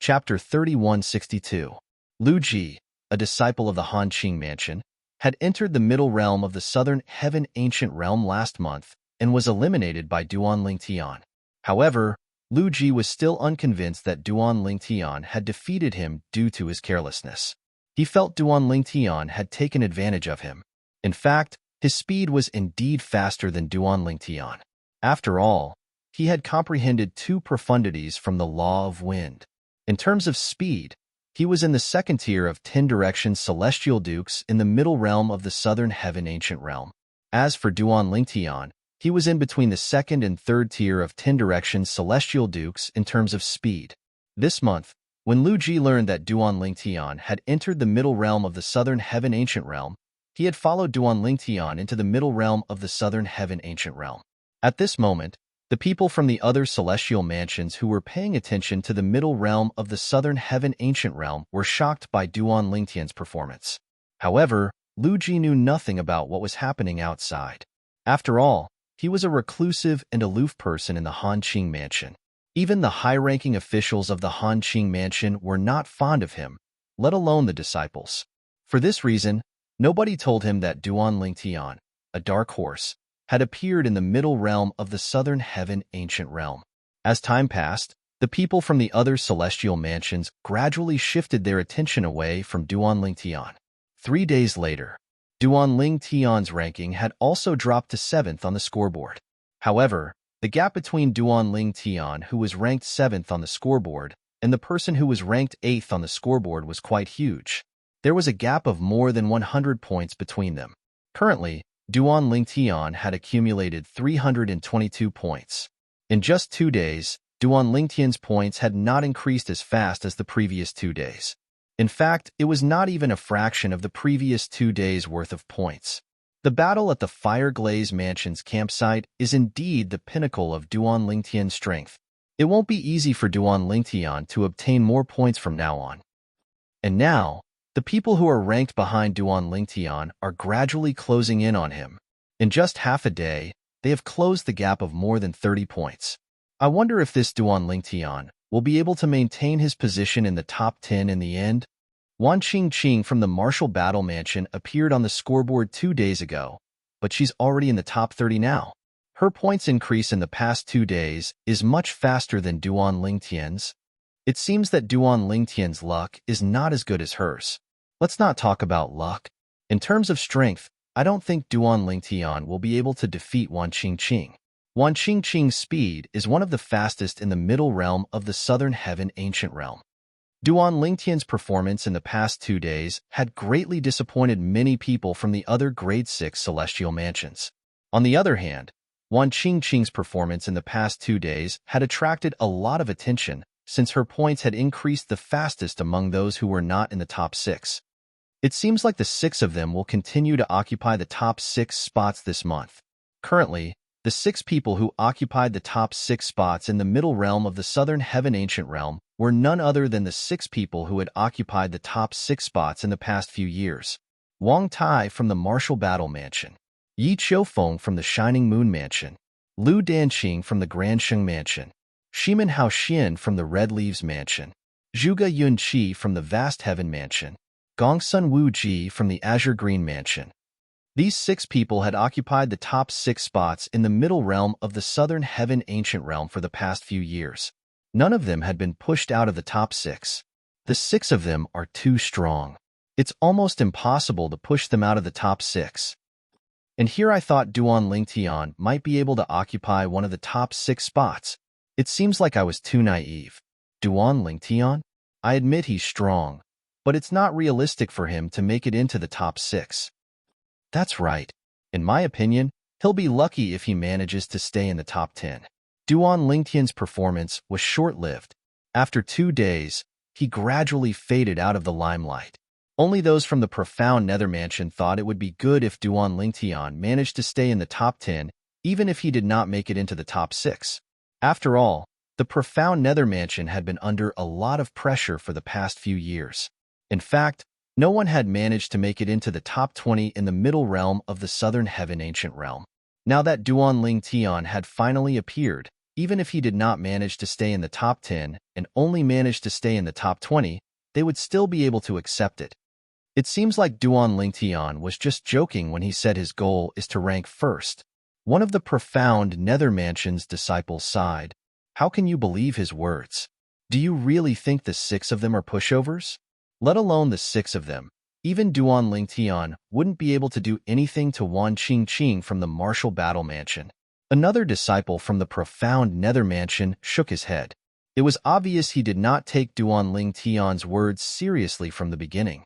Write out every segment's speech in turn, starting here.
Chapter 3162. Lu Ji, a disciple of the Han Qing mansion, had entered the middle realm of the southern heaven ancient realm last month and was eliminated by Duan Lingtian. However, Lu Ji was still unconvinced that Duan Lingtian had defeated him due to his carelessness. He felt Duan Lingtian had taken advantage of him. In fact, his speed was indeed faster than Duan Lingtian. After all, he had comprehended two profundities from the law of wind. In terms of speed, he was in the second tier of 10 direction celestial dukes in the middle realm of the southern heaven ancient realm. As for Duan Lingtian, he was in between the second and third tier of 10 direction celestial dukes in terms of speed. This month, when Lu Ji learned that Duan Lingtian had entered the middle realm of the southern heaven ancient realm, he had followed Duan Lingtian into the middle realm of the southern heaven ancient realm. At this moment, the people from the other celestial mansions who were paying attention to the middle realm of the southern heaven ancient realm were shocked by Duan Lingtian's performance. However, Lu Ji knew nothing about what was happening outside. After all, he was a reclusive and aloof person in the Han Qing mansion. Even the high-ranking officials of the Han Qing mansion were not fond of him, let alone the disciples. For this reason, nobody told him that Duan Lingtian, a dark horse, had appeared in the middle realm of the southern heaven ancient realm. As time passed, the people from the other celestial mansions gradually shifted their attention away from Duan Lingtian. 3 days later, Duan Lingtian's ranking had also dropped to 7th on the scoreboard. However, the gap between Duan Lingtian, who was ranked 7th on the scoreboard, and the person who was ranked 8th on the scoreboard was quite huge. There was a gap of more than 100 points between them. Currently, Duan Lingtian had accumulated 322 points. In just 2 days, Duan Lingtian's points had not increased as fast as the previous 2 days. In fact, it was not even a fraction of the previous 2 days' worth of points. The battle at the Fireglaze Mansion's campsite is indeed the pinnacle of Duan Lingtian's strength. It won't be easy for Duan Lingtian to obtain more points from now on. And now, the people who are ranked behind Duan Lingtian are gradually closing in on him. In just half a day, they have closed the gap of more than 30 points. I wonder if this Duan Lingtian will be able to maintain his position in the top 10 in the end. Wan Qing from the Martial Battle Mansion appeared on the scoreboard 2 days ago, but she's already in the top 30 now. Her points increase in the past 2 days is much faster than Duan Lingtian's. It seems that Duan Lingtian's luck is not as good as hers. Let's not talk about luck. In terms of strength, I don't think Duan Lingtian will be able to defeat Wan Qing. Wan Qing's speed is one of the fastest in the middle realm of the southern heaven ancient realm. Duan Lingtian's performance in the past 2 days had greatly disappointed many people from the other grade 6 celestial mansions. On the other hand, Wan Qing's performance in the past 2 days had attracted a lot of attention since her points had increased the fastest among those who were not in the top 6. It seems like the 6 of them will continue to occupy the top 6 spots this month. Currently, the 6 people who occupied the top 6 spots in the middle realm of the southern heaven ancient realm were none other than the 6 people who had occupied the top 6 spots in the past few years. Wang Tai from the Martial Battle Mansion, Yi Qiufeng from the Shining Moon Mansion, Lu Danqing from the Gransheng Mansion, Shimen Haoxian from the Red Leaves Mansion, Zhuge Yunqi from the Vast Heaven Mansion, Gongsun Wu Ji from the Azure Green Mansion. These 6 people had occupied the top 6 spots in the middle realm of the southern heaven ancient realm for the past few years. None of them had been pushed out of the top 6. The 6 of them are too strong. It's almost impossible to push them out of the top 6. And here I thought Duan Lingtian might be able to occupy one of the top 6 spots. It seems like I was too naive. Duan Lingtian? I admit he's strong, but it's not realistic for him to make it into the top 6. That's right. In my opinion, he'll be lucky if he manages to stay in the top 10. Duan Lingtian's performance was short-lived. After 2 days, he gradually faded out of the limelight. Only those from the Profound Nether Mansion thought it would be good if Duan Lingtian managed to stay in the top 10, even if he did not make it into the top 6. After all, the Profound Nether Mansion had been under a lot of pressure for the past few years. In fact, no one had managed to make it into the top 20 in the middle realm of the southern heaven ancient realm. Now that Duan Lingtian had finally appeared, Even if he did not manage to stay in the top 10 and only managed to stay in the top 20, they would still be able to accept it. It seems like Duan Lingtian was just joking when he said his goal is to rank first. One of the profound Nether Mansion's disciples sighed. How can you believe his words? Do you really think the 6 of them are pushovers? Let alone the 6 of them. Even Duan Lingtian wouldn't be able to do anything to Wan Qingqing from the martial battle mansion. Another disciple from the profound Nether Mansion shook his head. It was obvious he did not take Duan Lingtian's words seriously from the beginning.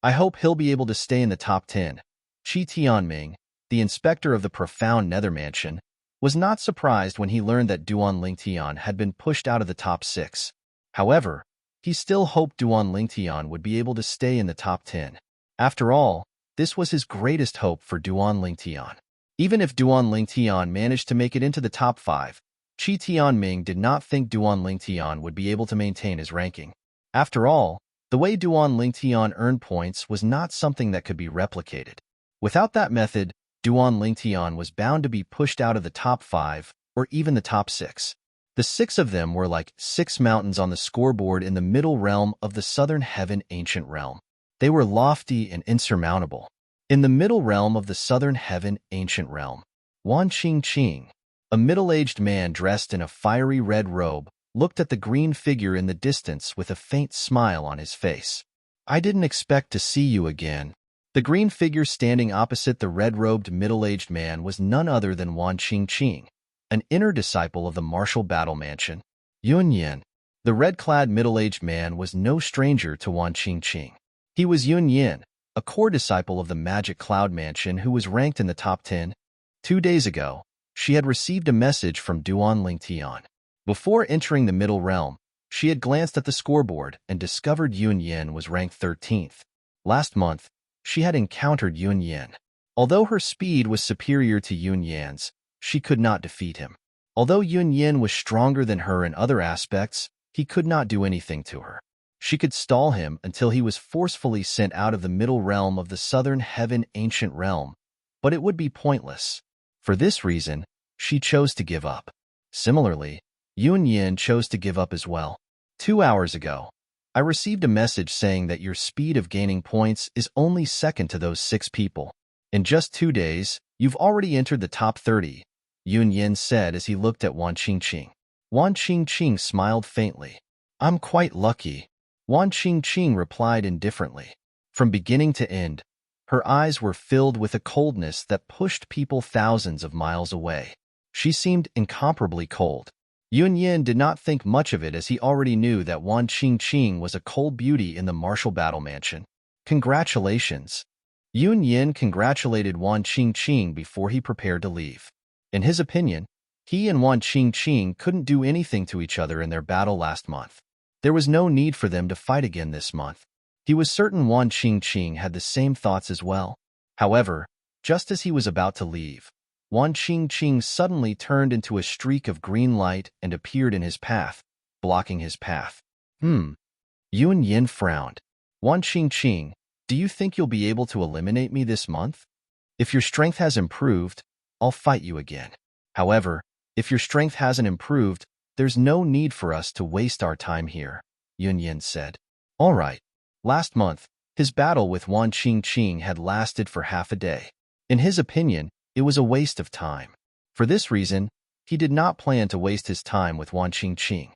I hope he'll be able to stay in the top 10. Qi Tianming, the inspector of the profound Nether Mansion, was not surprised when he learned that Duan Lingtian had been pushed out of the top 6. However, he still hoped Duan Lingtian would be able to stay in the top 10. After all, this was his greatest hope for Duan Lingtian. Even if Duan Lingtian managed to make it into the top 5, Qi Tianming did not think Duan Lingtian would be able to maintain his ranking. After all, the way Duan Lingtian earned points was not something that could be replicated. Without that method, Duan Lingtian was bound to be pushed out of the top 5 or even the top 6. The 6 of them were like 6 mountains on the scoreboard in the middle realm of the southern heaven ancient realm. They were lofty and insurmountable. In the middle realm of the southern heaven ancient realm, Wan Qingqing, a middle-aged man dressed in a fiery red robe, looked at the green figure in the distance with a faint smile on his face. I didn't expect to see you again. The green figure standing opposite the red-robed middle-aged man was none other than Wan Qingqing, an inner disciple of the martial battle mansion. Yun Yin. The red-clad middle-aged man was no stranger to Wan Qingqing. He was Yun Yin, a core disciple of the Magic Cloud Mansion who was ranked in the top 10. 2 days ago, she had received a message from Duan Lingtian. Before entering the middle realm, she had glanced at the scoreboard and discovered Yun Yin was ranked 13th. Last month, she had encountered Yun Yin. Although her speed was superior to Yun Yan's, she could not defeat him. Although Yun Yin was stronger than her in other aspects, he could not do anything to her. She could stall him until he was forcefully sent out of the middle realm of the southern heaven ancient realm, but it would be pointless. For this reason, she chose to give up. Similarly, Yun Yin chose to give up as well. 2 hours ago, I received a message saying that your speed of gaining points is only second to those 6 people. In just 2 days, you've already entered the top 30, Yun Yin said as he looked at Wan Qingqing. Wan Qingqing smiled faintly. I'm quite lucky. Wan Qingqing replied indifferently. From beginning to end, her eyes were filled with a coldness that pushed people thousands of miles away. She seemed incomparably cold. Yun Yin did not think much of it as he already knew that Wan Qingqing was a cold beauty in the martial battle mansion. Congratulations. Yun Yin congratulated Wan Qingqing before he prepared to leave. In his opinion, he and Wan Qingqing couldn't do anything to each other in their battle last month. There was no need for them to fight again this month. He was certain Wan Qingqing had the same thoughts as well. However, just as he was about to leave, Wan Qingqing suddenly turned into a streak of green light and appeared in his path, blocking his path. Yun Yin frowned. Wan Qingqing, do you think you'll be able to eliminate me this month? If your strength has improved, I'll fight you again. However, if your strength hasn't improved, there's no need for us to waste our time here, Yun Yin said. All right. Last month, his battle with Wan Qingqing had lasted for half a day. In his opinion, it was a waste of time. For this reason, he did not plan to waste his time with Wan Qingqing.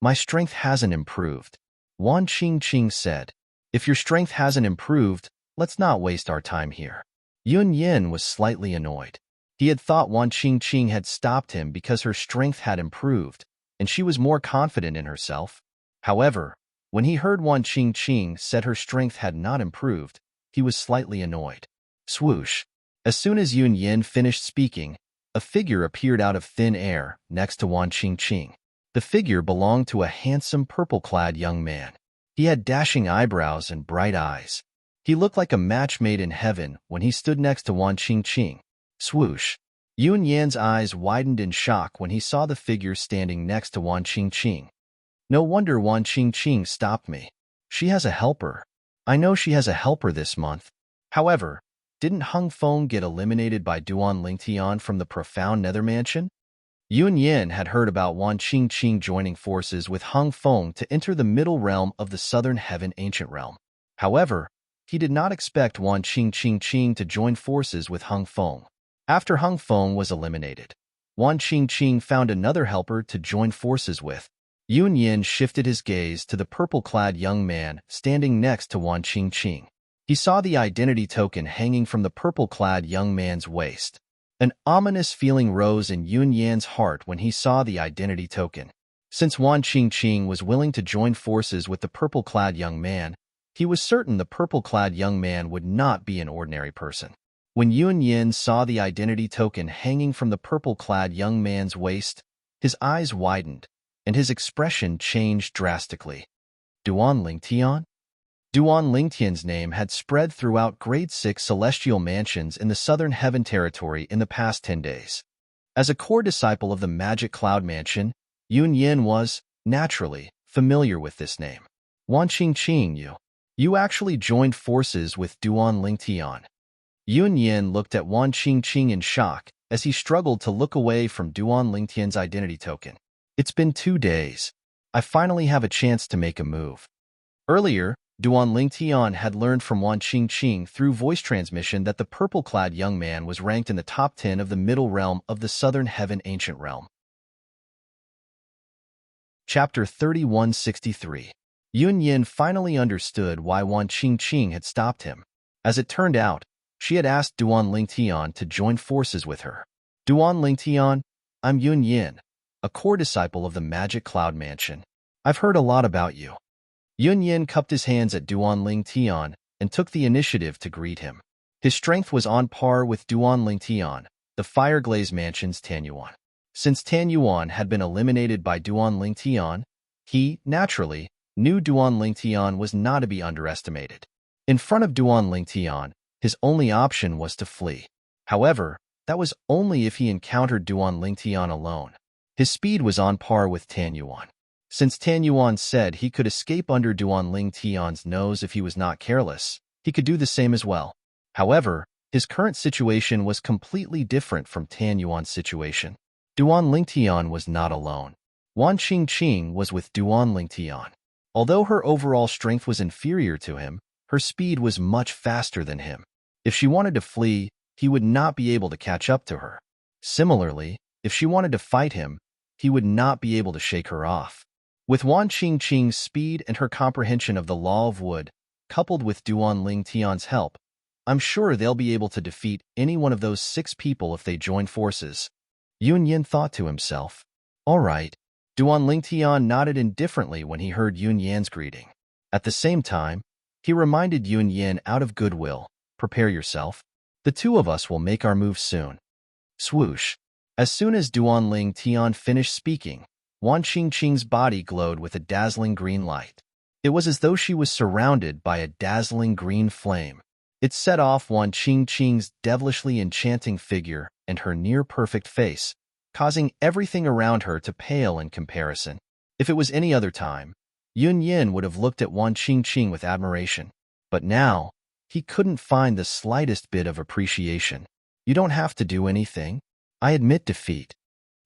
My strength hasn't improved, Wan Qingqing said. If your strength hasn't improved, let's not waste our time here. Yun Yin was slightly annoyed. He had thought Wan Qingqing had stopped him because her strength had improved, and she was more confident in herself. However, when he heard Wan Qingqing said her strength had not improved, he was slightly annoyed. Swoosh. As soon as Yun Yin finished speaking, a figure appeared out of thin air next to Wan Qingqing. The figure belonged to a handsome purple-clad young man. He had dashing eyebrows and bright eyes. He looked like a match made in heaven when he stood next to Wan Qingqing. Swoosh. Yun Yan's eyes widened in shock when he saw the figure standing next to Wan Qingqing. No wonder Wan Qingqing stopped me. She has a helper. I know she has a helper this month. However, didn't Hung Feng get eliminated by Duan Lingtian from the profound Nether Mansion? Yun Yin had heard about Wan Qingqing joining forces with Hung Feng to enter the middle realm of the southern heaven ancient realm. However, he did not expect Wan Qingqing to join forces with Hung Feng. After Hung Feng was eliminated, Wan Qingqing found another helper to join forces with. Yun Yin shifted his gaze to the purple-clad young man standing next to Wan Qingqing. He saw the identity token hanging from the purple-clad young man's waist. An ominous feeling rose in Yun Yan's heart when he saw the identity token. Since Wan Qingqing was willing to join forces with the purple-clad young man, he was certain the purple-clad young man would not be an ordinary person. When Yun Yin saw the identity token hanging from the purple-clad young man's waist, his eyes widened, and his expression changed drastically. Duan Lingtian? Duan Lingtian's name had spread throughout grade 6 celestial mansions in the southern heaven territory in the past 10 days. As a core disciple of the magic cloud mansion, Yun Yin was, naturally, familiar with this name. Wan Qingqing, you actually joined forces with Duan Lingtian. Yun Yin looked at Wan Qingqing in shock as he struggled to look away from Duan Lingtian's identity token. It's been 2 days. I finally have a chance to make a move. Earlier, Duan Lingtian had learned from Wan Qingqing through voice transmission that the purple-clad young man was ranked in the top 10 of the middle realm of the southern heaven ancient realm. Chapter 3163. Yun Yin finally understood why Wan Qingqing had stopped him. As it turned out, she had asked Duan Lingtian to join forces with her. Duan Lingtian, I'm Yun Yin, a core disciple of the magic cloud mansion. I've heard a lot about you. Yun Yin cupped his hands at Duan Lingtian and took the initiative to greet him. His strength was on par with Duan Lingtian, the Fireglaze Mansion's Tanyuan. Since Tanyuan had been eliminated by Duan Lingtian, he, naturally, knew Duan Lingtian was not to be underestimated. In front of Duan Lingtian, his only option was to flee. However, that was only if he encountered Duan Lingtian alone. His speed was on par with Tanyuan. Since Tanyuan said he could escape under Duan Lingtian's nose if he was not careless, he could do the same as well. However, his current situation was completely different from Tanyuan's situation. Duan Lingtian was not alone. Wan Qingqing was with Duan Lingtian. Although her overall strength was inferior to him, her speed was much faster than him. If she wanted to flee, he would not be able to catch up to her. Similarly, if she wanted to fight him, he would not be able to shake her off. With Wan Qingqing's speed and her comprehension of the law of wood, coupled with Duan Lingtian's help, I'm sure they'll be able to defeat any one of those 6 people if they join forces. Yun Yin thought to himself. All right. Duan Lingtian nodded indifferently when he heard Yun Yan's greeting. At the same time, he reminded Yun Yin out of goodwill, prepare yourself. The 2 of us will make our move soon. Swoosh. As soon as Duan Lingtian finished speaking, Wan Qingqing's body glowed with a dazzling green light. It was as though she was surrounded by a dazzling green flame. It set off Wan Qingqing's devilishly enchanting figure and her near-perfect face, causing everything around her to pale in comparison. If it was any other time, Yun Yin would have looked at Wan Qingqing with admiration. But now, he couldn't find the slightest bit of appreciation. You don't have to do anything. I admit defeat.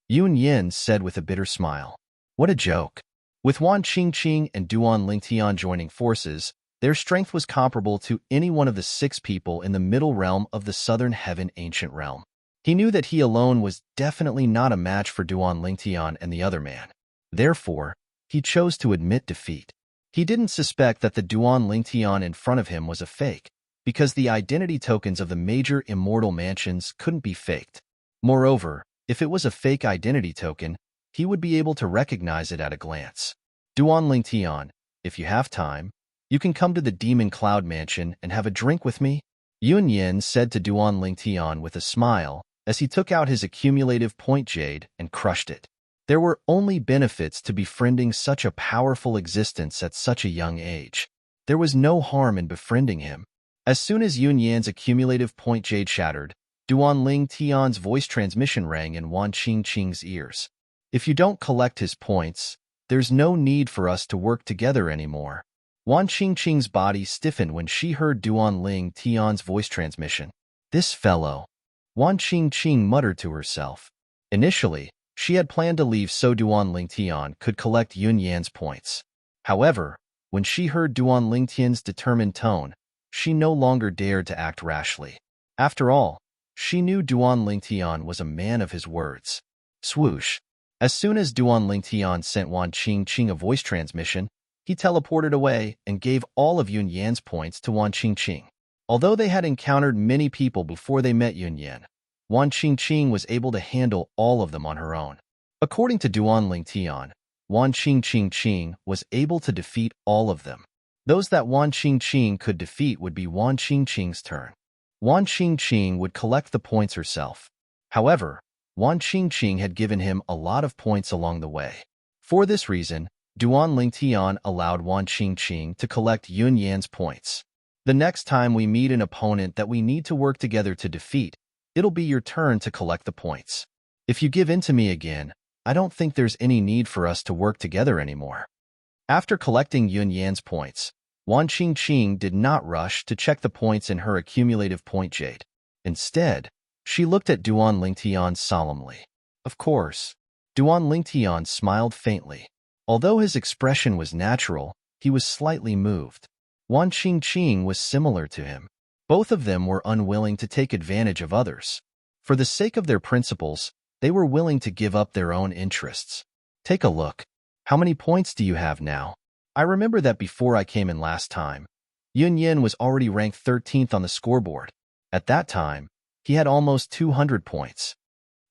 Yun Yin said with a bitter smile. What a joke. With Wan Qingqing and Duan Lingtian joining forces, their strength was comparable to any one of the 6 people in the middle realm of the southern heaven ancient realm. He knew that he alone was definitely not a match for Duan Lingtian and the other man. Therefore, he chose to admit defeat. He didn't suspect that the Duan Lingtian in front of him was a fake, because the identity tokens of the major immortal mansions couldn't be faked. Moreover, if it was a fake identity token, he would be able to recognize it at a glance. Duan Lingtian, if you have time, you can come to the Demon Cloud Mansion and have a drink with me? Yun Yin said to Duan Lingtian with a smile as he took out his accumulative point jade and crushed it. There were only benefits to befriending such a powerful existence at such a young age. There was no harm in befriending him. As soon as Yun Yan's accumulative point jade shattered, Duan Lingtian's voice transmission rang in Wan Qingqing's ears. If you don't collect his points, there's no need for us to work together anymore. Wan Qingqing's body stiffened when she heard Duan Lingtian's voice transmission. This fellow. Wan Qingqing muttered to herself. Initially, She had planned to leave so Duan Lingtian could collect Yun Yan's points. However, when she heard Duan Lingtian's determined tone, she no longer dared to act rashly. After all, she knew Duan Lingtian was a man of his words. Swoosh. As soon as Duan Lingtian sent Wan Qingqing a voice transmission, he teleported away and gave all of Yun Yan's points to Wan Qingqing. Although they had encountered many people before they met Yun Yan, Wan Qingqing was able to handle all of them on her own. According to Duan Lingtian, Wan Qingqing was able to defeat all of them. Those that Wan Qingqing could defeat would be Wan Qingqing's turn. Wan Qingqing would collect the points herself. However, Wan Qingqing had given him a lot of points along the way. For this reason, Duan Lingtian allowed Wan Qingqing to collect Yun Yan's points. The next time we meet an opponent that we need to work together to defeat, it'll be your turn to collect the points. If you give in to me again, I don't think there's any need for us to work together anymore. After collecting Yun Yan's points, Wan Qingqing did not rush to check the points in her accumulative point jade. Instead, she looked at Duan Lingtian solemnly. Of course, Duan Lingtian smiled faintly. Although his expression was natural, he was slightly moved. Wan Qingqing was similar to him. Both of them were unwilling to take advantage of others. For the sake of their principles, they were willing to give up their own interests. Take a look. How many points do you have now? I remember that before I came in last time, Yun Yan was already ranked 13th on the scoreboard. At that time, he had almost 200 points.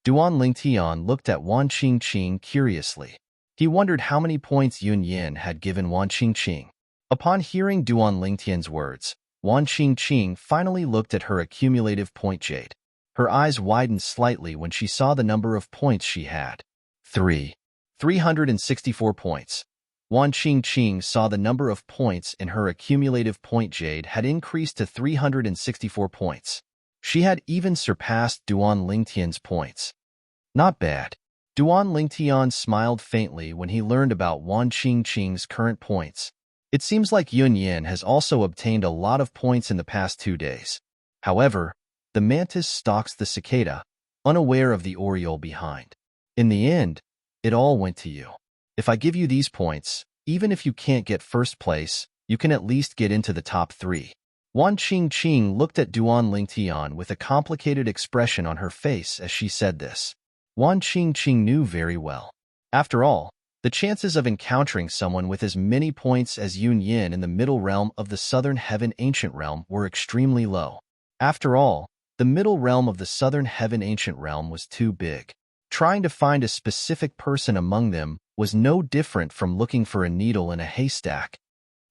Duan Lingtian looked at Wan Qingqing curiously. He wondered how many points Yun Yan had given Wan Qingqing. Upon hearing Duan Lingtian's words, Wan Qingqing finally looked at her accumulative point jade. Her eyes widened slightly when she saw the number of points she had. 364 points. Wan Qingqing saw the number of points in her accumulative point jade had increased to 364 points. She had even surpassed Duan Lingtian's points. Not bad. Duan Lingtian smiled faintly when he learned about Wan Qingqing's current points. It seems like Yun Yan has also obtained a lot of points in the past 2 days. However, the mantis stalks the cicada, unaware of the oriole behind. In the end, it all went to you. If I give you these points, even if you can't get first place, you can at least get into the top 3. Wan Qingqing looked at Duan Lingtian with a complicated expression on her face as she said this. Wan Qingqing knew very well. After all, the chances of encountering someone with as many points as Yun Yan in the middle realm of the Southern Heaven Ancient Realm were extremely low. After all, the middle realm of the Southern Heaven Ancient Realm was too big. Trying to find a specific person among them was no different from looking for a needle in a haystack.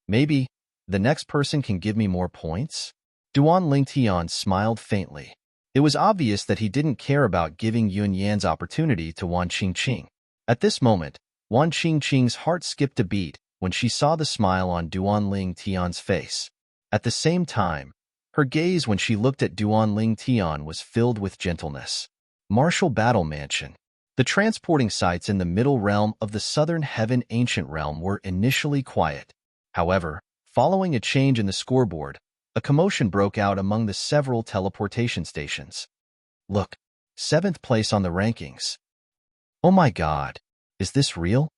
Maybe the next person can give me more points? Duan Lingtian smiled faintly. It was obvious that he didn't care about giving Yun Yan's opportunity to Wan Qingqing. At this moment, Wan Qingqing's heart skipped a beat when she saw the smile on Duan Lingtian's face. At the same time, her gaze when she looked at Duan Lingtian was filled with gentleness. Martial Battle Mansion. The transporting sites in the middle realm of the Southern Heaven Ancient Realm were initially quiet. However, following a change in the scoreboard, a commotion broke out among the several teleportation stations. Look, 7th place on the rankings. Oh my god, is this real?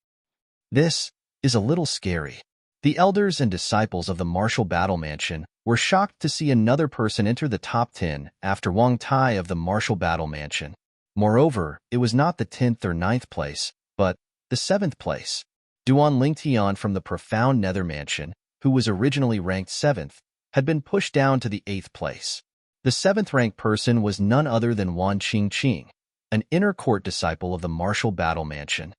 This is a little scary. The elders and disciples of the Martial Battle Mansion were shocked to see another person enter the top 10 after Wang Tai of the Martial Battle Mansion. Moreover, it was not the 10th or 9th place, but the 7th place. Duan Lingtian from the Profound Nether Mansion, who was originally ranked 7th, had been pushed down to the 8th place. The 7th-ranked person was none other than Wan Qingqing, an inner court disciple of the Martial Battle Mansion.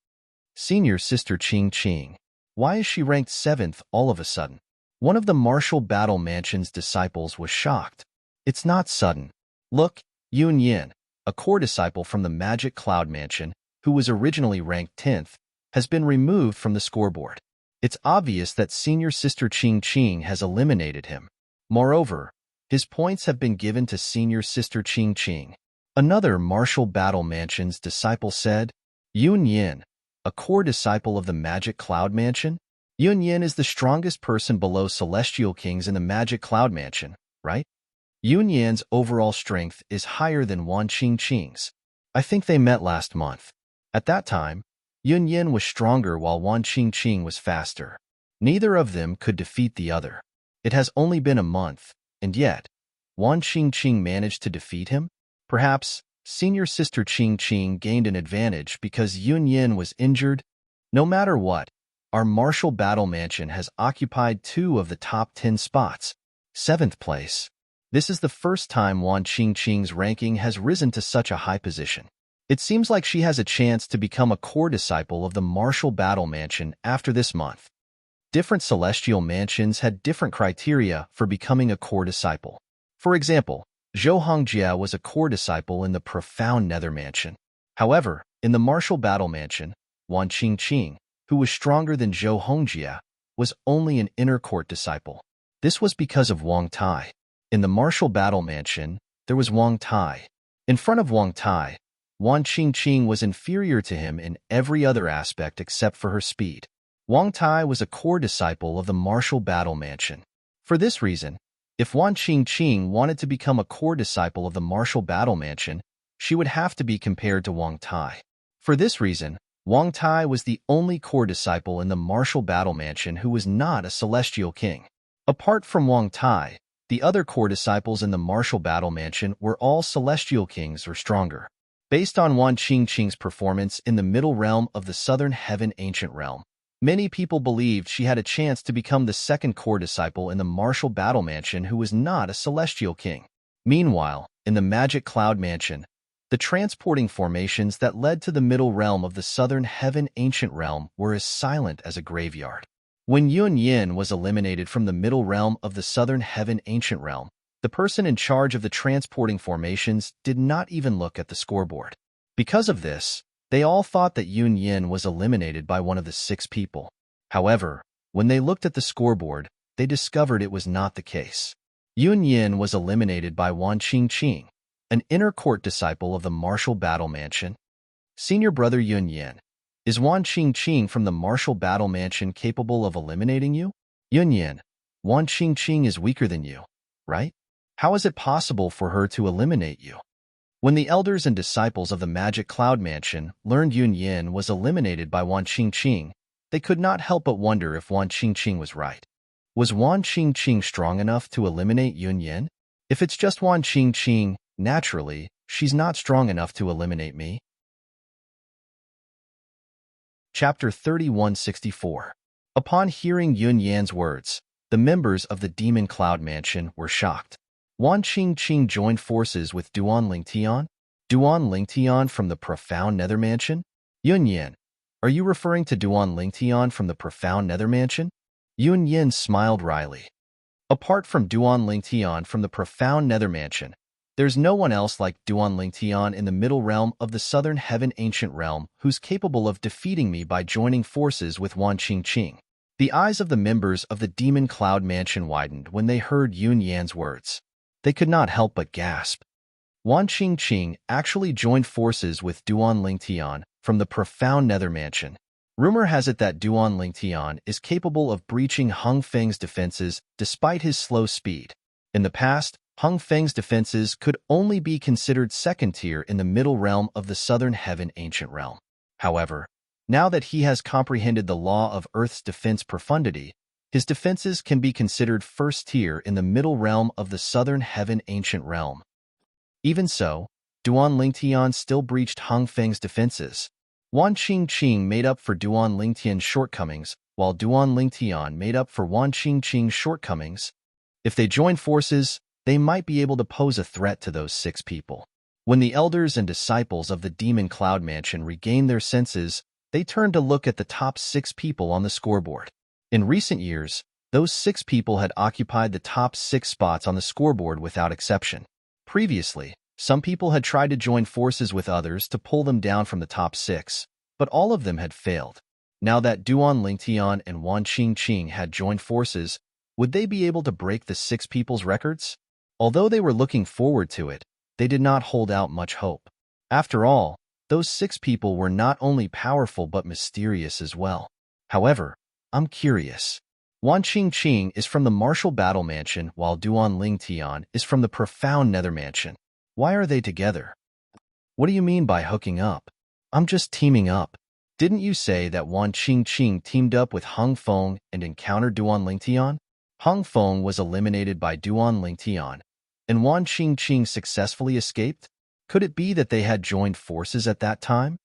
Senior Sister Qingqing. Why is she ranked 7th all of a sudden? One of the Martial Battle Mansion's disciples was shocked. It's not sudden. Look, Yun Yan, a core disciple from the Magic Cloud Mansion, who was originally ranked 10th, has been removed from the scoreboard. It's obvious that Senior Sister Qingqing has eliminated him. Moreover, his points have been given to Senior Sister Qingqing. Another Martial Battle Mansion's disciple said, Yun Yan, a core disciple of the Magic Cloud Mansion? Yun Yan is the strongest person below Celestial Kings in the Magic Cloud Mansion, right? Yun Yan's overall strength is higher than Wan Qingqing's. I think they met last month. At that time, Yun Yin was stronger while Wan Qingqing was faster. Neither of them could defeat the other. It has only been a month, and yet, Wan Qingqing managed to defeat him? Perhaps, senior sister Qingqing gained an advantage because Yun Yin was injured? No matter what, our martial battle mansion has occupied 2 of the top 10 spots. 7th place. This is the first time Wan Qingqing's ranking has risen to such a high position. It seems like she has a chance to become a core disciple of the martial battle mansion after this month. Different celestial mansions had different criteria for becoming a core disciple. For example, Zhou Hongjia was a core disciple in the profound nether mansion. However, in the martial battle mansion, Wan Qingqing, who was stronger than Zhou Hongjia, was only an inner court disciple. This was because of Wang Tai. In the martial battle mansion, there was Wang Tai. In front of Wang Tai, Wan Qingqing was inferior to him in every other aspect except for her speed. Wang Tai was a core disciple of the martial battle mansion. For this reason, if Wan Qingqing wanted to become a core disciple of the martial battle mansion, she would have to be compared to Wang Tai. For this reason, Wang Tai was the only core disciple in the martial battle mansion who was not a celestial king. Apart from Wang Tai, the other core disciples in the martial battle mansion were all celestial kings or stronger. Based on Wan Qingqing's performance in the middle realm of the southern heaven ancient realm, many people believed she had a chance to become the second core disciple in the martial battle mansion who was not a celestial king. Meanwhile, in the magic cloud mansion, the transporting formations that led to the middle realm of the southern heaven ancient realm were as silent as a graveyard. When Yun Yin was eliminated from the middle realm of the southern heaven ancient realm, the person in charge of the transporting formations did not even look at the scoreboard. Because of this, they all thought that Yun Yin was eliminated by one of the 6 people. However, when they looked at the scoreboard, they discovered it was not the case. Yun Yin was eliminated by Wan Qingqing, an inner court disciple of the martial battle mansion. Senior brother Yun Yin, is Wan Qingqing from the martial battle mansion capable of eliminating you? Yun Yin, Wan Qingqing is weaker than you, right? How is it possible for her to eliminate you? When the elders and disciples of the magic cloud mansion learned Yun Yin was eliminated by Wan Qingqing, they could not help but wonder if Wan Qingqing was right. Was Wan Qingqing strong enough to eliminate Yun Yin? If it's just Wan Qingqing, naturally, she's not strong enough to eliminate me. Chapter 3164. Upon hearing Yun Yan's words, the members of the Demon Cloud Mansion were shocked. Wan Qingqing joined forces with Duan Lingtian? Duan Lingtian from the Profound Nether Mansion? Yun Yin, are you referring to Duan Lingtian from the Profound Nether Mansion? Yun Yin smiled wryly. Apart from Duan Lingtian from the Profound Nether Mansion, there's no one else like Duan Lingtian in the middle realm of the southern heaven ancient realm who's capable of defeating me by joining forces with Wan Qingqing. The eyes of the members of the Demon Cloud Mansion widened when they heard Yun Yan's words. They could not help but gasp. Wan Qingqing actually joined forces with Duan Lingtian from the Profound Nether Mansion. Rumor has it that Duan Lingtian is capable of breaching Hung Feng's defenses despite his slow speed. In the past, Hung Feng's defenses could only be considered second tier in the middle realm of the southern heaven ancient realm. However, now that he has comprehended the law of Earth's defense profundity, his defenses can be considered first tier in the middle realm of the southern heaven ancient realm. Even so, Duan Lingtian still breached Hung Feng's defenses. Wan Qingqing made up for Duan Lingtian's shortcomings, while Duan Lingtian made up for Wan Qingqing's shortcomings. If they join forces, they might be able to pose a threat to those 6 people. When the elders and disciples of the Demon Cloud Mansion regained their senses, they turned to look at the top 6 people on the scoreboard. In recent years, those 6 people had occupied the top 6 spots on the scoreboard without exception. Previously, some people had tried to join forces with others to pull them down from the top 6, but all of them had failed. Now that Duan Lingtian and Wan Qingqing had joined forces, would they be able to break the 6 people's records? Although they were looking forward to it, they did not hold out much hope. After all, those 6 people were not only powerful but mysterious as well. However, I'm curious. Wan Qingqing is from the Martial Battle Mansion while Duan Lingtian is from the Profound Nether Mansion. Why are they together? What do you mean by hooking up? I'm just teaming up. Didn't you say that Wan Qingqing teamed up with Hung Feng and encountered Duan Lingtian? Hung Feng was eliminated by Duan Lingtian, and Wan Qingqing successfully escaped? Could it be that they had joined forces at that time?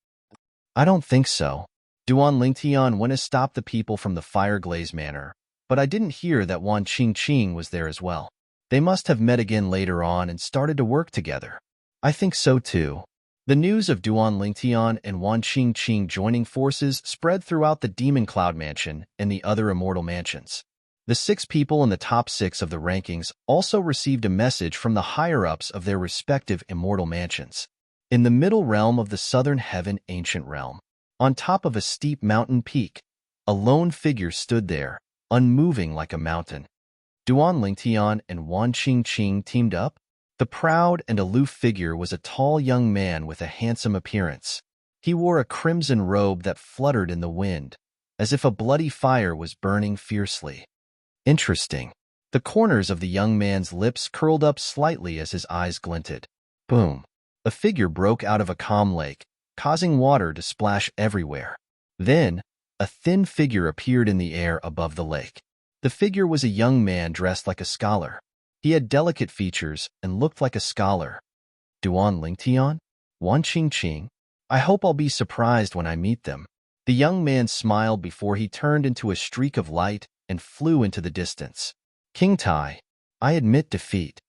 I don't think so. Duan Lingtian went to stop the people from the Fireglaze Manor, but I didn't hear that Wan Qingqing was there as well. They must have met again later on and started to work together. I think so too. The news of Duan Lingtian and Wan Qingqing joining forces spread throughout the Demon Cloud Mansion and the other immortal mansions. The 6 people in the top 6 of the rankings also received a message from the higher-ups of their respective immortal mansions. In the middle realm of the southern heaven ancient realm, on top of a steep mountain peak, a lone figure stood there, unmoving like a mountain. Duan Lingtian and Wan Qingqing teamed up? The proud and aloof figure was a tall young man with a handsome appearance. He wore a crimson robe that fluttered in the wind, as if a bloody fire was burning fiercely. Interesting. The corners of the young man's lips curled up slightly as his eyes glinted. Boom. A figure broke out of a calm lake, causing water to splash everywhere. Then, a thin figure appeared in the air above the lake. The figure was a young man dressed like a scholar. He had delicate features and looked like a scholar. Duan Lingtian? Wan Qingqing? I hope I'll be surprised when I meet them. The young man smiled before he turned into a streak of light and flew into the distance. King Tai, I admit defeat.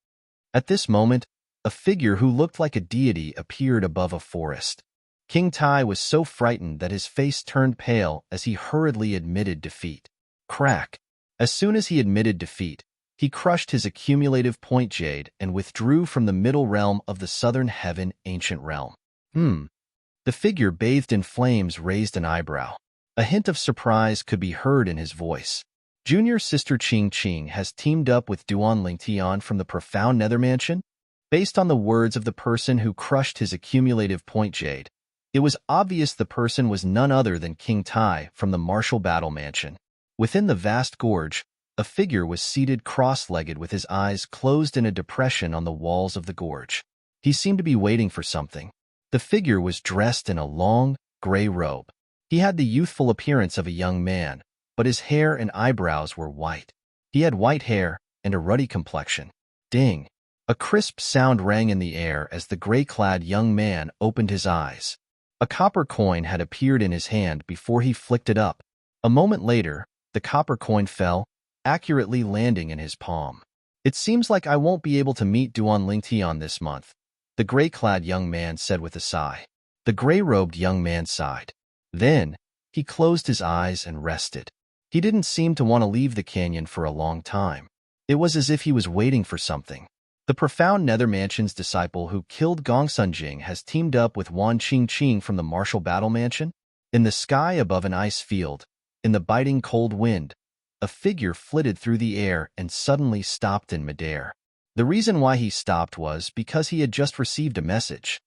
At this moment, a figure who looked like a deity appeared above a forest. King Tai was so frightened that his face turned pale as he hurriedly admitted defeat. Crack. As soon as he admitted defeat, he crushed his accumulative point jade and withdrew from the middle realm of the southern heaven ancient realm. The figure bathed in flames raised an eyebrow. A hint of surprise could be heard in his voice. Junior sister Qingqing has teamed up with Duan Lingtian from the profound Nether Mansion? Based on the words of the person who crushed his accumulative point jade, it was obvious the person was none other than King Tai from the Martial Battle Mansion. Within the vast gorge, a figure was seated cross-legged with his eyes closed in a depression on the walls of the gorge. He seemed to be waiting for something. The figure was dressed in a long, gray robe. He had the youthful appearance of a young man, but his hair and eyebrows were white. He had white hair and a ruddy complexion. Ding! A crisp sound rang in the air as the gray-clad young man opened his eyes. A copper coin had appeared in his hand before he flicked it up. A moment later, the copper coin fell, accurately landing in his palm. It seems like I won't be able to meet Duan Lingtian this month, the gray-clad young man said with a sigh. The gray-robed young man sighed. Then, he closed his eyes and rested. He didn't seem to want to leave the canyon for a long time. It was as if he was waiting for something. The profound Nether Mansion's disciple who killed Gong Sunjing has teamed up with Wan Qingqing from the Martial Battle Mansion? In the sky above an ice field, in the biting cold wind, a figure flitted through the air and suddenly stopped in midair. The reason why he stopped was because he had just received a message.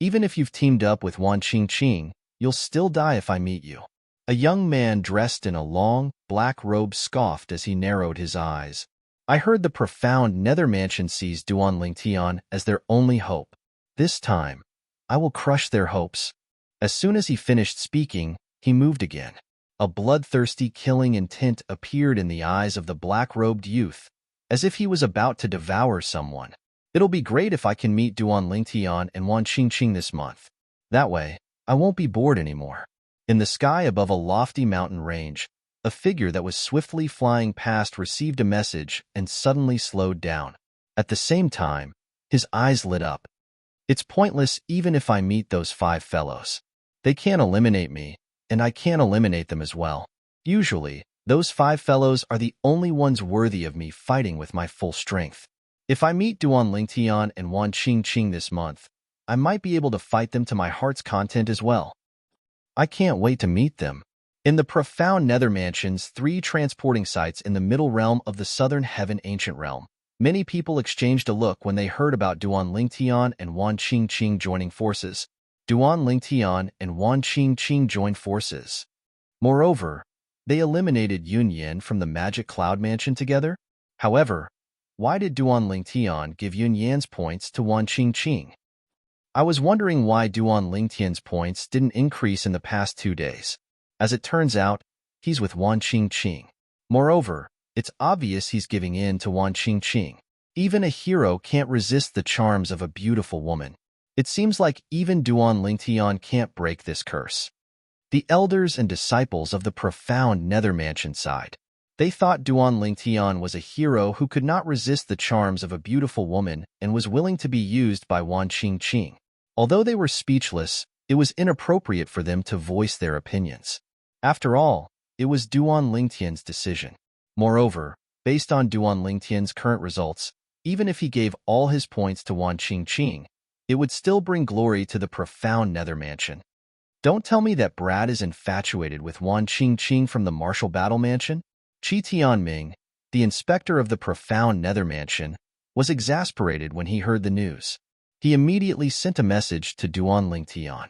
Even if you've teamed up with Wan Qingqing, you'll still die if I meet you. A young man dressed in a long, black robe scoffed as he narrowed his eyes. I heard the profound Nether Mansion sees Duan Lingtian as their only hope. This time, I will crush their hopes. As soon as he finished speaking, he moved again. A bloodthirsty killing intent appeared in the eyes of the black-robed youth, as if he was about to devour someone. It'll be great if I can meet Duan Lingtian and Wan Qingqing this month. That way, I won't be bored anymore. In the sky above a lofty mountain range, a figure that was swiftly flying past received a message and suddenly slowed down. At the same time, his eyes lit up. It's pointless even if I meet those 5 fellows. They can't eliminate me, and I can't eliminate them as well. Usually, those 5 fellows are the only ones worthy of me fighting with my full strength. If I meet Duan Lingtian and Wan Qingqing this month, I might be able to fight them to my heart's content as well. I can't wait to meet them. In the profound Nether Mansion's 3 transporting sites in the middle realm of the southern heaven ancient realm, many people exchanged a look when they heard about Duan Lingtian and Wan Qingqing joining forces. Duan Lingtian and Wan Qingqing joined forces. Moreover, they eliminated Yun Yan from the Magic Cloud Mansion together. However, why did Duan Lingtian give Yun Yan's points to Wan Qingqing? I was wondering why Duan Lingtian's points didn't increase in the past 2 days. As it turns out, he's with Wan Qingqing. Moreover, it's obvious he's giving in to Wan Qingqing. Even a hero can't resist the charms of a beautiful woman. It seems like even Duan Lingtian can't break this curse. The elders and disciples of the profound Nether Mansion sighed. They thought Duan Lingtian was a hero who could not resist the charms of a beautiful woman and was willing to be used by Wan Qingqing. Although they were speechless, it was inappropriate for them to voice their opinions. After all, it was Duan Lingtian's decision. Moreover, based on Duan Lingtian's current results, even if he gave all his points to Wan Qingqing, it would still bring glory to the profound Nether Mansion. Don't tell me that Brad is infatuated with Wan Qingqing from the Martial Battle Mansion? Qi Tianming, the inspector of the profound Nether Mansion, was exasperated when he heard the news. He immediately sent a message to Duan Lingtian.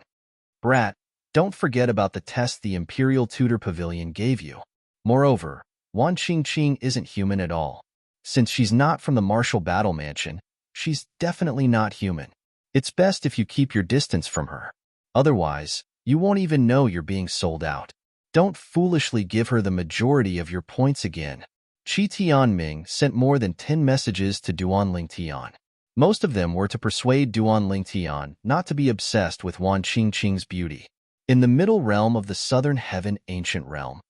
Brat, don't forget about the test the Imperial Tutor Pavilion gave you. Moreover, Wan Qingqing isn't human at all. Since she's not from the Martial Battle Mansion, she's definitely not human. It's best if you keep your distance from her. Otherwise, you won't even know you're being sold out. Don't foolishly give her the majority of your points again. Qi Tianming sent more than 10 messages to Duan Lingtian. Most of them were to persuade Duan Lingtian not to be obsessed with Wan Qingqing's beauty. In the middle realm of the Southern Heaven Ancient Realm,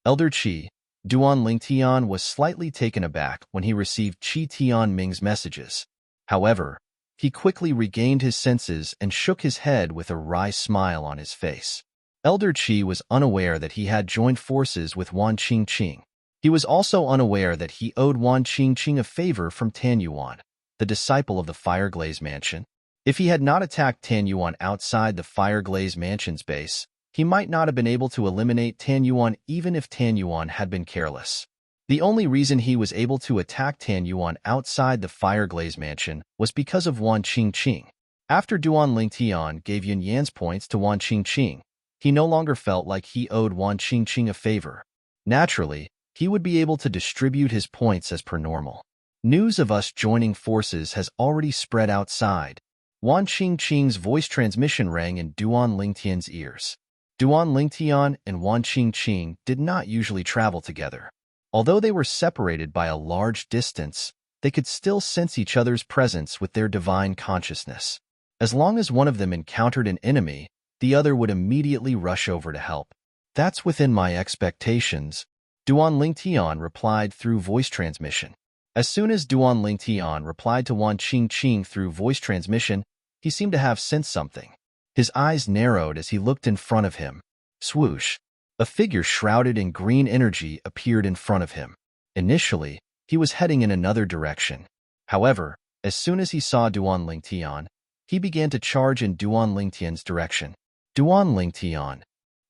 Elder Qi, Duan Lingtian was slightly taken aback when he received Qi Tianming's messages. However, he quickly regained his senses and shook his head with a wry smile on his face. Elder Qi was unaware that he had joined forces with Wan Qingqing. He was also unaware that he owed Wan Qingqing a favor from Tan Yuan, the disciple of the Fireglaze Mansion. If he had not attacked Tan Yuan outside the Fireglaze Mansion's base, he might not have been able to eliminate Tan Yuan even if Tan Yuan had been careless. The only reason he was able to attack Tan Yuan outside the Fireglaze Mansion was because of Wan Qingqing. After Duan Lingtian gave Yun Yan's points to Wan Qingqing, he no longer felt like he owed Wan Qingqing a favor. Naturally, he would be able to distribute his points as per normal. News of us joining forces has already spread outside. Wan Qingqing's voice transmission rang in Duan Lingtian's ears. Duan Lingtian and Wan Qingqing did not usually travel together. Although they were separated by a large distance, they could still sense each other's presence with their divine consciousness. As long as one of them encountered an enemy, the other would immediately rush over to help. That's within my expectations, Duan Lingtian replied through voice transmission. As soon as Duan Lingtian replied to Wan Qingqing through voice transmission, he seemed to have sensed something. His eyes narrowed as he looked in front of him. Swoosh! A figure shrouded in green energy appeared in front of him. Initially, he was heading in another direction. However, as soon as he saw Duan Lingtian, he began to charge in Duan Lingtian's direction. Duan Lingtian.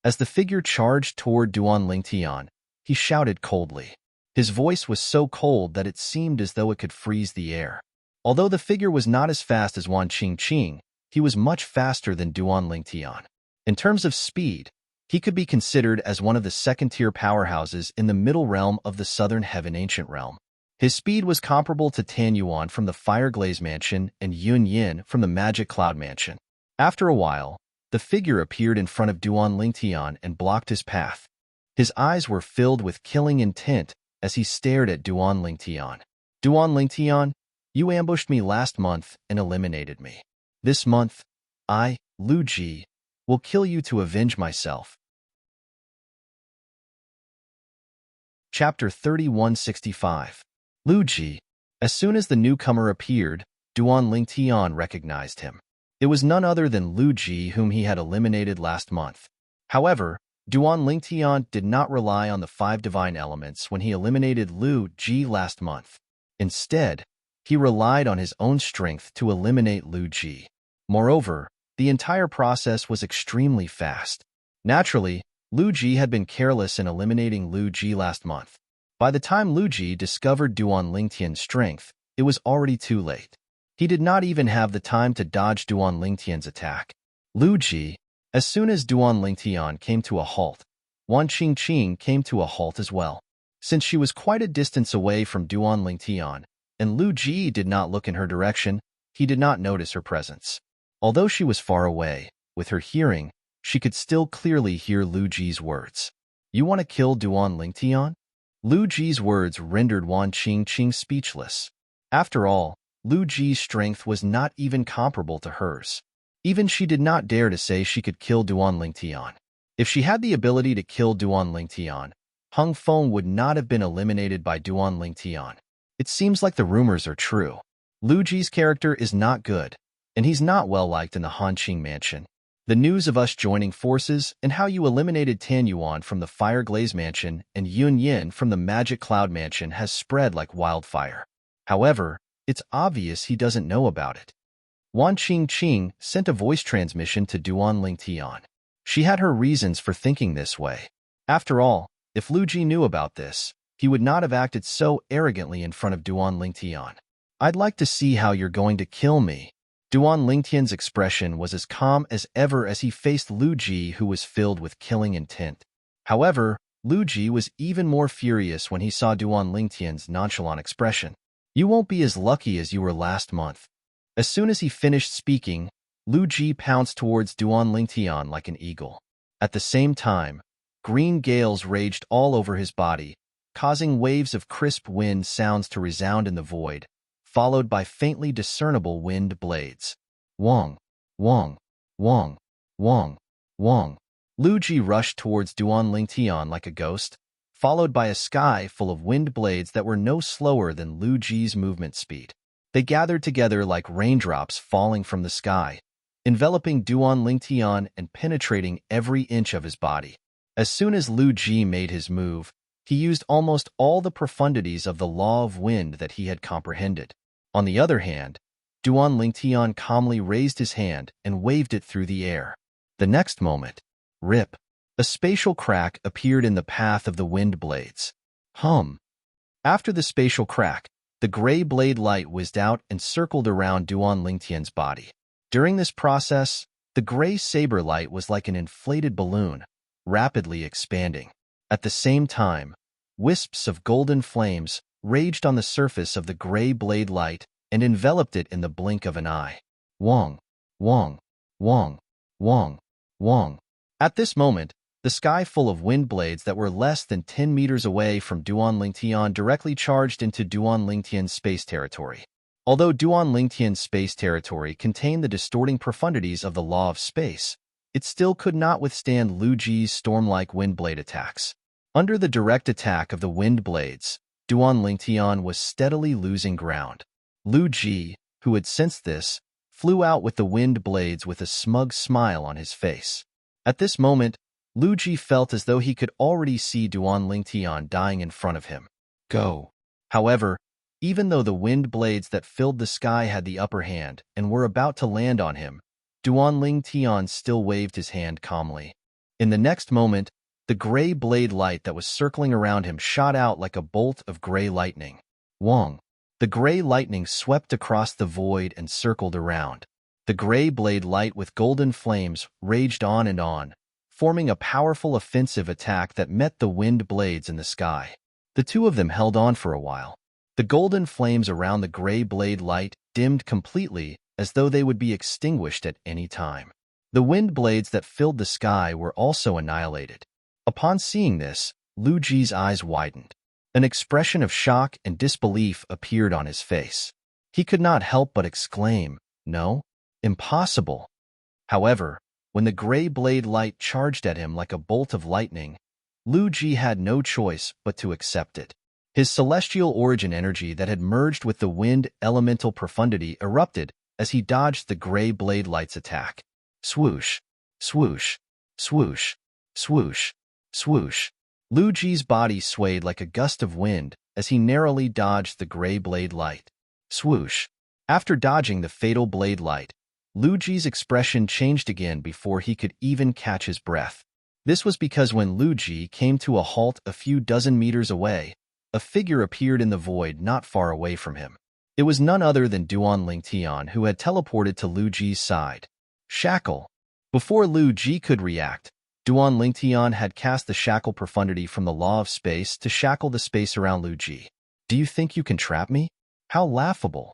As the figure charged toward Duan Lingtian, he shouted coldly. His voice was so cold that it seemed as though it could freeze the air. Although the figure was not as fast as Wan Qingqing, he was much faster than Duan Lingtian. In terms of speed, he could be considered as one of the second-tier powerhouses in the middle realm of the Southern Heaven Ancient Realm. His speed was comparable to Tan Yuan from the Fireglaze Mansion and Yun Yin from the Magic Cloud Mansion. After a while, the figure appeared in front of Duan Lingtian and blocked his path. His eyes were filled with killing intent as he stared at Duan Lingtian. Duan Lingtian, you ambushed me last month and eliminated me. This month, I, Lu Ji, will kill you to avenge myself. Chapter 3165. Lu Ji. As soon as the newcomer appeared, Duan Lingtian recognized him. It was none other than Lu Ji whom he had eliminated last month. However, Duan Lingtian did not rely on the 5 divine elements when he eliminated Lu Ji last month. Instead, he relied on his own strength to eliminate Lu Ji. Moreover, the entire process was extremely fast. Naturally, Lu Ji had been careless in eliminating Lu Ji last month. By the time Lu Ji discovered Duan Lingtian's strength, it was already too late. He did not even have the time to dodge Duan Lingtian's attack. Lu Ji. As soon as Duan Lingtian came to a halt, Wan Qingqing came to a halt as well. Since she was quite a distance away from Duan Lingtian, and Lu Ji did not look in her direction, he did not notice her presence. Although she was far away, with her hearing, she could still clearly hear Lu Ji's words. You want to kill Duan Lingtian? Lu Ji's words rendered Wan Qingqing speechless. After all, Lu Ji's strength was not even comparable to hers. Even she did not dare to say she could kill Duan Lingtian. If she had the ability to kill Duan Lingtian, Hung Feng would not have been eliminated by Duan Lingtian. It seems like the rumors are true. Lu Ji's character is not good, and he's not well liked in the Hanqing mansion. The news of us joining forces and how you eliminated Tan Yuan from the Fire Glaze mansion and Yun Yin from the Magic Cloud mansion has spread like wildfire. However, it's obvious he doesn't know about it. Wan Qingqing sent a voice transmission to Duan Lingtian. She had her reasons for thinking this way. After all, if Lu Ji knew about this, he would not have acted so arrogantly in front of Duan Lingtian. I'd like to see how you're going to kill me. Duan Lingtian's expression was as calm as ever as he faced Lu Ji, who was filled with killing intent. However, Lu Ji was even more furious when he saw Duan Lingtian's nonchalant expression. You won't be as lucky as you were last month. As soon as he finished speaking, Lu Ji pounced towards Duan Lingtian like an eagle. At the same time, green gales raged all over his body, causing waves of crisp wind sounds to resound in the void, followed by faintly discernible wind blades. Wong, Wong, Wong, Wong, Wong. Lu Ji rushed towards Duan Lingtian like a ghost, followed by a sky full of wind blades that were no slower than Lu Ji's movement speed. They gathered together like raindrops falling from the sky, enveloping Duan Lingtian and penetrating every inch of his body. As soon as Lu Ji made his move, he used almost all the profundities of the law of wind that he had comprehended. On the other hand, Duan Lingtian calmly raised his hand and waved it through the air. The next moment, rip, a spatial crack appeared in the path of the wind blades. Hum. After the spatial crack, the gray blade light whizzed out and circled around Duan Lingtian's body. During this process, the gray saber light was like an inflated balloon, rapidly expanding. At the same time, wisps of golden flames raged on the surface of the gray blade light and enveloped it in the blink of an eye. Wong, Wong, Wong, Wong, Wong. At this moment, the sky full of wind blades that were less than 10 meters away from Duan Lingtian directly charged into Duan Lingtian's space territory. Although Duan Lingtian's space territory contained the distorting profundities of the law of space, it still could not withstand Lu Ji's storm-like wind blade attacks. Under the direct attack of the wind blades, Duan Lingtian was steadily losing ground. Lu Ji, who had sensed this, flew out with the wind blades with a smug smile on his face. At this moment, Lu Ji felt as though he could already see Duan Lingtian dying in front of him. Go. However, even though the wind blades that filled the sky had the upper hand and were about to land on him, Duan Lingtian still waved his hand calmly. In the next moment, the gray blade light that was circling around him shot out like a bolt of gray lightning. Wong. The gray lightning swept across the void and circled around. The gray blade light with golden flames raged on and on, forming a powerful offensive attack that met the wind blades in the sky. The two of them held on for a while. The golden flames around the gray blade light dimmed completely, as though they would be extinguished at any time. The wind blades that filled the sky were also annihilated. Upon seeing this, Lu Ji's eyes widened. An expression of shock and disbelief appeared on his face. He could not help but exclaim, "No, impossible." However, when the gray blade light charged at him like a bolt of lightning, Lu Ji had no choice but to accept it. His celestial origin energy that had merged with the wind elemental profundity erupted as he dodged the gray blade light's attack. Swoosh, swoosh, swoosh, swoosh, swoosh. Lu Ji's body swayed like a gust of wind as he narrowly dodged the gray blade light. Swoosh. After dodging the fatal blade light, Lu Ji's expression changed again before he could even catch his breath. This was because when Lu Ji came to a halt a few dozen meters away, a figure appeared in the void not far away from him. It was none other than Duan Lingtian, who had teleported to Lu Ji's side. Shackle. Before Lu Ji could react, Duan Lingtian had cast the shackle profundity from the law of space to shackle the space around Lu Ji. Do you think you can trap me? How laughable.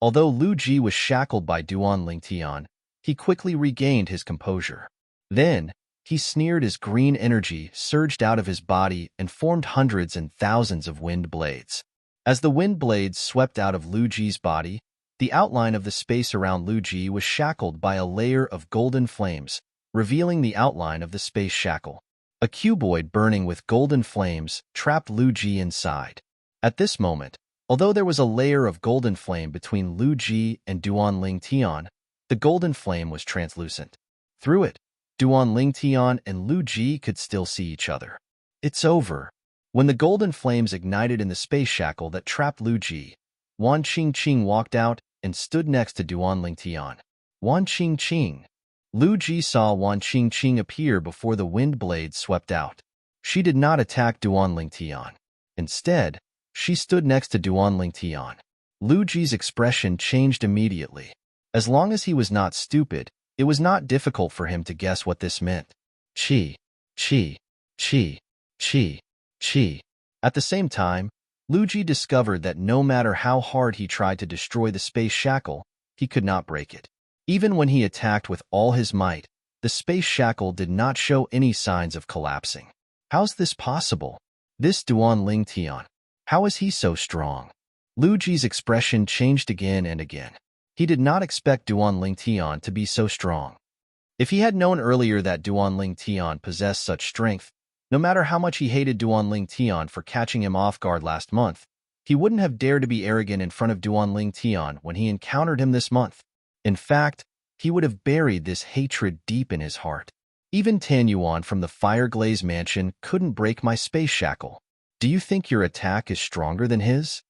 Although Lu Ji was shackled by Duan Lingtian, he quickly regained his composure. Then, he sneered as green energy surged out of his body and formed hundreds and thousands of wind blades. As the wind blades swept out of Lu Ji's body, the outline of the space around Lu Ji was shackled by a layer of golden flames, revealing the outline of the space shackle. A cuboid burning with golden flames trapped Lu Ji inside. At this moment, although there was a layer of golden flame between Lu Ji and Duan Tian, the golden flame was translucent. Through it, Duan Tian and Lu Ji could still see each other. It's over. When the golden flames ignited in the space shackle that trapped Lu Ji, Wan Qingqing walked out and stood next to Duan Tian. Wan Qingqing. Lu Ji saw Wan Qingqing appear before the wind blades swept out. She did not attack Duan Tian. Instead, she stood next to Duan Tian. Lu Ji's expression changed immediately. As long as he was not stupid, it was not difficult for him to guess what this meant. Chi, chi, chi, chi, chi. At the same time, Lu Ji discovered that no matter how hard he tried to destroy the space shackle, he could not break it. Even when he attacked with all his might, the space shackle did not show any signs of collapsing. How's this possible? This Duan Tian. How is he so strong? Lu Ji's expression changed again and again. He did not expect Duan Tian to be so strong. If he had known earlier that Duan Tian possessed such strength, no matter how much he hated Duan Tian for catching him off guard last month, he wouldn't have dared to be arrogant in front of Duan Tian when he encountered him this month. In fact, he would have buried this hatred deep in his heart. Even Tan Yuan from the fire-glazed mansion couldn't break my space shackle. Do you think your attack is stronger than his?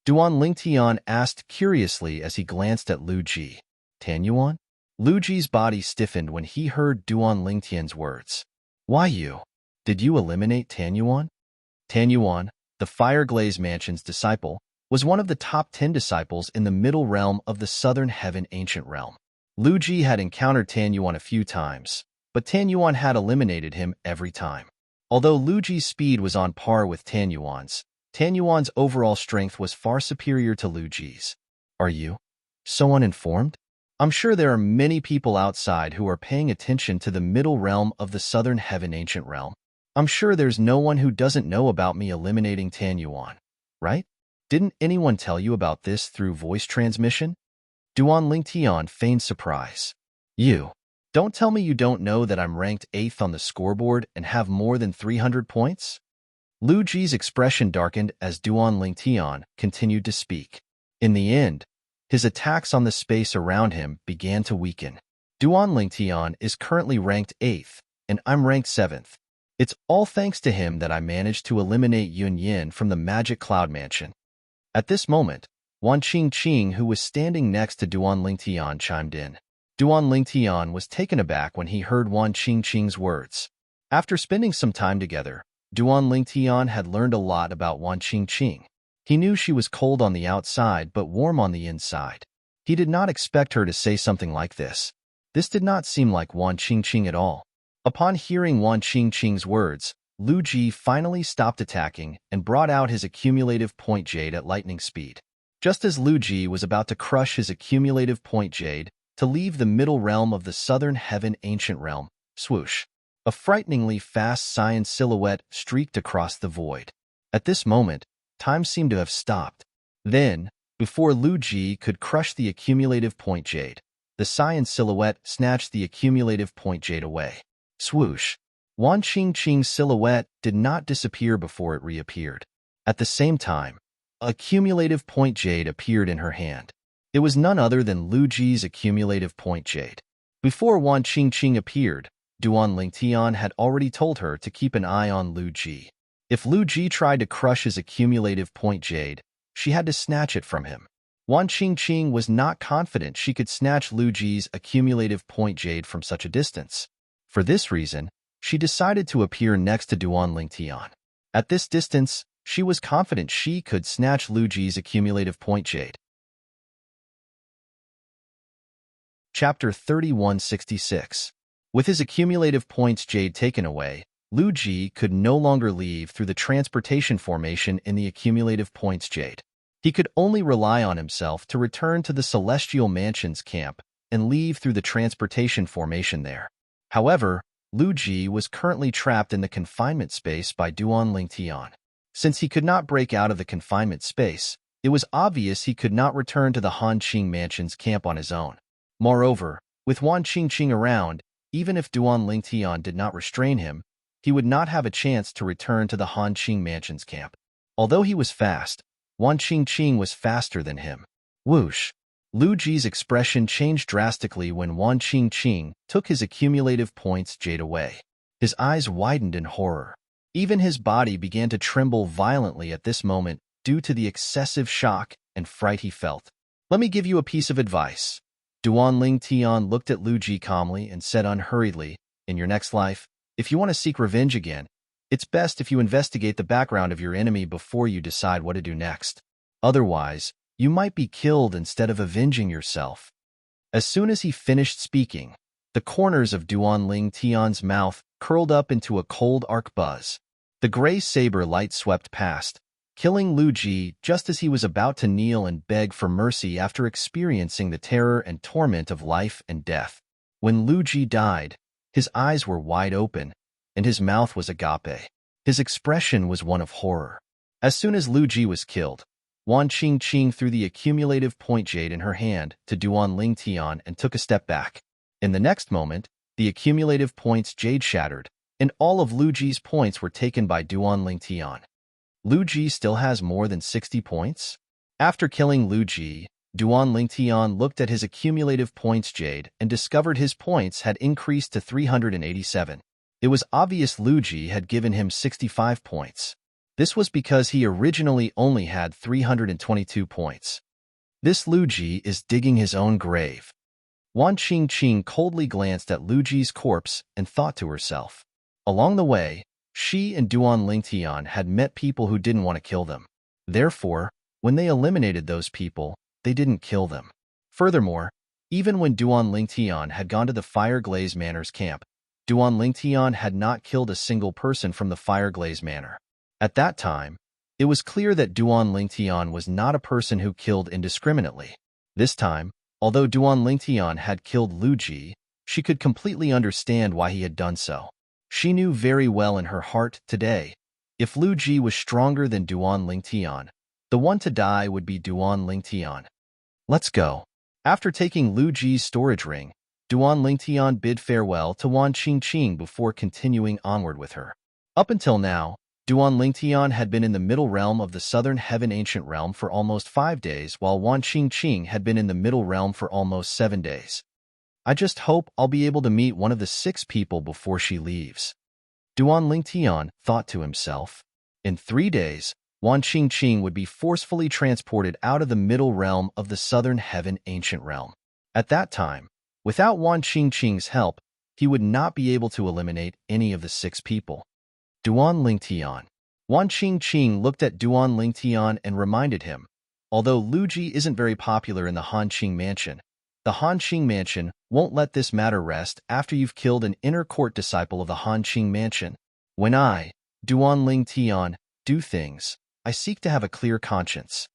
Duan Tian asked curiously as he glanced at Lu Ji. Tan Yuan? Lu Ji's body stiffened when he heard Duan Tian's words. Why you? Did you eliminate Tan Yuan? Tan Yuan, the fire-glazed mansion's disciple, was one of the top 10 disciples in the middle realm of the Southern Heaven Ancient Realm. Lu Ji had encountered Tan Yuan a few times, but Tan Yuan had eliminated him every time. Although Lu Ji's speed was on par with Tan Yuan's overall strength was far superior to Lu Ji's. Are you so uninformed? I'm sure there are many people outside who are paying attention to the middle realm of the Southern Heaven Ancient Realm. I'm sure there's no one who doesn't know about me eliminating Tan Yuan, right? Didn't anyone tell you about this through voice transmission? Duan Tian feigned surprise. You. Don't tell me you don't know that I'm ranked 8th on the scoreboard and have more than 300 points? Lu Ji's expression darkened as Duan Tian continued to speak. In the end, his attacks on the space around him began to weaken. Duan Tian is currently ranked 8th, and I'm ranked 7th. It's all thanks to him that I managed to eliminate Yun Yin from the Magic Cloud Mansion. At this moment, Wan Qingqing, who was standing next to Duan Tian, chimed in. Duan Tian was taken aback when he heard Wan Qingqing's words. After spending some time together, Duan Tian had learned a lot about Wan Qingqing. He knew she was cold on the outside but warm on the inside. He did not expect her to say something like this. This did not seem like Wan Qingqing at all. Upon hearing Wan Qingqing's words, Lu Ji finally stopped attacking and brought out his accumulative point jade at lightning speed. Just as Lu Ji was about to crush his accumulative point jade to leave the middle realm of the Southern Heaven Ancient Realm, swoosh. A frighteningly fast cyan silhouette streaked across the void. At this moment, time seemed to have stopped. Then, before Lu Ji could crush the accumulative point jade, the cyan silhouette snatched the accumulative point jade away. Swoosh. Wan Qingqing's silhouette did not disappear before it reappeared. At the same time, a accumulative point jade appeared in her hand. It was none other than Lu Ji's accumulative point jade. Before Wan Qingqing appeared, Duan Tian had already told her to keep an eye on Lu Ji. If Lu Ji tried to crush his accumulative point jade, she had to snatch it from him. Wan Qingqing was not confident she could snatch Lu Ji's accumulative point jade from such a distance. For this reason, she decided to appear next to Duan Tian. At this distance, she was confident she could snatch Lu Ji's accumulative point jade. Chapter 3166. With his accumulative points jade taken away, Lu Ji could no longer leave through the transportation formation in the accumulative points jade. He could only rely on himself to return to the Celestial Mansion's camp and leave through the transportation formation there. However, Lu Ji was currently trapped in the confinement space by Duan Lingtian. Since he could not break out of the confinement space, it was obvious he could not return to the Han Qing Mansion's camp on his own. Moreover, with Wan Qingqing around, even if Duan Lingtian did not restrain him, he would not have a chance to return to the Han Qing Mansion's camp. Although he was fast, Wan Qingqing was faster than him. Whoosh! Lu Ji's expression changed drastically when Wan Qingqing took his accumulative points jade away. His eyes widened in horror. Even his body began to tremble violently at this moment due to the excessive shock and fright he felt. Let me give you a piece of advice. Duan Lingtian looked at Lu Ji calmly and said unhurriedly, in your next life, if you want to seek revenge again, it's best if you investigate the background of your enemy before you decide what to do next. Otherwise, you might be killed instead of avenging yourself. As soon as he finished speaking, the corners of Duan Lingtian's mouth curled up into a cold arc buzz. The gray saber light swept past, killing Lu Ji just as he was about to kneel and beg for mercy after experiencing the terror and torment of life and death. When Lu Ji died, his eyes were wide open, and his mouth was agape. His expression was one of horror. As soon as Lu Ji was killed, Wan Qingqing threw the accumulative point jade in her hand to Duan Lingtian and took a step back. In the next moment, the accumulative points jade shattered, and all of Lu Ji's points were taken by Duan Lingtian. Lu Ji still has more than 60 points? After killing Lu Ji, Duan Lingtian looked at his accumulative points jade and discovered his points had increased to 387. It was obvious Lu Ji had given him 65 points. This was because he originally only had 322 points. This Lu Ji is digging his own grave. Wan Qingqing coldly glanced at Lu Ji's corpse and thought to herself. Along the way, she and Duan Lingtian had met people who didn't want to kill them. Therefore, when they eliminated those people, they didn't kill them. Furthermore, even when Duan Lingtian had gone to the Fire Glaze Manor's camp, Duan Lingtian had not killed a single person from the Fire Glaze Manor. At that time, it was clear that Duan Lingtian was not a person who killed indiscriminately. This time, although Duan Lingtian had killed Lu Ji, she could completely understand why he had done so. She knew very well in her heart today, if Lu Ji was stronger than Duan Lingtian, the one to die would be Duan Lingtian. Let's go. After taking Lu Ji's storage ring, Duan Lingtian bid farewell to Wan Qingqing before continuing onward with her. Up until now, Duan Lingtian had been in the middle realm of the southern heaven ancient realm for almost 5 days, while Wan Qingqing had been in the middle realm for almost 7 days. I just hope I'll be able to meet one of the 6 people before she leaves. Duan Lingtian thought to himself. In 3 days, Wan Qingqing would be forcefully transported out of the middle realm of the southern heaven ancient realm. At that time, without Wan Qingqing's help, he would not be able to eliminate any of the 6 people. Duan Lingtian. Wan Qingqing looked at Duan Lingtian and reminded him, although Lu Ji isn't very popular in the Han Qing Mansion, the Han Qing Mansion won't let this matter rest after you've killed an inner court disciple of the Han Qing Mansion. When I, Duan Lingtian, do things, I seek to have a clear conscience.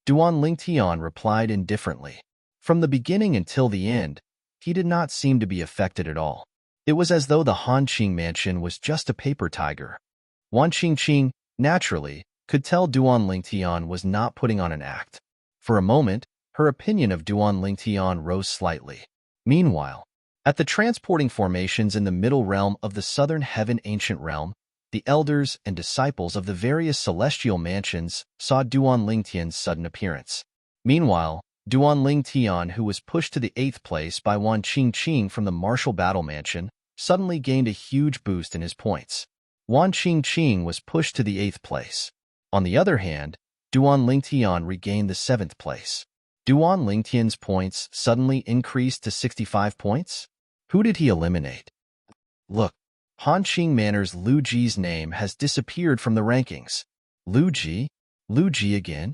Duan Lingtian replied indifferently. From the beginning until the end, he did not seem to be affected at all. It was as though the Han Qing Mansion was just a paper tiger. Wan Qingqing, naturally, could tell Duan Lingtian was not putting on an act. For a moment, her opinion of Duan Lingtian rose slightly. Meanwhile, at the transporting formations in the middle realm of the southern heaven ancient realm, the elders and disciples of the various celestial mansions saw Duan Lingtian's sudden appearance. Meanwhile, Duan Lingtian, who was pushed to the 8th place by Wan Qingqing from the martial battle mansion, suddenly gained a huge boost in his points. Wan Qingqing was pushed to the 8th place. On the other hand, Duan Lingtian regained the 7th place. Duan Lingtian's points suddenly increased to 65 points? Who did he eliminate? Look, Han Qing Manor's Lu Ji's name has disappeared from the rankings. Lu Ji? Lu Ji again?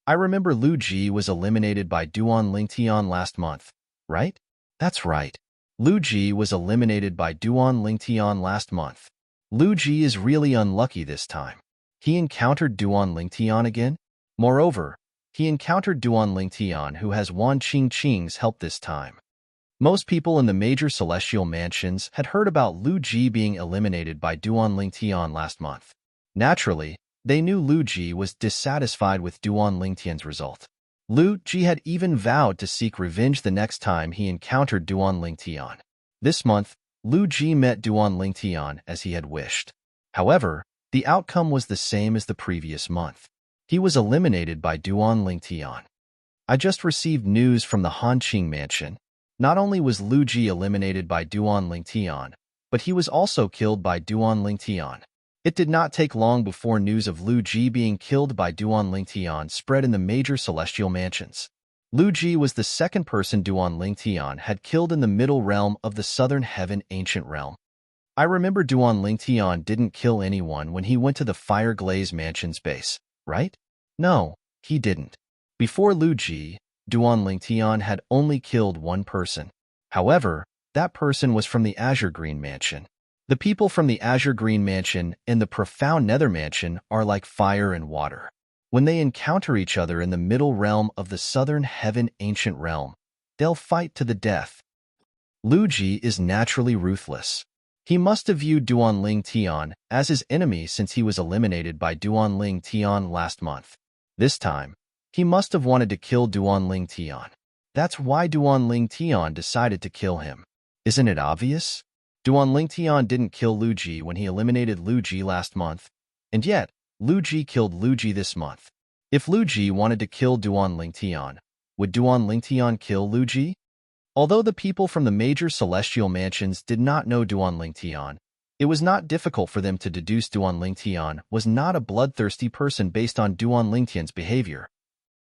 I remember Lu Ji was eliminated by Duan Lingtian last month, right? That's right. Lu Ji was eliminated by Duan Lingtian last month. Lu Ji is really unlucky this time. He encountered Duan Lingtian again? Moreover, he encountered Duan Lingtian, who has Wan Qingqing's help this time. Most people in the major celestial mansions had heard about Lu Ji being eliminated by Duan Lingtian last month. Naturally, they knew Lu Ji was dissatisfied with Duan Lingtian's result. Lu Ji had even vowed to seek revenge the next time he encountered Duan Lingtian. This month, Lu Ji met Duan Lingtian as he had wished. However, the outcome was the same as the previous month. He was eliminated by Duan Lingtian. I just received news from the Hanqing mansion. Not only was Lu Ji eliminated by Duan Lingtian, but he was also killed by Duan Lingtian. It did not take long before news of Lu Ji being killed by Duan Lingtian spread in the major celestial mansions. Lu Ji was the second person Duan Lingtian had killed in the middle realm of the southern heaven ancient realm. I remember Duan Lingtian didn't kill anyone when he went to the Fire Glaze Mansion's base, right? No, he didn't. Before Lu Ji, Duan Lingtian had only killed one person. However, that person was from the Azure Green Mansion. The people from the Azure Green Mansion and the Profound Nether Mansion are like fire and water. When they encounter each other in the middle realm of the southern heaven ancient realm, they'll fight to the death. Lu Ji is naturally ruthless. He must have viewed Duan Lingtian as his enemy since he was eliminated by Duan Lingtian last month. This time, he must have wanted to kill Duan Lingtian. That's why Duan Lingtian decided to kill him. Isn't it obvious? Duan Lingtian didn't kill Lu Ji when he eliminated Lu Ji last month, and yet, Lu Ji killed Lu Ji this month. If Lu Ji wanted to kill Duan Lingtian, would Duan Lingtian kill Lu Ji? Although the people from the major celestial mansions did not know Duan Lingtian, it was not difficult for them to deduce Duan Lingtian was not a bloodthirsty person based on Duan Lingtian's behavior.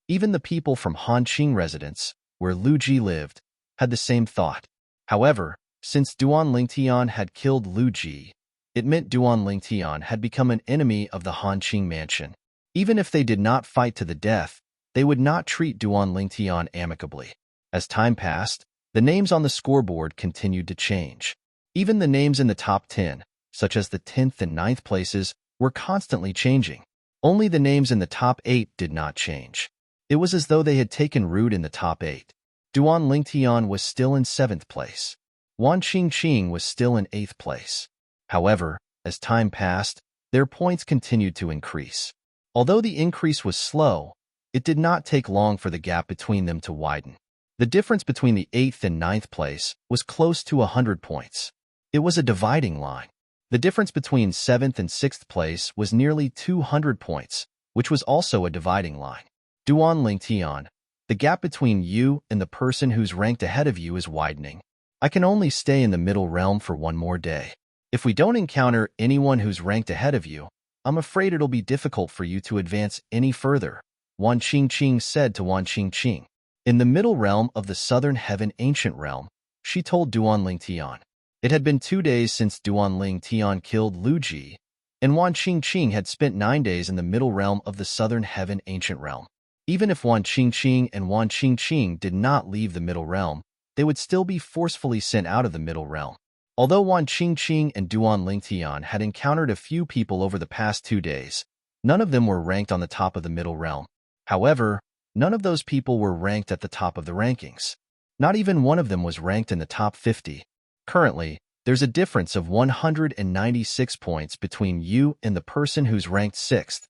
Even the people from Hanqing residence, where Lu Ji lived, had the same thought. However, since Duan Lingtian had killed Lu Ji, it meant Duan Lingtian had become an enemy of the Hanqing mansion. Even if they did not fight to the death, they would not treat Duan Lingtian amicably. As time passed, the names on the scoreboard continued to change. Even the names in the top 10, such as the 10th and 9th places, were constantly changing. Only the names in the top 8 did not change. It was as though they had taken root in the top 8. Duan Lingtian was still in 7th place. Wan Qingqing was still in 8th place. However, as time passed, their points continued to increase. Although the increase was slow, it did not take long for the gap between them to widen. The difference between the 8th and 9th place was close to 100 points. It was a dividing line. The difference between 7th and 6th place was nearly 200 points, which was also a dividing line. Duan Lingtian, the gap between you and the person who's ranked ahead of you is widening. I can only stay in the middle realm for one more day. If we don't encounter anyone who's ranked ahead of you, I'm afraid it'll be difficult for you to advance any further, Wan Qingqing said to Wan Qingqing. In the middle realm of the southern heaven ancient realm, she told Duan Lingtian. It had been 2 days since Duan Lingtian killed Lu Ji, and Wan Qingqing had spent 9 days in the middle realm of the southern heaven ancient realm. Even if Wan Qingqing and Wan Qingqing did not leave the middle realm, they would still be forcefully sent out of the middle realm. Although Wan Qingqing and Duan Lingtian had encountered a few people over the past 2 days, none of them were ranked on the top of the middle realm. However, none of those people were ranked at the top of the rankings. Not even one of them was ranked in the top 50. Currently, there's a difference of 196 points between you and the person who's ranked 6th.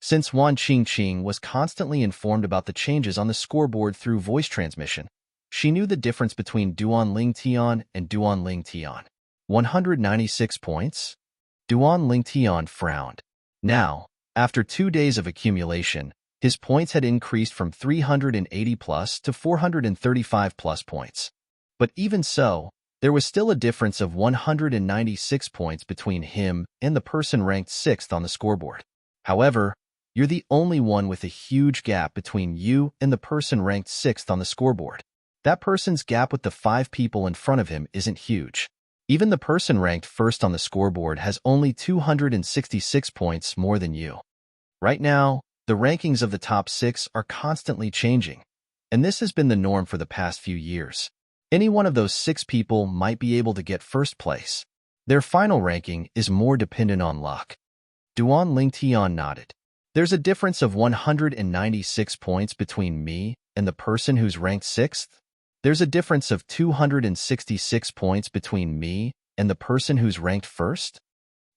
Since Wan Qingqing was constantly informed about the changes on the scoreboard through voice transmission, she knew the difference between Duan Lingtian and Duan Lingtian. 196 points? Duan Lingtian frowned. Now, after 2 days of accumulation, his points had increased from 380 plus to 435 plus points. But even so, there was still a difference of 196 points between him and the person ranked 6th on the scoreboard. However, you're the only one with a huge gap between you and the person ranked 6th on the scoreboard. That person's gap with the 5 people in front of him isn't huge. Even the person ranked 1st on the scoreboard has only 266 points more than you. Right now, the rankings of the top 6 are constantly changing, and this has been the norm for the past few years. Any one of those 6 people might be able to get 1st place. Their final ranking is more dependent on luck. Duan Lingtian nodded. There's a difference of 196 points between me and the person who's ranked 6th. There's a difference of 266 points between me and the person who's ranked 1st.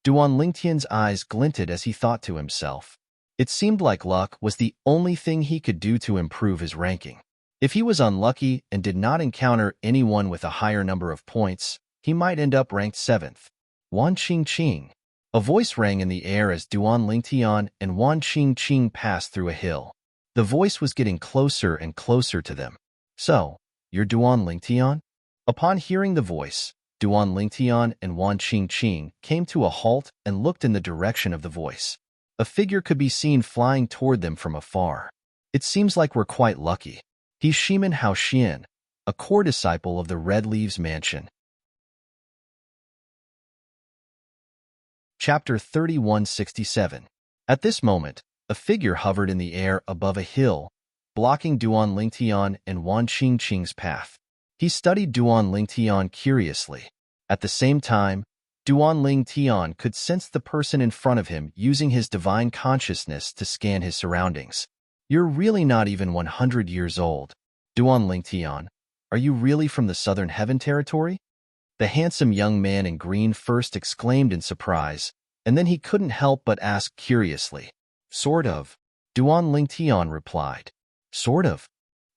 Duan Lingtian's eyes glinted as he thought to himself. It seemed like luck was the only thing he could do to improve his ranking. If he was unlucky and did not encounter anyone with a higher number of points, he might end up ranked 7th. Wan Qingqing. A voice rang in the air as Duan Lingtian and Wan Qingqing passed through a hill. The voice was getting closer and closer to them. So, you're Duan Lingtian? Upon hearing the voice, Duan Lingtian and Wan Qingqing came to a halt and looked in the direction of the voice. A figure could be seen flying toward them from afar. It seems like we're quite lucky. He's Shimen Haoxian, a core disciple of the Red Leaves Mansion. Chapter 3167. At this moment, a figure hovered in the air above a hill, blocking Duan Lingtian and Wan Qingqing's path. He studied Duan Lingtian curiously. At the same time, Duan Lingtian could sense the person in front of him using his divine consciousness to scan his surroundings. You're really not even 100 years old. Duan Lingtian, are you really from the Southern Heaven territory? The handsome young man in green first exclaimed in surprise, and then he couldn't help but ask curiously. Sort of. Duan Lingtian replied. Sort of.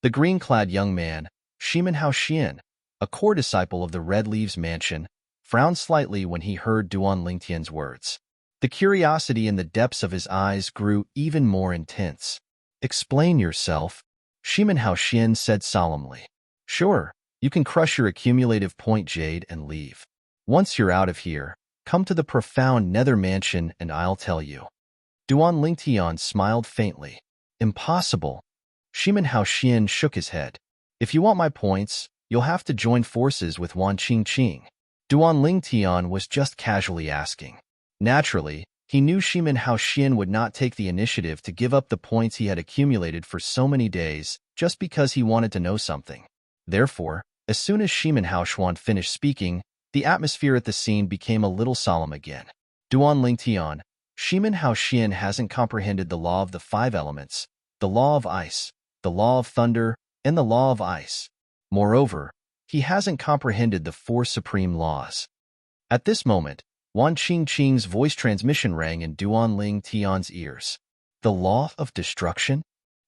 The green-clad young man, Shimen Haoxian, a core disciple of the Red Leaves Mansion, frowned slightly when he heard Duan Lingtian's words. The curiosity in the depths of his eyes grew even more intense. Explain yourself, Shimen Haoxian said solemnly. Sure, you can crush your accumulative point jade and leave. Once you're out of here, come to the profound Nether Mansion and I'll tell you. Duan Lingtian smiled faintly. Impossible. Shimen Haoxian shook his head. If you want my points, you'll have to join forces with Wan Qingqing. Duan Lingtian was just casually asking. Naturally, he knew Shimen Haoxian would not take the initiative to give up the points he had accumulated for so many days just because he wanted to know something. Therefore, as soon as Shimen Haoxian finished speaking, the atmosphere at the scene became a little solemn again. Duan Lingtian, Shimen Haoxian hasn't comprehended the law of the 5 elements, the law of ice, the law of thunder, and the law of ice. Moreover, he hasn't comprehended the 4 supreme laws. At this moment, Wan Qingqing's voice transmission rang in Duan Lingtian's ears. The law of destruction?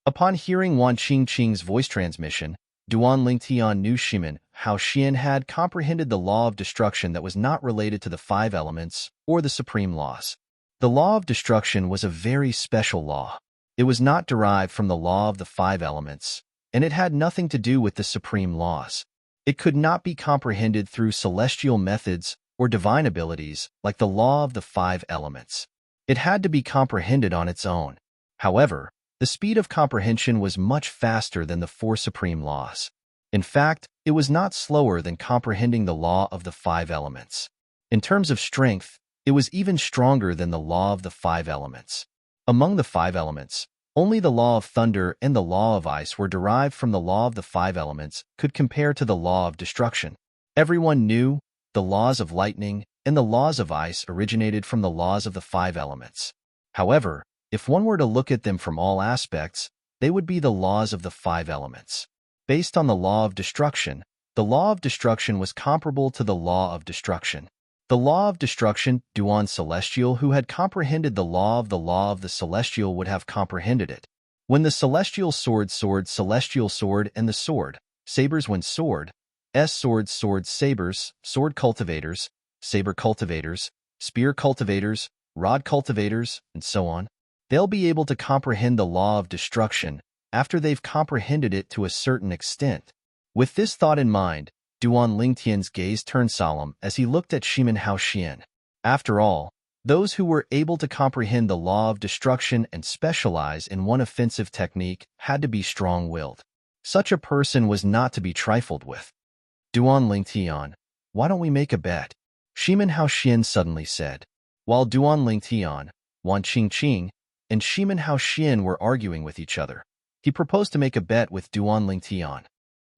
Upon hearing Wan Qingqing's voice transmission, Duan Lingtian knew Shimen Haoxian had comprehended the law of destruction that was not related to the 5 elements or the supreme laws. The law of destruction was a very special law. It was not derived from the law of the 5 elements, and it had nothing to do with the supreme laws. It could not be comprehended through celestial methods or divine abilities like the law of the 5 elements. It had to be comprehended on its own. However, the speed of comprehension was much faster than the 4 supreme laws. In fact, it was not slower than comprehending the law of the 5 elements. In terms of strength, it was even stronger than the law of the 5 elements. Among the 5 elements, only the law of thunder and the law of ice were derived from the law of the 5 elements could compare to the law of destruction. Everyone knew the laws of lightning and the laws of ice originated from the laws of the 5 elements. However, if one were to look at them from all aspects, they would be the laws of the 5 elements. Based on the law of destruction, the law of destruction was comparable to the law of destruction. The law of destruction, Duan Celestial, who had comprehended the law of the celestial would have comprehended it. When the celestial sword, celestial sword, and the sword, sabers when sword, swords, sabers, sword cultivators, saber cultivators, spear cultivators, rod cultivators, and so on, they'll be able to comprehend the law of destruction after they've comprehended it to a certain extent. With this thought in mind, Duan Lingtian's gaze turned solemn as he looked at Shimen Haoxian. After all, those who were able to comprehend the law of destruction and specialize in one offensive technique had to be strong-willed. Such a person was not to be trifled with. Duan Lingtian, why don't we make a bet? Shimen Haoxian suddenly said. While Duan Lingtian, Wan Qingqing, and Shimen Haoxian were arguing with each other, he proposed to make a bet with Duan Lingtian.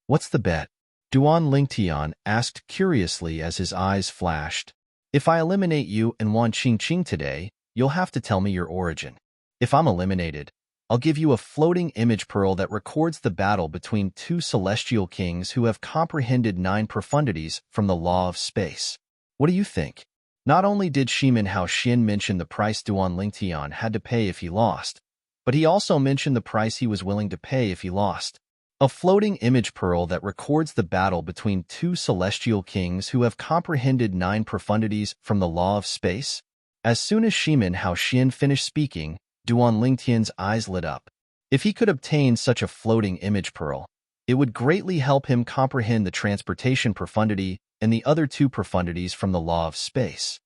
What's the bet? Duan Lingtian asked curiously as his eyes flashed. If I eliminate you and Wan Qingqing today, you'll have to tell me your origin. If I'm eliminated, I'll give you a floating image pearl that records the battle between two celestial kings who have comprehended 9 profundities from the law of space. What do you think? Not only did Shimin Hao Xin mention the price Duan Lingtian had to pay if he lost, but he also mentioned the price he was willing to pay if he lost. A floating image pearl that records the battle between two celestial kings who have comprehended 9 profundities from the law of space? As soon as Shimin Hao Xin finished speaking, Duan Lingtian's eyes lit up. If he could obtain such a floating image pearl, it would greatly help him comprehend the transportation profundity and the other 2 profundities from the law of space.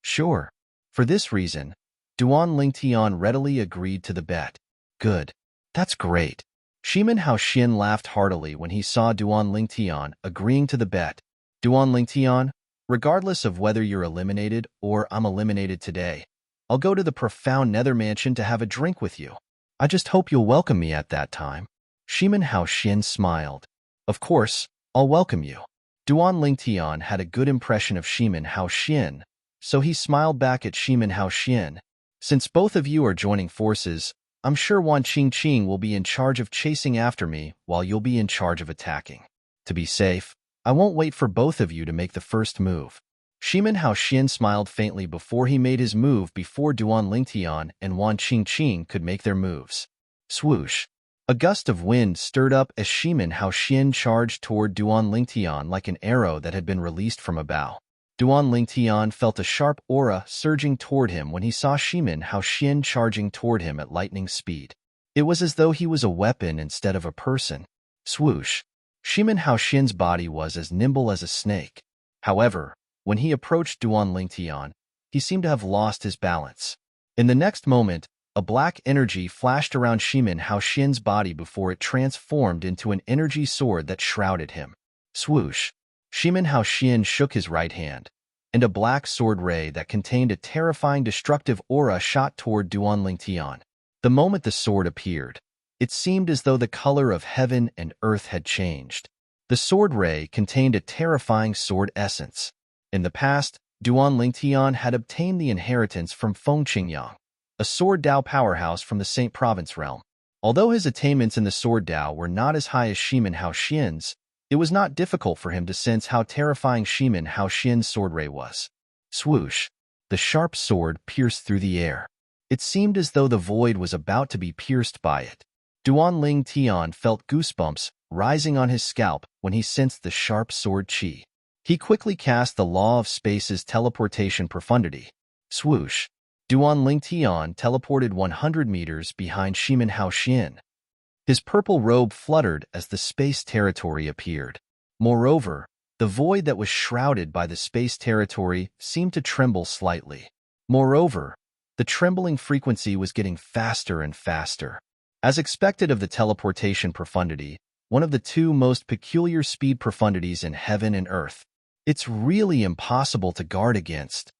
Sure. For this reason, Duan Lingtian readily agreed to the bet. Good. That's great. Shimin Hao Xin laughed heartily when he saw Duan Lingtian agreeing to the bet. Duan Lingtian, regardless of whether you're eliminated or I'm eliminated today, I'll go to the profound nether mansion to have a drink with you. I just hope you'll welcome me at that time. Shimin Hao Xin smiled. Of course, I'll welcome you. Duan Lingtian had a good impression of Shimin Hao Xin, so he smiled back at Shimin Hao Xin. Since both of you are joining forces, I'm sure Wan Qingqing will be in charge of chasing after me while you'll be in charge of attacking. To be safe, I won't wait for both of you to make the first move. Shimin Hao Xin smiled faintly before he made his move before Duan Lingtian and Wan Qingqing could make their moves. Swoosh! A gust of wind stirred up as Shimin Hao Xin charged toward Duan Lingtian like an arrow that had been released from a bow. Duan Lingtian felt a sharp aura surging toward him when he saw Shimin Hao Xin charging toward him at lightning speed. It was as though he was a weapon instead of a person. Swoosh! Shimin Hao Xin's body was as nimble as a snake. However, when he approached Duan Lingtian, he seemed to have lost his balance. In the next moment, a black energy flashed around Shimin Hao Xin's body before it transformed into an energy sword that shrouded him. Swoosh! Shimin Hao Xin shook his right hand, and a black sword ray that contained a terrifying destructive aura shot toward Duan Lingtian. The moment the sword appeared, it seemed as though the color of heaven and earth had changed. The sword ray contained a terrifying sword essence. In the past, Duan Lingtian had obtained the inheritance from Feng Qingyang, a sword Dao powerhouse from the Saint Province realm. Although his attainments in the sword Dao were not as high as Shimin Hao Xin's, it was not difficult for him to sense how terrifying Shimin Hao Xin's sword ray was. Swoosh! The sharp sword pierced through the air. It seemed as though the void was about to be pierced by it. Duan Lingtian felt goosebumps rising on his scalp when he sensed the sharp sword chi. He quickly cast the law of space's teleportation profundity. Swoosh! Duan Lingtian teleported 100 meters behind Shimin Hao Xin. His purple robe fluttered as the space territory appeared. Moreover, the void that was shrouded by the space territory seemed to tremble slightly. Moreover, the trembling frequency was getting faster and faster. As expected of the teleportation profundity, one of the 2 most peculiar speed profundities in heaven and earth, it's really impossible to guard against.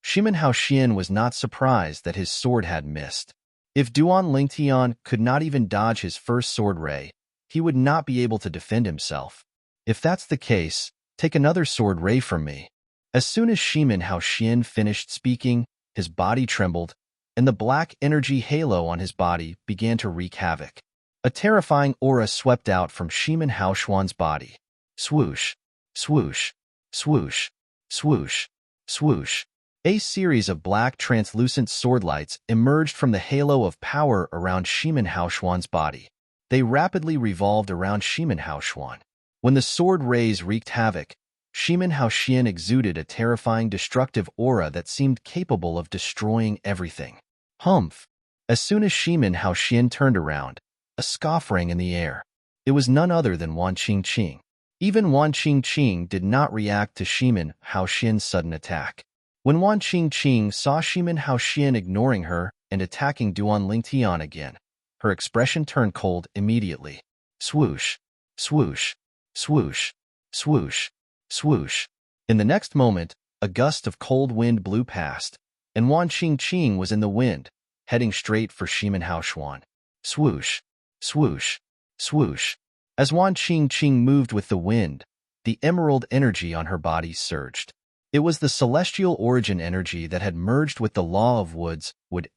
Shimin Hao Xin was not surprised that his sword had missed. If Duan Lingtian could not even dodge his first sword ray, he would not be able to defend himself. If that's the case, take another sword ray from me. As soon as Shimin Hao Xin finished speaking, his body trembled, and the black energy halo on his body began to wreak havoc. A terrifying aura swept out from Shimin Hao Xuan's body. Swoosh! Swoosh! Swoosh! Swoosh! Swoosh! A series of black translucent sword lights emerged from the halo of power around Shimin Hao Xuan's body. They rapidly revolved around Shimin Hao Xuan. When the sword rays wreaked havoc, Shimin Hao Xin exuded a terrifying destructive aura that seemed capable of destroying everything. Humph! As soon as Shimin Hao Xin turned around, a scoff rang in the air. It was none other than Wan Qingqing. Even Wan Qingqing did not react to Shimin Hao Xin's sudden attack. When Wan Qingqing saw Shimin Hao Xin ignoring her and attacking Duan Lingtian again, her expression turned cold immediately. Swoosh! Swoosh! Swoosh! Swoosh! Swoosh! In the next moment, a gust of cold wind blew past, and Wan Qingqing was in the wind, heading straight for Shimin Hao Xuan. Swoosh! Swoosh! Swoosh! As Wan Qingqing moved with the wind, the emerald energy on her body surged. It was the celestial origin energy that had merged with the law of wood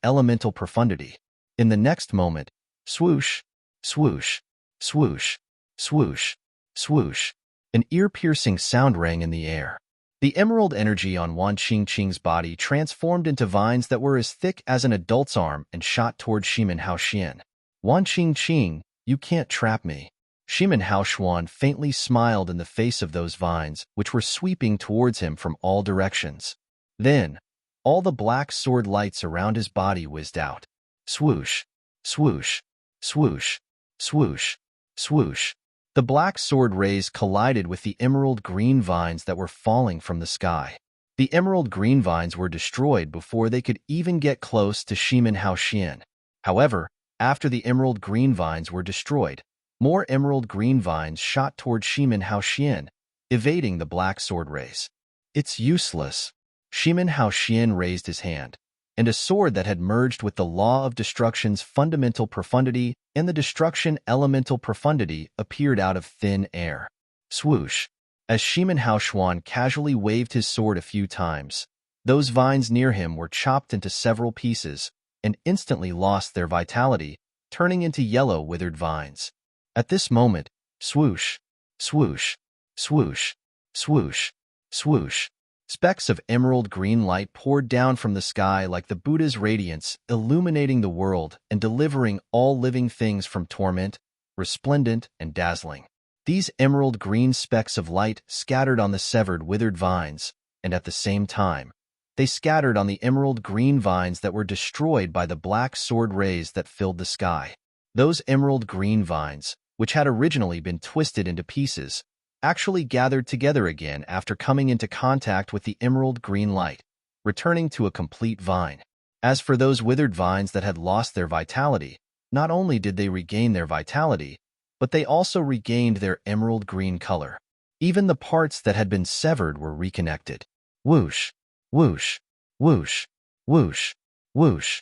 elemental profundity. In the next moment, swoosh, swoosh, swoosh, swoosh, swoosh, an ear-piercing sound rang in the air. The emerald energy on Wan Qingqing's body transformed into vines that were as thick as an adult's arm and shot toward Shimin Haoxian. Wan Qingqing, you can't trap me. Shimin Haoxuan faintly smiled in the face of those vines, which were sweeping towards him from all directions. Then, all the black sword lights around his body whizzed out. Swoosh, swoosh, swoosh, swoosh, swoosh. The black sword rays collided with the emerald green vines that were falling from the sky. The emerald green vines were destroyed before they could even get close to Shimin Haoxian. However, after the emerald green vines were destroyed, more emerald green vines shot toward Shimin Haoxian, evading the black sword rays. It's useless. Shimin Haoxian raised his hand, and a sword that had merged with the law of destruction's fundamental profundity and the destruction elemental profundity appeared out of thin air. Swoosh. As Shimin Haoxuan casually waved his sword a few times, those vines near him were chopped into several pieces and instantly lost their vitality, turning into yellow withered vines. At this moment, swoosh, swoosh, swoosh, swoosh, swoosh. Specks of emerald green light poured down from the sky like the Buddha's radiance, illuminating the world and delivering all living things from torment, resplendent and dazzling. These emerald green specks of light scattered on the severed withered vines, and at the same time, they scattered on the emerald green vines that were destroyed by the black sword rays that filled the sky. Those emerald green vines, which had originally been twisted into pieces, actually gathered together again after coming into contact with the emerald green light, returning to a complete vine. As for those withered vines that had lost their vitality, not only did they regain their vitality, but they also regained their emerald green color. Even the parts that had been severed were reconnected. Whoosh, whoosh, whoosh, whoosh, whoosh.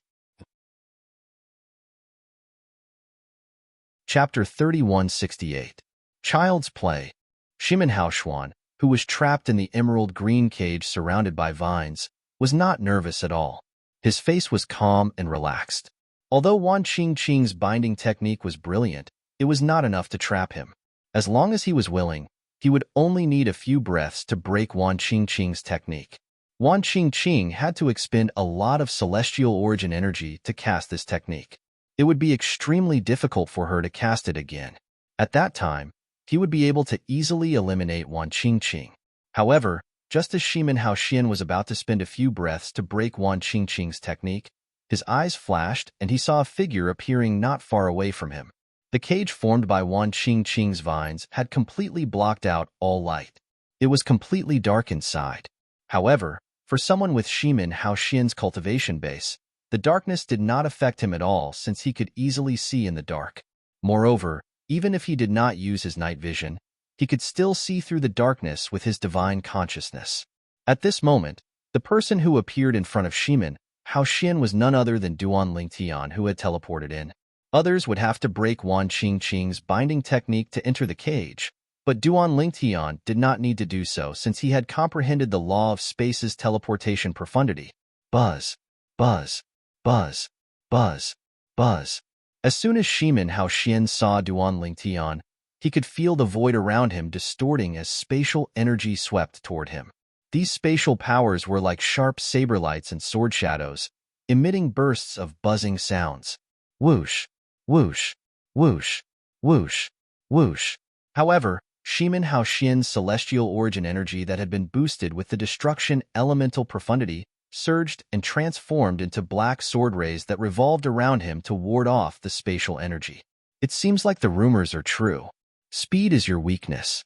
Chapter 3168. Child's Play. Shimin Haoxuan, who was trapped in the emerald green cage surrounded by vines, was not nervous at all. His face was calm and relaxed. Although Wan Qingqing's binding technique was brilliant, it was not enough to trap him. As long as he was willing, he would only need a few breaths to break Wan Qingqing's technique. Wan Qingqing had to expend a lot of celestial origin energy to cast this technique. It would be extremely difficult for her to cast it again. At that time, he would be able to easily eliminate Wan Qingqing. However, just as Shimin Haoxian was about to spend a few breaths to break Wan Qingqing's technique, his eyes flashed and he saw a figure appearing not far away from him. The cage formed by Wan Qingqing's vines had completely blocked out all light. It was completely dark inside. However, for someone with Shimin Haoxian's cultivation base, the darkness did not affect him at all since he could easily see in the dark. Moreover, even if he did not use his night vision, he could still see through the darkness with his divine consciousness. At this moment, the person who appeared in front of Shimin Haoxian was none other than Duan Lingtian, who had teleported in. Others would have to break Wan Qingqing's binding technique to enter the cage, but Duan Lingtian did not need to do so since he had comprehended the law of space's teleportation profundity. Buzz, buzz, buzz, buzz, buzz. As soon as Shimin Haoxian saw Duan Lingtian, he could feel the void around him distorting as spatial energy swept toward him. These spatial powers were like sharp saber lights and sword shadows, emitting bursts of buzzing sounds. Whoosh, whoosh, whoosh, whoosh, whoosh. However, Shimin Haoxian's celestial origin energy that had been boosted with the destruction elemental profundity surged and transformed into black sword rays that revolved around him to ward off the spatial energy. It seems like the rumors are true. Speed is your weakness.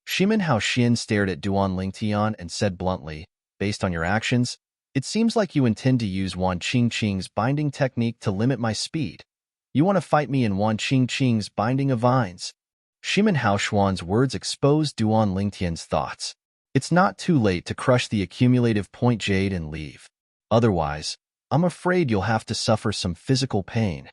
Shimin Haoxian stared at Duan Lingtian and said bluntly, based on your actions, it seems like you intend to use Wan Qingqing's binding technique to limit my speed. You want to fight me in Wan Qingqing's binding of vines. Shimin Haoxuan's words exposed Duan Lingtian's thoughts. It's not too late to crush the accumulative point jade and leave. Otherwise, I'm afraid you'll have to suffer some physical pain.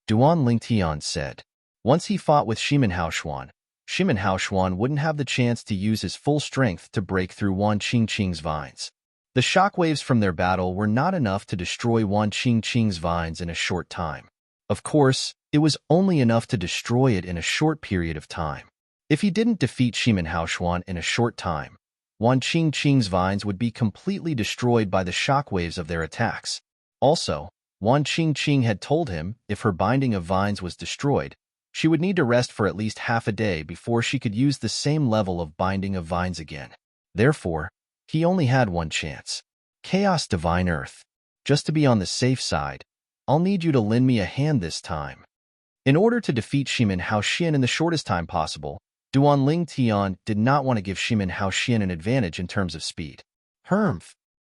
Duan Lingtian said. Once he fought with Shimin Haoxuan, Shimin Haoshuan wouldn't have the chance to use his full strength to break through Wan Qingqing's vines. The shockwaves from their battle were not enough to destroy Wan Qingqing's vines in a short time. Of course, it was only enough to destroy it in a short period of time. If he didn't defeat Shimin Haoshuan in a short time, Wan Qingqing's vines would be completely destroyed by the shockwaves of their attacks. Also, Wan Qingqing had told him if her binding of vines was destroyed, she would need to rest for at least half a day before she could use the same level of binding of vines again. Therefore, he only had one chance. Chaos Divine Earth. Just to be on the safe side, I'll need you to lend me a hand this time. In order to defeat Shimin Haoshuan in the shortest time possible, Duan Tian did not want to give Shimin Haoshuan an advantage in terms of speed. Humph!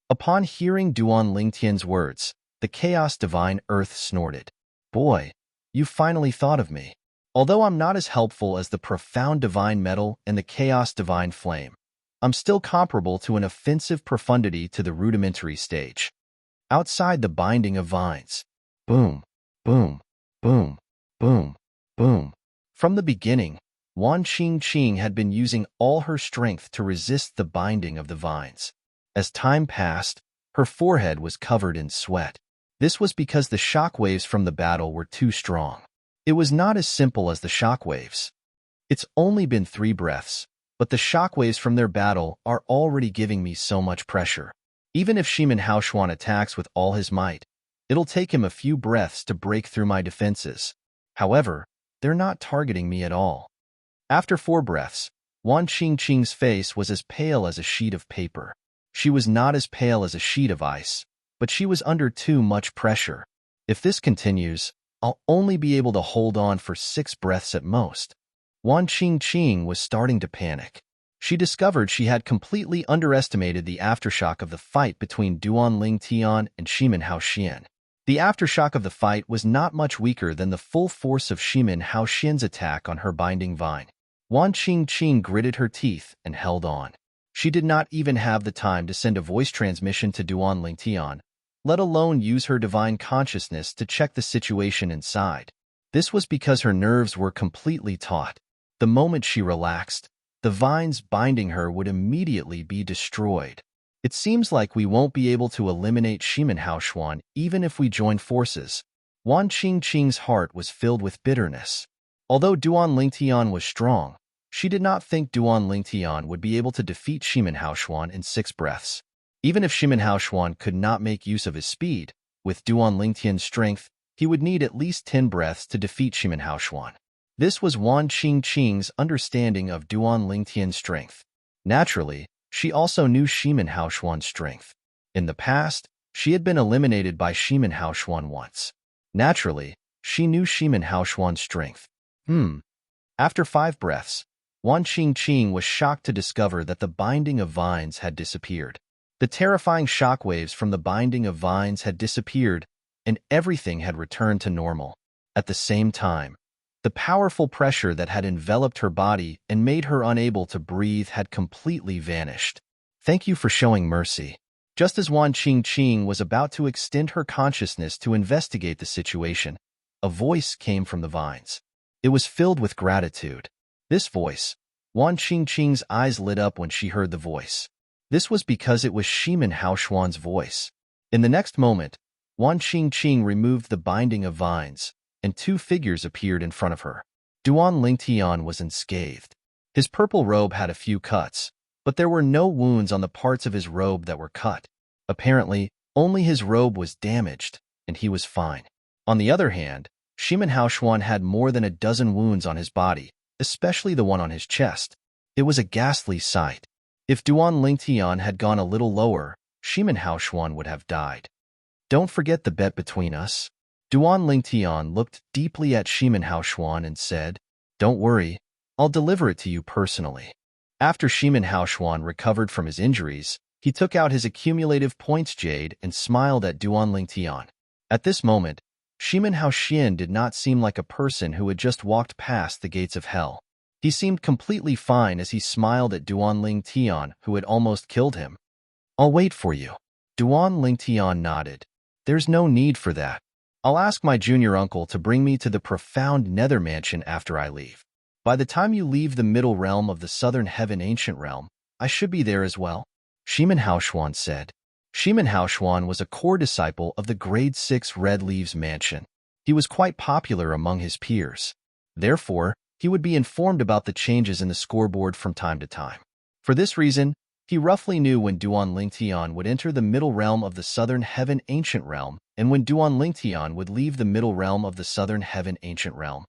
Upon hearing Duan Tian's words, the Chaos Divine Earth snorted. Boy, you finally thought of me. Although I'm not as helpful as the Profound Divine Metal and the Chaos Divine Flame, I'm still comparable to an offensive profundity to the rudimentary stage. Outside the binding of vines. Boom, boom, boom, boom, boom. From the beginning, Wan Qingqing had been using all her strength to resist the binding of the vines. As time passed, her forehead was covered in sweat. This was because the shockwaves from the battle were too strong. It was not as simple as the shockwaves. It's only been 3 breaths, but the shockwaves from their battle are already giving me so much pressure. Even if Shimin Haoshuan attacks with all his might, it'll take him a few breaths to break through my defenses. However, they're not targeting me at all. After 4 breaths, Wan Qingqing's face was as pale as a sheet of paper. She was not as pale as a sheet of ice, but she was under too much pressure. If this continues, I'll only be able to hold on for 6 breaths at most. Wan Qingqing was starting to panic. She discovered she had completely underestimated the aftershock of the fight between Duan Tian and Shimin Haoshuan. The aftershock of the fight was not much weaker than the full force of Shimin Haoshuan's attack on her binding vine. Wan Qingqing gritted her teeth and held on. She did not even have the time to send a voice transmission to Duan Tian, let alone use her divine consciousness to check the situation inside. This was because her nerves were completely taut. The moment she relaxed, the vines binding her would immediately be destroyed. It seems like we won't be able to eliminate Shimin Haoshuan even if we join forces. Wan Qingqing's heart was filled with bitterness. Although Duan Tian was strong, she did not think Duan Tian would be able to defeat Shimin Haoshuan in 6 breaths. Even if Shimin Haoshuan could not make use of his speed, with Duan Tian's strength, he would need at least 10 breaths to defeat Shimin Haoshuan. This was Wan Qingqing's understanding of Duan Tian's strength. Naturally, she also knew Shimin Haoshuan's strength. In the past, she had been eliminated by Shimin Haoshuan once. Naturally, she knew Shimin Haoshuan's strength. After 5 breaths, Wan Qingqing was shocked to discover that the binding of vines had disappeared. The terrifying shockwaves from the binding of vines had disappeared, and everything had returned to normal. At the same time, the powerful pressure that had enveloped her body and made her unable to breathe had completely vanished. Thank you for showing mercy. Just as Wan Qingqing was about to extend her consciousness to investigate the situation, a voice came from the vines. It was filled with gratitude. This voice, Wan Qingqing's eyes lit up when she heard the voice. This was because it was Shimin Haoshuan's voice. In the next moment, Wan Qingqing removed the binding of vines, and 2 figures appeared in front of her. Duan Tian was unscathed. His purple robe had a few cuts, but there were no wounds on the parts of his robe that were cut. Apparently, only his robe was damaged, and he was fine. On the other hand, Shimin Haoshuan had more than a dozen wounds on his body, especially the one on his chest. It was a ghastly sight. If Duan Tian had gone a little lower, Shimin Haoshuan would have died. Don't forget the bet between us. Duan Tian looked deeply at Shimin Haoshuan and said, Don't worry, I'll deliver it to you personally. After Shimin Haoshuan recovered from his injuries, he took out his accumulative points jade and smiled at Duan Tian. At this moment, Shimin Haoshuan did not seem like a person who had just walked past the gates of hell. He seemed completely fine as he smiled at Duan Tian, who had almost killed him. I'll wait for you. Duan Tian nodded. There's no need for that. I'll ask my junior uncle to bring me to the profound nether mansion after I leave. By the time you leave the middle realm of the southern heaven ancient realm, I should be there as well, Shimen Haoshuan said. Shimen Haoshuan was a core disciple of the grade 6 Red Leaves Mansion. He was quite popular among his peers. Therefore, he would be informed about the changes in the scoreboard from time to time. For this reason, he roughly knew when Duan Lingtian would enter the middle realm of the southern heaven ancient realm and when Duan Lingtian would leave the middle realm of the southern heaven ancient realm.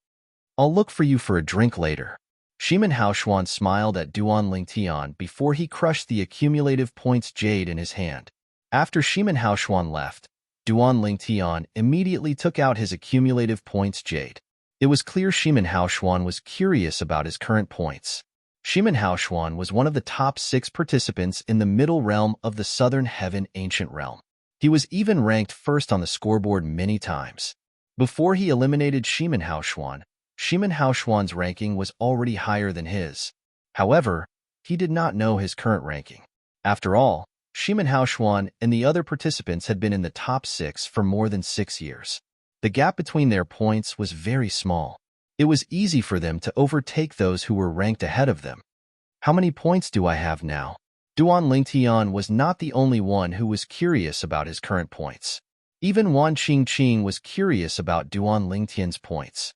I'll look for you for a drink later. Shimen Haoshuan smiled at Duan Lingtian before he crushed the accumulative points jade in his hand. After Shimen Haoshuan left, Duan Lingtian immediately took out his accumulative points jade. It was clear Shimen Haoshuan was curious about his current points. Shimen Haoshuan was one of the top 6 participants in the middle realm of the southern heaven ancient realm. He was even ranked first on the scoreboard many times. Before he eliminated Shimen Haoshuan's ranking was already higher than his. However, he did not know his current ranking. After all, Shimen Haoshuan and the other participants had been in the top 6 for more than 6 years. The gap between their points was very small. It was easy for them to overtake those who were ranked ahead of them. How many points do I have now? Duan Lingtian was not the only one who was curious about his current points. Even Wan Qingqing was curious about Duan Lingtian's points.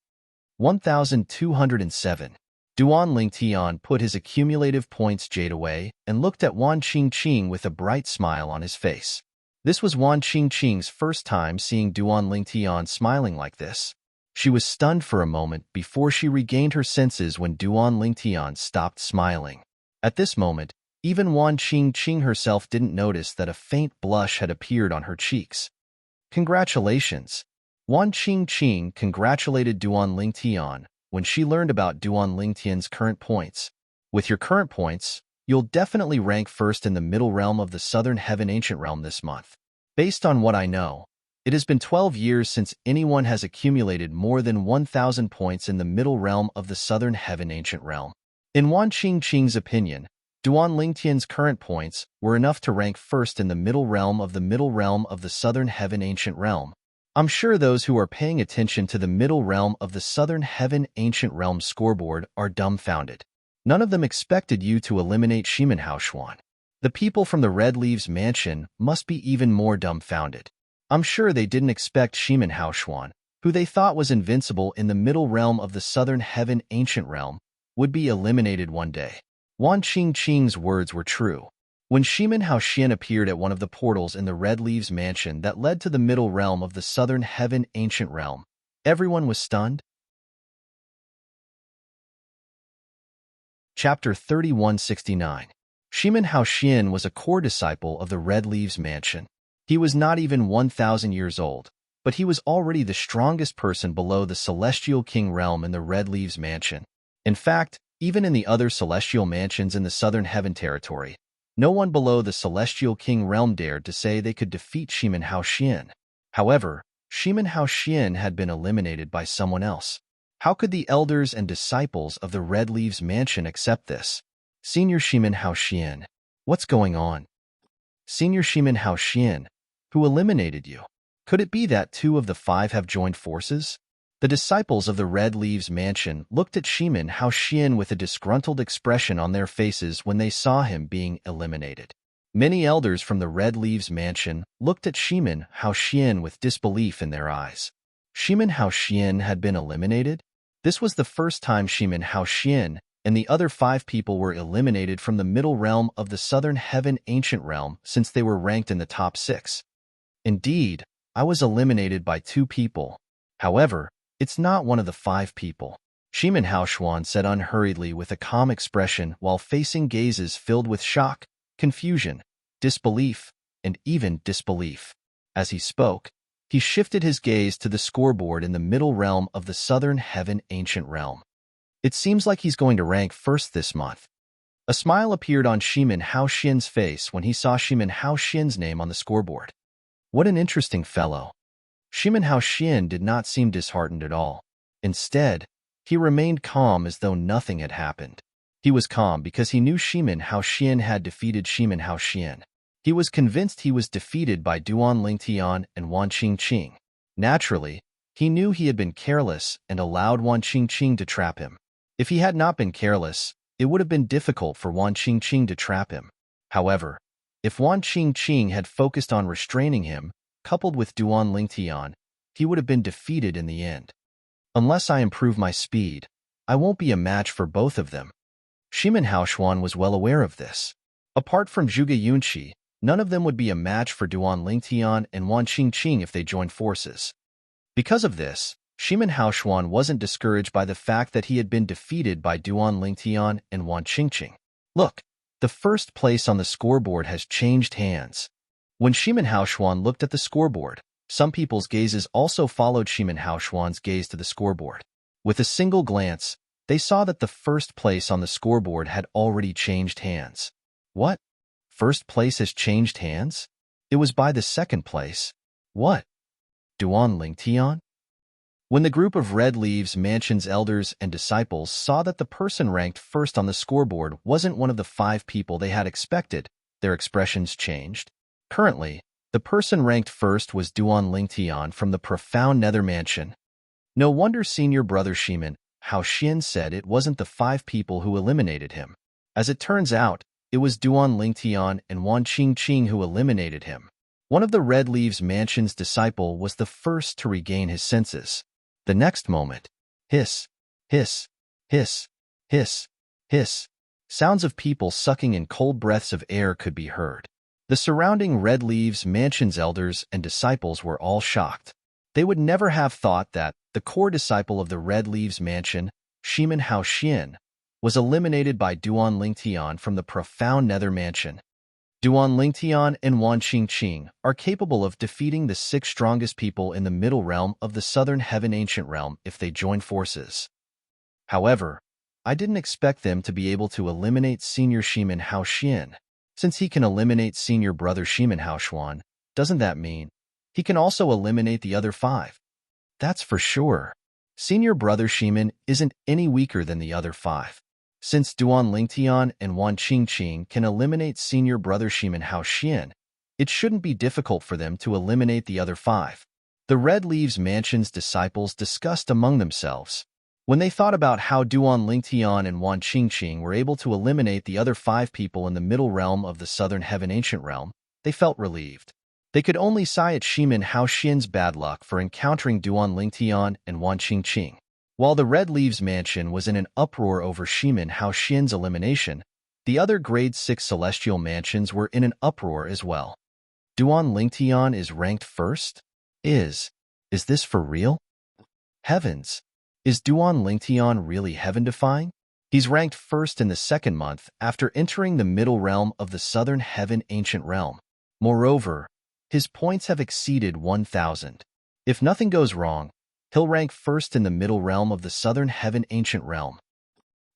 1,207. Duan Lingtian put his accumulative points jade away and looked at Wan Qingqing with a bright smile on his face. This was Wan Qingqing's first time seeing Duan Lingtian smiling like this. She was stunned for a moment before she regained her senses when Duan Lingtian stopped smiling. At this moment, even Wan Qingqing herself didn't notice that a faint blush had appeared on her cheeks. Congratulations! Wan Qingqing congratulated Duan Lingtian when she learned about Duan Lingtian's current points. With your current points, you'll definitely rank first in the middle realm of the southern heaven ancient realm this month. Based on what I know, it has been 12 years since anyone has accumulated more than 1,000 points in the middle realm of the southern heaven ancient realm. In Wan Qingqing's opinion, Duan Lingtian's current points were enough to rank first in the middle realm of the southern heaven ancient realm. I'm sure those who are paying attention to the middle realm of the southern heaven ancient realm scoreboard are dumbfounded. None of them expected you to eliminate Shimen Haoshuan. The people from the Red Leaves Mansion must be even more dumbfounded. I'm sure they didn't expect Shimen Haoshuan, who they thought was invincible in the middle realm of the southern heaven ancient realm, would be eliminated one day. Wan Qingqing's words were true. When Shimen Haoshuan appeared at one of the portals in the Red Leaves Mansion that led to the middle realm of the southern heaven ancient realm, everyone was stunned. Chapter 3169. Shimen Haoshuan was a core disciple of the Red Leaves Mansion. He was not even 1,000 years old, but he was already the strongest person below the Celestial King realm in the Red Leaves Mansion. In fact, even in the other celestial mansions in the Southern Heaven territory, no one below the Celestial King realm dared to say they could defeat Shimen Haoshuan. However, Shimen Haoshuan had been eliminated by someone else. How could the elders and disciples of the Red Leaves Mansion accept this? Senior Shimen Haoshuan, what's going on? Senior Shimen Haoshuan, who eliminated you? Could it be that 2 of the 5 have joined forces? The disciples of the Red Leaves Mansion looked at Shimen Haoshuan with a disgruntled expression on their faces when they saw him being eliminated. Many elders from the Red Leaves Mansion looked at Shimen Haoshuan with disbelief in their eyes. Shimen Haoshuan had been eliminated? This was the first time Shimen Haoshuan and the other 5 people were eliminated from the middle realm of the Southern Heaven Ancient Realm since they were ranked in the top 6. Indeed, I was eliminated by 2 people. However, it's not one of the 5 people. Shimen Haoshuan said unhurriedly with a calm expression while facing gazes filled with shock, confusion, disbelief, and even disbelief. As he spoke, he shifted his gaze to the scoreboard in the middle realm of the Southern Heaven Ancient Realm. It seems like he's going to rank first this month. A smile appeared on Shimen Haoshuan's face when he saw Shimen Haoshuan's name on the scoreboard. What an interesting fellow. Shimen Haoshuan did not seem disheartened at all. Instead, he remained calm as though nothing had happened. He was calm because he knew Shimen Haoshuan had defeated Shimen Haoshuan. He was convinced he was defeated by Duan Lingtian and Wan Qingqing. Naturally, he knew he had been careless and allowed Wan Qingqing to trap him. If he had not been careless, it would have been difficult for Wan Qingqing to trap him. However, if Wan Qingqing had focused on restraining him, coupled with Duan Lingtian, he would have been defeated in the end. Unless I improve my speed, I won't be a match for both of them. Shimin Haoshuan was well aware of this. Apart from Zhuge Yunqi, none of them would be a match for Duan Lingtian and Wan Qingqing if they joined forces. Because of this, Shimin Haoshuan wasn't discouraged by the fact that he had been defeated by Duan Lingtian and Wan Qingqing. Look, the first place on the scoreboard has changed hands. When Shimin Haoshuan looked at the scoreboard, some people's gazes also followed Shimin Haoshuan's gaze to the scoreboard. With a single glance, they saw that the first place on the scoreboard had already changed hands. What? First place has changed hands? It was by the second place. What? Duan Lingtian? When the group of Red Leaves Mansion's elders and disciples saw that the person ranked first on the scoreboard wasn't one of the 5 people they had expected, their expressions changed. Currently, the person ranked first was Duan Lingtian from the profound Nether Mansion. No wonder senior brother Shimin Haoshuan said it wasn't the 5 people who eliminated him. As it turns out, it was Duan Lingtian and Wan Qingqing who eliminated him. One of the Red Leaves Mansion's disciple was the first to regain his senses. The next moment, hiss, hiss, hiss, hiss, hiss, sounds of people sucking in cold breaths of air could be heard. The surrounding Red Leaves Mansion's elders and disciples were all shocked. They would never have thought that the core disciple of the Red Leaves Mansion, Shimin Haoshuan, was eliminated by Duan Lingtian from the profound Nether Mansion. Duan Lingtian and Wan Qingqing are capable of defeating the 6 strongest people in the middle realm of the Southern Heaven Ancient Realm if they join forces. However, I didn't expect them to be able to eliminate senior Shimin Haoshuan. Since he can eliminate senior brother Shimin Haoshuan, doesn't that mean he can also eliminate the other 5? That's for sure. Senior brother Shimin isn't any weaker than the other 5. Since Duan Lingtian and Wan Qingqing can eliminate senior brother Shimin Haoshuan, it shouldn't be difficult for them to eliminate the other 5. The Red Leaves Mansion's disciples discussed among themselves. When they thought about how Duan Lingtian and Wan Qingqing were able to eliminate the other 5 people in the middle realm of the Southern Heaven Ancient Realm, they felt relieved. They could only sigh at Shimin Haoshuan's bad luck for encountering Duan Lingtian and Wan Qingqing. While the Red Leaves Mansion was in an uproar over Shimin Haoshuan's elimination, the other Grade 6 Celestial Mansions were in an uproar as well. Duan Lingtian is ranked first? Is this for real? Heavens! Is Duan Lingtian really heaven-defying? He's ranked first in the 2nd month after entering the middle realm of the Southern Heaven Ancient Realm. Moreover, his points have exceeded 1,000. If nothing goes wrong, he'll rank first in the middle realm of the Southern Heaven Ancient Realm.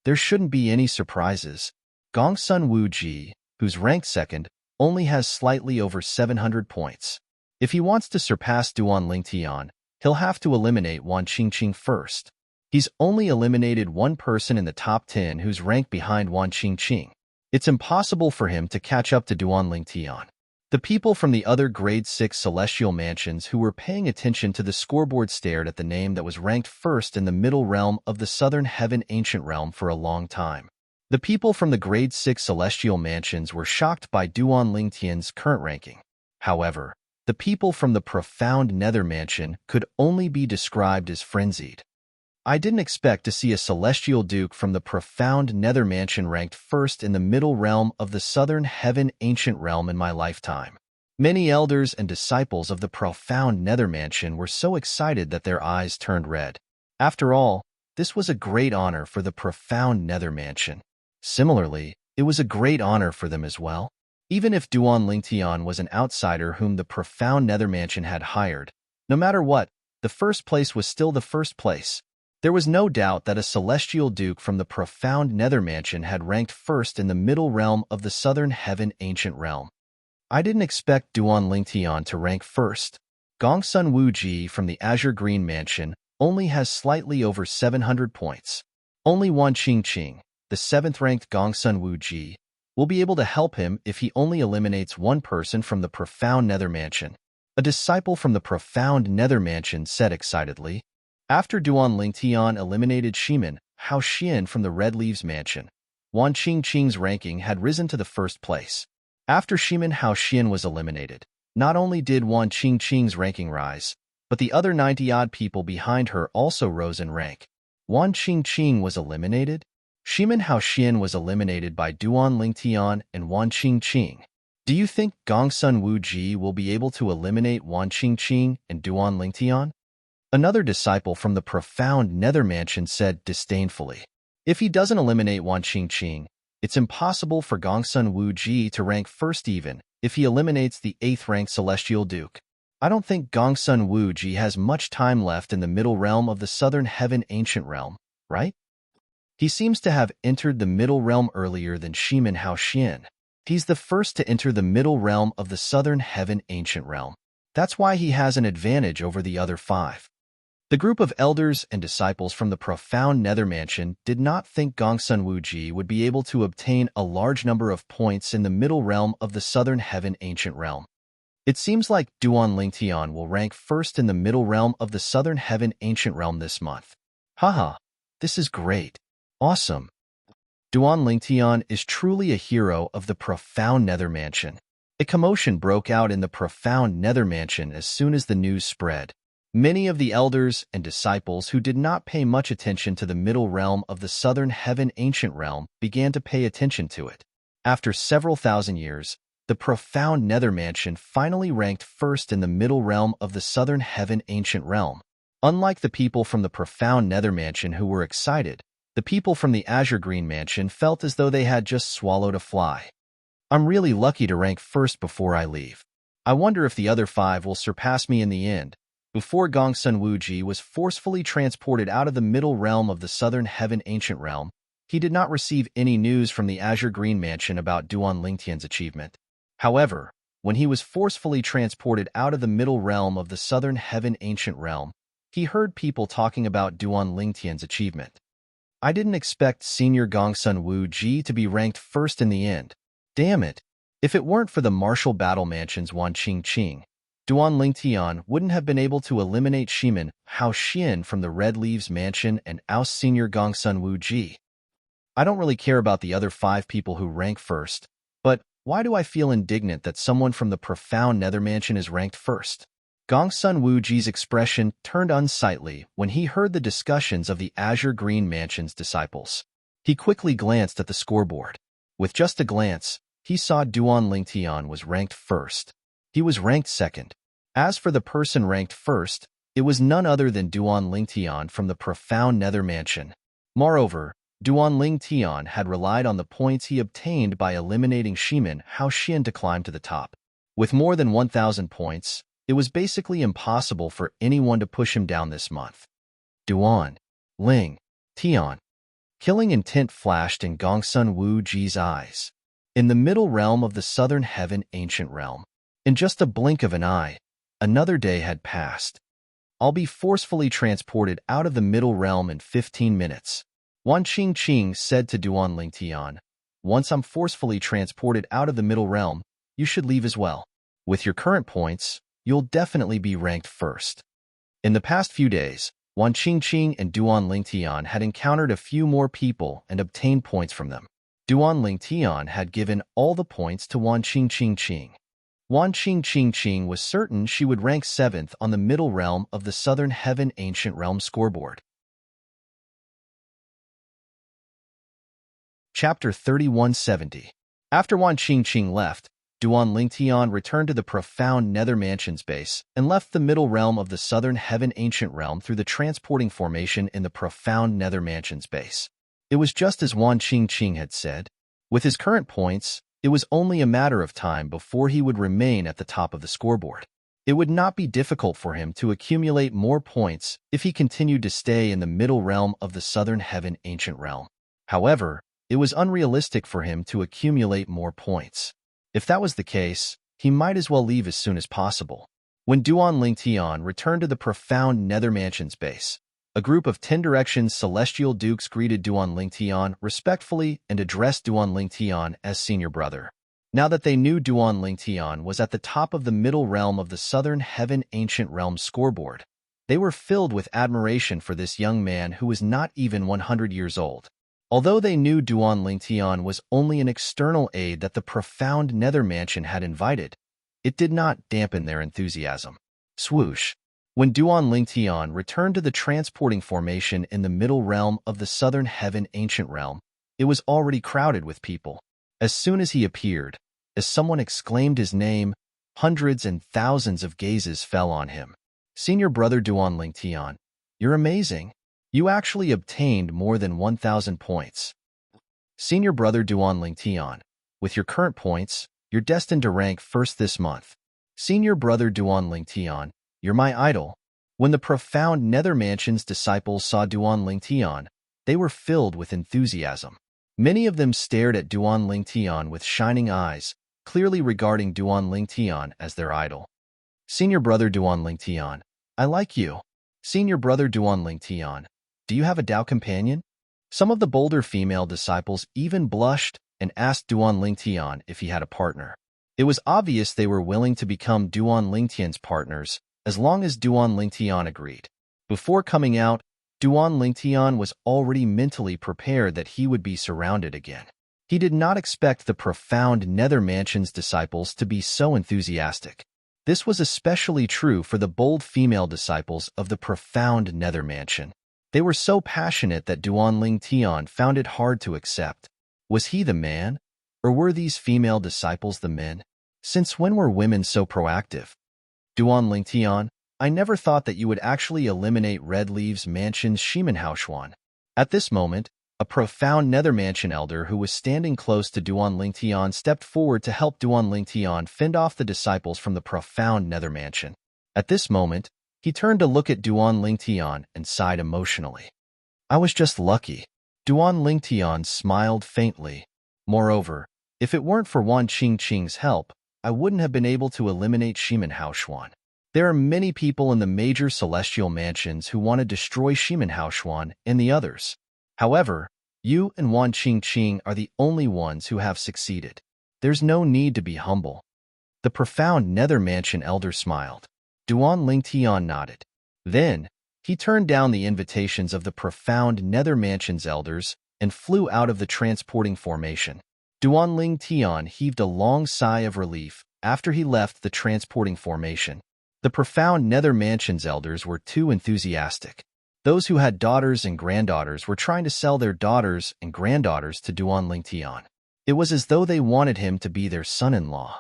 There shouldn't be any surprises. Gongsun Wuji, who's ranked 2nd, only has slightly over 700 points. If he wants to surpass Duan Lingtian, he'll have to eliminate Wan Qingqing first. He's only eliminated one person in the top 10 who's ranked behind Wan Qingqing. It's impossible for him to catch up to Duan Lingtian. The people from the other Grade 6 Celestial Mansions who were paying attention to the scoreboard stared at the name that was ranked first in the middle realm of the Southern Heaven Ancient Realm for a long time. The people from the Grade 6 Celestial Mansions were shocked by Duan Lingtian's current ranking. However, the people from the profound Nether Mansion could only be described as frenzied. I didn't expect to see a Celestial Duke from the profound Nether Mansion ranked first in the middle realm of the Southern Heaven Ancient Realm in my lifetime. Many elders and disciples of the profound Nether Mansion were so excited that their eyes turned red. After all, this was a great honor for the profound Nether Mansion. Similarly, it was a great honor for them as well. Even if Duan Lingtian was an outsider whom the profound Nether Mansion had hired, no matter what, the first place was still the first place. There was no doubt that a Celestial Duke from the profound Nether Mansion had ranked first in the middle realm of the Southern Heaven Ancient Realm. I didn't expect Duan Lingtian to rank first. Gongsun Wuji from the Azure Green Mansion only has slightly over 700 points. Only Wan Qingqing, the 7th-ranked Gongsun Wuji, will be able to help him if he only eliminates one person from the profound Nether Mansion. A disciple from the profound Nether Mansion said excitedly. After Duan Lingtian eliminated Shimin Hao Xian from the Red Leaves Mansion. Wan Qingqing's ranking had risen to the first place. After Shimin Hao Xian was eliminated, not only did Wan Qingqing's ranking rise, but the other 90-odd people behind her also rose in rank. Wan Qingqing was eliminated? Shimin Hao Xian was eliminated by Duan Lingtian and Wan Qingqing. Do you think Gongsun Wuji will be able to eliminate Wan Qingqing and Duan Lingtian? Another disciple from the profound Nether Mansion said disdainfully. If he doesn't eliminate Wan Qingqing, it's impossible for Gongsun Wuji to rank first even if he eliminates the 8th-ranked Celestial Duke. I don't think Gongsun Wuji has much time left in the middle realm of the Southern Heaven Ancient Realm, right? He seems to have entered the middle realm earlier than Shimin Hao Xian. He's the first to enter the middle realm of the Southern Heaven Ancient Realm. That's why he has an advantage over the other 5. The group of elders and disciples from the profound Nether Mansion did not think Gongsun Wuji would be able to obtain a large number of points in the middle realm of the Southern Heaven Ancient Realm. It seems like Duan Lingtian will rank first in the middle realm of the Southern Heaven Ancient Realm this month. Haha, this is great. Awesome. Duan Lingtian is truly a hero of the profound Nether Mansion. A commotion broke out in the profound Nether Mansion as soon as the news spread. Many of the elders and disciples who did not pay much attention to the middle realm of the Southern Heaven Ancient Realm began to pay attention to it. After several thousand years, the profound Nether Mansion finally ranked first in the middle realm of the Southern Heaven Ancient Realm. Unlike the people from the profound Nether Mansion who were excited, the people from the Azure Green Mansion felt as though they had just swallowed a fly. I'm really lucky to rank first before I leave. I wonder if the other 5 will surpass me in the end. Before Gongsun Wuji was forcefully transported out of the middle realm of the Southern Heaven Ancient Realm, he did not receive any news from the Azure Green Mansion about Duan Lingtian's achievement. However, when he was forcefully transported out of the middle realm of the Southern Heaven Ancient Realm, he heard people talking about Duan Lingtian's achievement. I didn't expect Senior Gongsun Wuji to be ranked first in the end. Damn it! If it weren't for the Martial Battle Mansion's Wan Qingqing, Duan Lingtian wouldn't have been able to eliminate Shimin Hao Xian from the Red Leaves Mansion and oust Senior Gongsun Wuji. I don't really care about the other 5 people who rank first, but why do I feel indignant that someone from the profound Nether Mansion is ranked first? Gongsun Wuji's expression turned unsightly when he heard the discussions of the Azure Green Mansion's disciples. He quickly glanced at the scoreboard. With just a glance, he saw Duan Lingtian was ranked first. He was ranked second. As for the person ranked first, it was none other than Duan Lingtian from the profound Nether Mansion. Moreover, Duan Lingtian had relied on the points he obtained by eliminating Shimin Hao Xian to climb to the top. With more than 1,000 points, it was basically impossible for anyone to push him down this month. Duan Lingtian. Killing intent flashed in Gongsun Wuji's eyes. In the middle realm of the Southern Heaven Ancient Realm, in just a blink of an eye, another day had passed. I'll be forcefully transported out of the middle realm in 15 minutes. Wan Qingqing said to Duan Lingtian, once I'm forcefully transported out of the middle realm, you should leave as well. With your current points, you'll definitely be ranked first. In the past few days, Wan Qingqing and Duan Lingtian had encountered a few more people and obtained points from them. Duan Lingtian had given all the points to Wan Qingqing. Wan Qingqing was certain she would rank 7th on the middle realm of the Southern Heaven Ancient Realm scoreboard. Chapter 3170. After Wan Qingqing left, Duan Lingtian returned to the profound Nether Mansion's base and left the middle realm of the Southern Heaven Ancient Realm through the transporting formation in the profound Nether Mansion's base. It was just as Wan Qingqing had said. With his current points, it was only a matter of time before he would remain at the top of the scoreboard. It would not be difficult for him to accumulate more points if he continued to stay in the middle realm of the Southern Heaven Ancient Realm. However, it was unrealistic for him to accumulate more points. If that was the case, he might as well leave as soon as possible. When Duan Lingtian returned to the profound Nether Mansion's base, a group of 10 Directions Celestial Dukes greeted Duan Lingtian respectfully and addressed Duan Lingtian as senior brother. Now that they knew Duan Lingtian was at the top of the middle realm of the Southern Heaven Ancient Realm scoreboard, They were filled with admiration for this young man who was not even 100 years old. Although they knew Duan Lingtian was only an external aid that the profound nether mansion had invited, it did not dampen their enthusiasm. Swoosh! When Duan Lingtian returned to the transporting formation in the middle realm of the southern heaven ancient realm, it was already crowded with people. As soon as he appeared, as someone exclaimed his name, hundreds and thousands of gazes fell on him. Senior brother Duan Lingtian, you're amazing. You actually obtained more than 1,000 points. Senior brother Duan Lingtian, with your current points, you're destined to rank first this month. Senior brother Duan Lingtian, you're my idol. When the profound Nether Mansion's disciples saw Duan Lingtian, they were filled with enthusiasm. Many of them stared at Duan Lingtian with shining eyes, clearly regarding Duan Lingtian as their idol. Senior brother Duan Lingtian, I like you. Senior brother Duan Lingtian, do you have a Dao companion? Some of the bolder female disciples even blushed and asked Duan Lingtian if he had a partner. It was obvious they were willing to become Duan Lingtian's partners as long as Duan Lingtian agreed. Before coming out, Duan Lingtian was already mentally prepared that he would be surrounded again. He did not expect the profound Nether Mansion's disciples to be so enthusiastic. This was especially true for the bold female disciples of the profound Nether Mansion. They were so passionate that Duan Lingtian found it hard to accept. Was he the man, or were these female disciples the men? Since when were women so proactive? Duan Lingtian, I never thought that you would actually eliminate Red Leaves Mansion's Shimenhaoxuan. At this moment, a profound Nether Mansion elder who was standing close to Duan Lingtian stepped forward to help Duan Lingtian fend off the disciples from the profound Nether Mansion. At this moment, he turned to look at Duan Lingtian and sighed emotionally. I was just lucky. Duan Lingtian smiled faintly. Moreover, if it weren't for Wan Qingqing's help, I wouldn't have been able to eliminate Shimenhaoxuan. There are many people in the major celestial mansions who want to destroy Shimenhaoxuan and the others. However, you and Wan Qingqing are the only ones who have succeeded. There's no need to be humble. The profound Nether Mansion elder smiled. Duan Lingtian nodded. Then, he turned down the invitations of the profound Nether Mansion's elders and flew out of the transporting formation. Duan Lingtian heaved a long sigh of relief after he left the transporting formation. The profound Nether Mansion's elders were too enthusiastic. Those who had daughters and granddaughters were trying to sell their daughters and granddaughters to Duan Lingtian. It was as though they wanted him to be their son-in-law.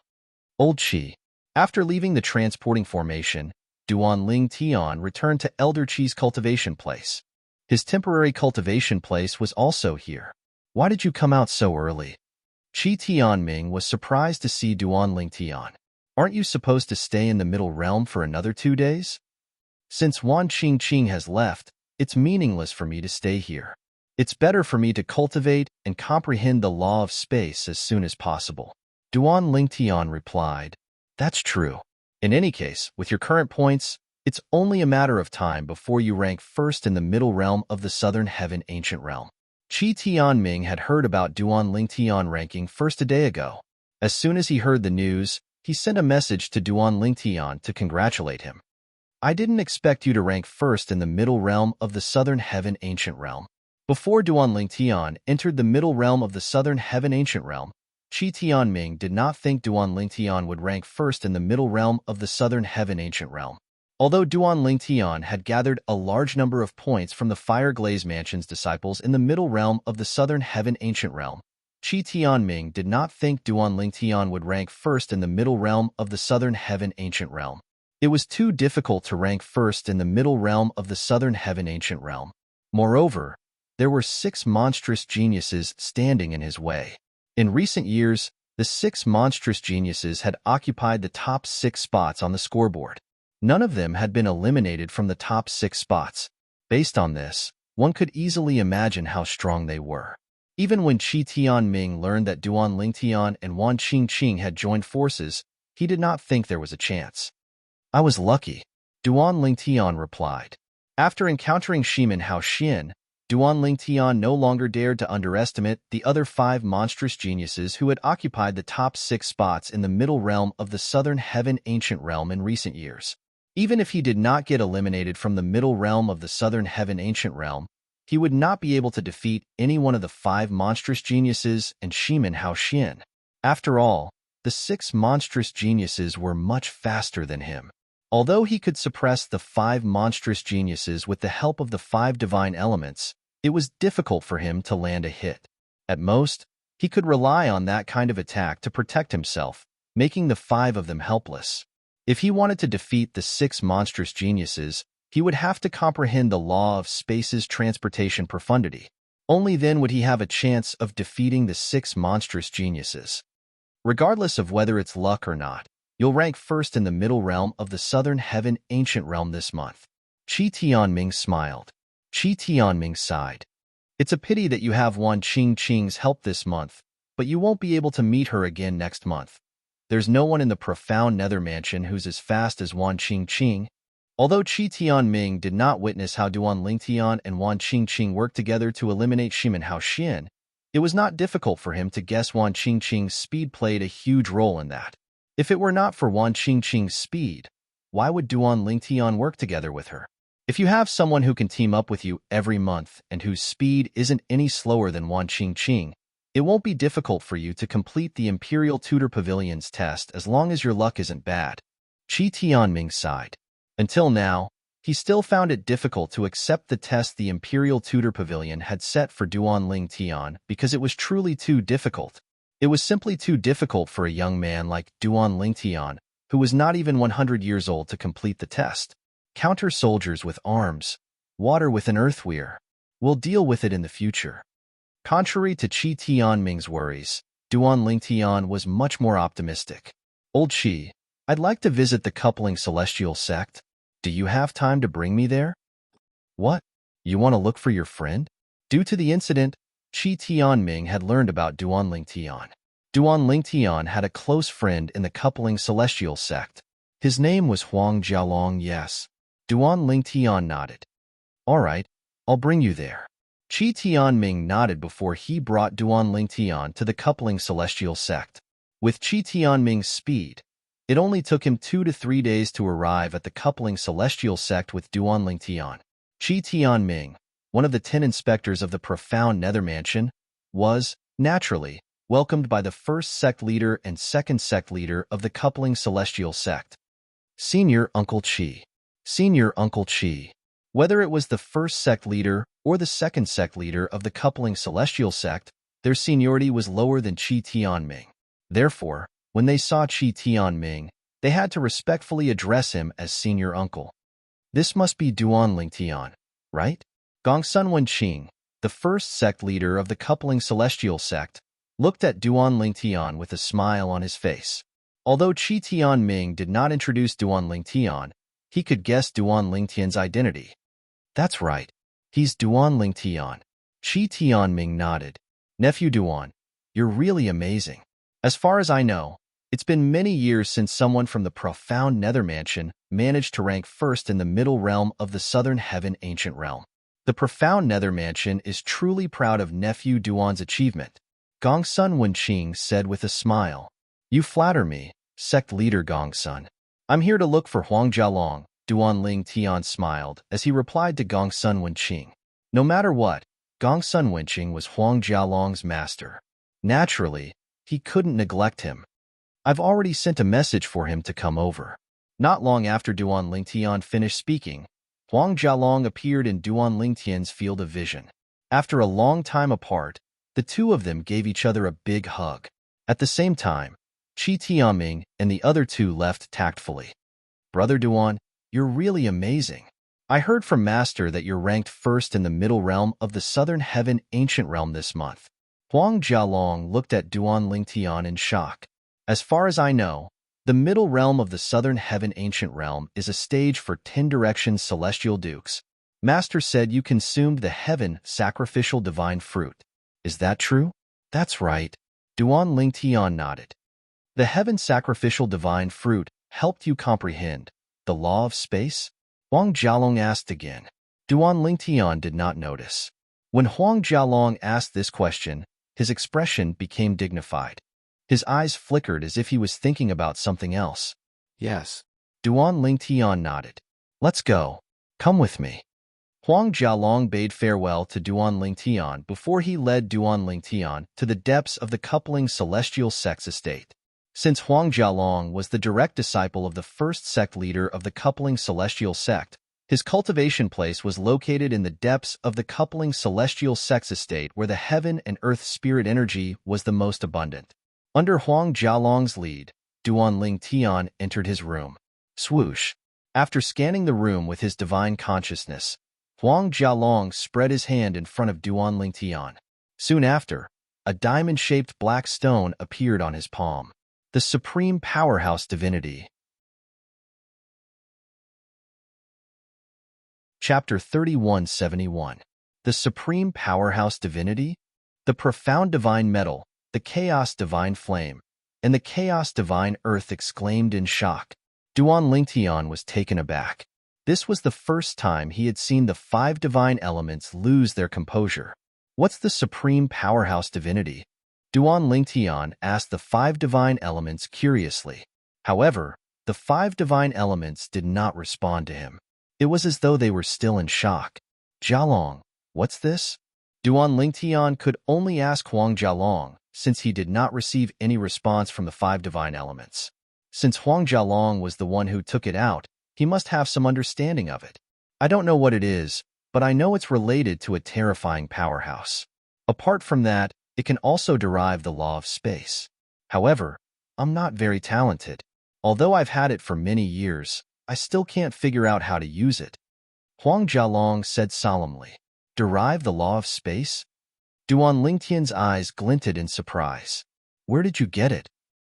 Old Qi. After leaving the transporting formation, Duan Lingtian returned to Elder Qi's cultivation place. His temporary cultivation place was also here. Why did you come out so early? Qi Tianming was surprised to see Duan Lingtian. Aren't you supposed to stay in the middle realm for another 2 days? Since Wan Qingqing has left, it's meaningless for me to stay here. It's better for me to cultivate and comprehend the law of space as soon as possible. Duan Lingtian replied, That's true. In any case, with your current points, it's only a matter of time before you rank first in the middle realm of the southern heaven ancient realm. Qi Tianming had heard about Duan Lingtian ranking first a day ago. As soon as he heard the news, he sent a message to Duan Lingtian to congratulate him. I didn't expect you to rank first in the middle realm of the southern heaven ancient realm. Before Duan Lingtian entered the middle realm of the southern heaven ancient realm, Qi Tianming did not think Duan Lingtian would rank first in the middle realm of the southern heaven ancient realm. Although Duan Lingtian had gathered a large number of points from the Fire Glaze Mansion's disciples in the middle realm of the southern heaven ancient realm, Qi Tianming did not think Duan Lingtian would rank first in the middle realm of the southern heaven ancient realm. It was too difficult to rank first in the middle realm of the southern heaven ancient realm. Moreover, there were 6 monstrous geniuses standing in his way. In recent years, the 6 monstrous geniuses had occupied the top 6 spots on the scoreboard. None of them had been eliminated from the top 6 spots. Based on this, one could easily imagine how strong they were. Even when Qi Tianming learned that Duan Lingtian and Wan Qingqing had joined forces, he did not think there was a chance. I was lucky, Duan Lingtian replied. After encountering Shimenhaoxian, Duan Lingtian no longer dared to underestimate the other 5 monstrous geniuses who had occupied the top 6 spots in the middle realm of the southern heaven ancient realm in recent years. Even if he did not get eliminated from the middle realm of the southern heaven ancient realm, he would not be able to defeat any one of the 5 monstrous geniuses and Shimen Hao Xian. After all, the 6 monstrous geniuses were much faster than him. Although he could suppress the 5 monstrous geniuses with the help of the 5 divine elements, it was difficult for him to land a hit. At most, he could rely on that kind of attack to protect himself, making the 5 of them helpless. If he wanted to defeat the 6 monstrous geniuses, he would have to comprehend the law of space's transportation profundity. Only then would he have a chance of defeating the 6 monstrous geniuses. Regardless of whether it's luck or not, you'll rank first in the middle realm of the southern heaven ancient realm this month. Qi Tianming smiled. Qi Tianming sighed. It's a pity that you have Wan Qingqing's help this month, but you won't be able to meet her again next month. There's no one in the profound nether mansion who's as fast as Wan Qingqing. Although Qi Tianming did not witness how Duan Lingtian and Wan Qingqing worked together to eliminate Shimen Hao Xian, it was not difficult for him to guess Wan Qingqing's speed played a huge role in that. If it were not for Wan Qingqing's speed, why would Duan Lingtian work together with her? If you have someone who can team up with you every month and whose speed isn't any slower than Wan Qingqing, it won't be difficult for you to complete the Imperial Tutor Pavilion's test as long as your luck isn't bad. Qi Tianming sighed. Until now, he still found it difficult to accept the test the Imperial Tutor Pavilion had set for Duan Lingtian because it was truly too difficult. It was simply too difficult for a young man like Duan Lingtian, who was not even 100 years old, to complete the test. Counter soldiers with arms, water with an earthweir. We'll deal with it in the future. Contrary to Qi Tianming's worries, Duan Lingtian was much more optimistic. Old Qi, I'd like to visit the coupling celestial sect. Do you have time to bring me there? What? You want to look for your friend? Due to the incident, Qi Tianming had learned about Duan Lingtian. Duan Lingtian had a close friend in the coupling celestial sect. His name was Huang Jialong. Yes. Duan Lingtian nodded. All right, I'll bring you there. Qi Tianming nodded before he brought Duan Lingtian to the coupling celestial sect. With Qi Tianming's speed, it only took him 2 to 3 days to arrive at the coupling celestial sect with Duan Lingtian. Qi Tianming, one of the 10 inspectors of the profound nether mansion, was, naturally, welcomed by the first sect leader and second sect leader of the coupling celestial sect. Senior Uncle Qi. Senior Uncle Qi. Whether it was the first sect leader or the second sect leader of the coupling celestial sect, their seniority was lower than Qi Tianming. Therefore, when they saw Qi Tianming, they had to respectfully address him as Senior Uncle. This must be Duan Lingtian, right? Gongsun Wenqing, the first sect leader of the coupling celestial sect, looked at Duan Lingtian with a smile on his face. Although Qi Tianming did not introduce Duan Lingtian, he could guess Duan Lingtian's identity. That's right. He's Duan Lingtian. Qi Tianming nodded. Nephew Duan, you're really amazing. As far as I know, it's been many years since someone from the profound nether mansion managed to rank first in the middle realm of the southern heaven ancient realm. The profound nether mansion is truly proud of nephew Duan's achievement, Gongsun Wenqing said with a smile. You flatter me, sect leader Gongsun. I'm here to look for Huang Jialong, Duan Lingtian smiled as he replied to Gongsun Wenqing. No matter what, Gongsun Wenqing was Huang Jialong's master. Naturally, he couldn't neglect him. I've already sent a message for him to come over. Not long after Duan Lingtian finished speaking, Huang Jialong appeared in Duan Lingtian's field of vision. After a long time apart, the two of them gave each other a big hug. At the same time, Qi Tianming and the other two left tactfully. Brother Duan, you're really amazing. I heard from Master that you're ranked first in the middle realm of the southern heaven ancient realm this month. Huang Jialong looked at Duan Lingtian in shock. As far as I know, the middle realm of the southern heaven ancient realm is a stage for 10 directions celestial dukes. Master said you consumed the heaven sacrificial divine fruit. Is that true? That's right. Duan Lingtian nodded. The heaven sacrificial divine fruit helped you comprehend the law of space? Huang Jialong asked again. Duan Lingtian did not notice. When Huang Jialong asked this question, his expression became dignified. His eyes flickered as if he was thinking about something else. Yes. Duan Lingtian nodded. Let's go. Come with me. Huang Jialong bade farewell to Duan Lingtian before he led Duan Lingtian to the depths of the coupling celestial sect's estate. Since Huang Jialong was the direct disciple of the first sect leader of the coupling celestial sect, his cultivation place was located in the depths of the coupling celestial sect's estate where the heaven and earth spirit energy was the most abundant. Under Huang Jialong's lead, Duan Lingtian entered his room. Swoosh. After scanning the room with his divine consciousness, Huang Jialong spread his hand in front of Duan Lingtian. Soon after, a diamond-shaped black stone appeared on his palm. The Supreme Powerhouse Divinity. Chapter 3171. The Supreme Powerhouse Divinity? The Profound Divine Metal, the Chaos Divine Flame, and the Chaos Divine Earth exclaimed in shock. Duan Lingtian was taken aback. This was the first time he had seen the 5 divine elements lose their composure. What's the Supreme Powerhouse Divinity? Duan Lingtian asked the 5 divine elements curiously. However, the 5 divine elements did not respond to him. It was as though they were still in shock. Jialong, what's this? Duan Lingtian could only ask Huang Jialong, since he did not receive any response from the 5 divine elements. Since Huang Jialong was the one who took it out, he must have some understanding of it. I don't know what it is, but I know it's related to a terrifying powerhouse. Apart from that, it can also derive the law of space. However, I'm not very talented. Although I've had it for many years, I still can't figure out how to use it. Huang Jialong said solemnly. Derive the law of space? Duan Lingtian's eyes glinted in surprise. Where did you get it?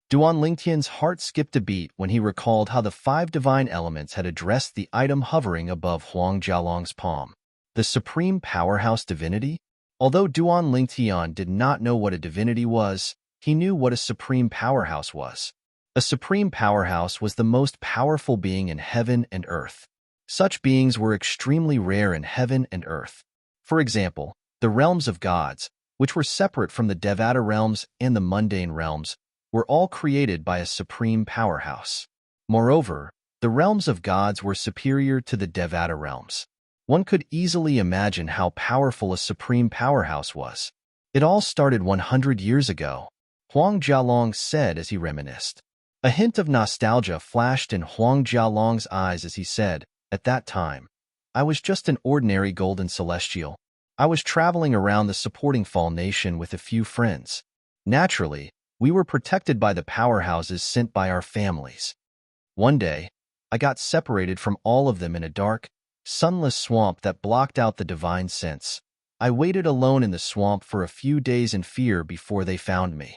Duan Lingtian's heart skipped a beat when he recalled how the 5 divine elements had addressed the item hovering above Huang Jialong's palm. The Supreme Powerhouse Divinity? Although Duan Lingtian did not know what a divinity was, he knew what a supreme powerhouse was. A supreme powerhouse was the most powerful being in heaven and earth. Such beings were extremely rare in heaven and earth. For example, the realms of gods, which were separate from the Devata realms and the mundane realms, were all created by a supreme powerhouse. Moreover, the realms of gods were superior to the Devata realms. One could easily imagine how powerful a supreme powerhouse was. It all started 100 years ago, Huang Jialong said as he reminisced. A hint of nostalgia flashed in Huang Jialong's eyes as he said, at that time, I was just an ordinary golden celestial. I was traveling around the supporting Fall Nation with a few friends. Naturally, we were protected by the powerhouses sent by our families. One day, I got separated from all of them in a dark, sunless swamp that blocked out the divine sense. I waited alone in the swamp for a few days in fear before they found me.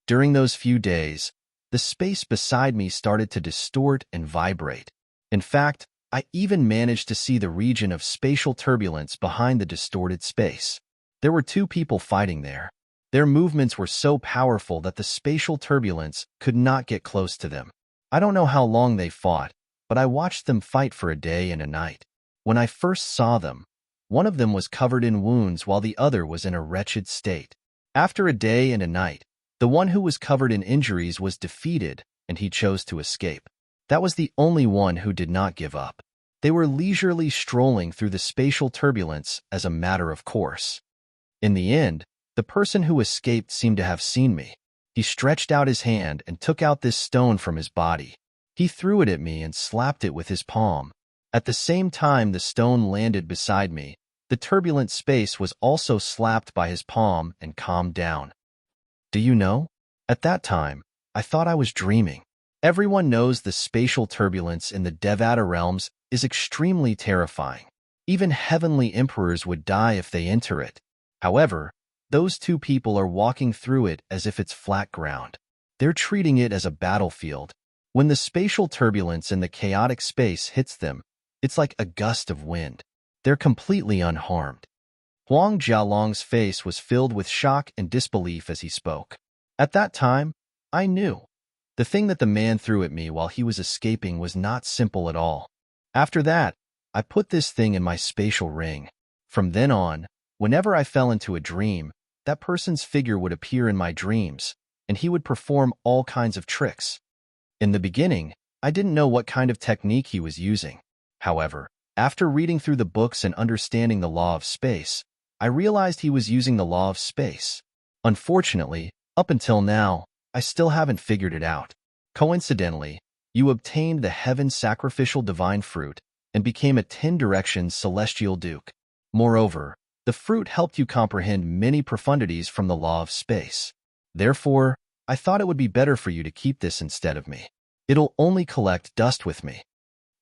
During those few days, the space beside me started to distort and vibrate. In fact, I even managed to see the region of spatial turbulence behind the distorted space. There were 2 people fighting there. Their movements were so powerful that the spatial turbulence could not get close to them. I don't know how long they fought, but I watched them fight for a day and a night. When I first saw them, one of them was covered in wounds while the other was in a wretched state. After a day and a night, the one who was covered in injuries was defeated, and he chose to escape. That was the only one who did not give up. They were leisurely strolling through the spatial turbulence as a matter of course. In the end, the person who escaped seemed to have seen me. He stretched out his hand and took out this stone from his body. He threw it at me and slapped it with his palm. At the same time the stone landed beside me, the turbulent space was also slapped by his palm and calmed down. Do you know? At that time, I thought I was dreaming. Everyone knows the spatial turbulence in the Devata realms is extremely terrifying. Even heavenly emperors would die if they enter it. However, those 2 people are walking through it as if it's flat ground. They're treating it as a battlefield. When the spatial turbulence in the chaotic space hits them, it's like a gust of wind. They're completely unharmed. Huang Jialong's face was filled with shock and disbelief as he spoke. At that time, I knew. The thing that the man threw at me while he was escaping was not simple at all. After that, I put this thing in my spatial ring. From then on, whenever I fell into a dream, that person's figure would appear in my dreams, and he would perform all kinds of tricks. In the beginning, I didn't know what kind of technique he was using. However, after reading through the books and understanding the law of space, I realized he was using the law of space. Unfortunately, up until now, I still haven't figured it out. Coincidentally, you obtained the heaven sacrificial divine fruit and became a 10 directions celestial duke. Moreover, the fruit helped you comprehend many profundities from the law of space. Therefore, I thought it would be better for you to keep this instead of me. It'll only collect dust with me.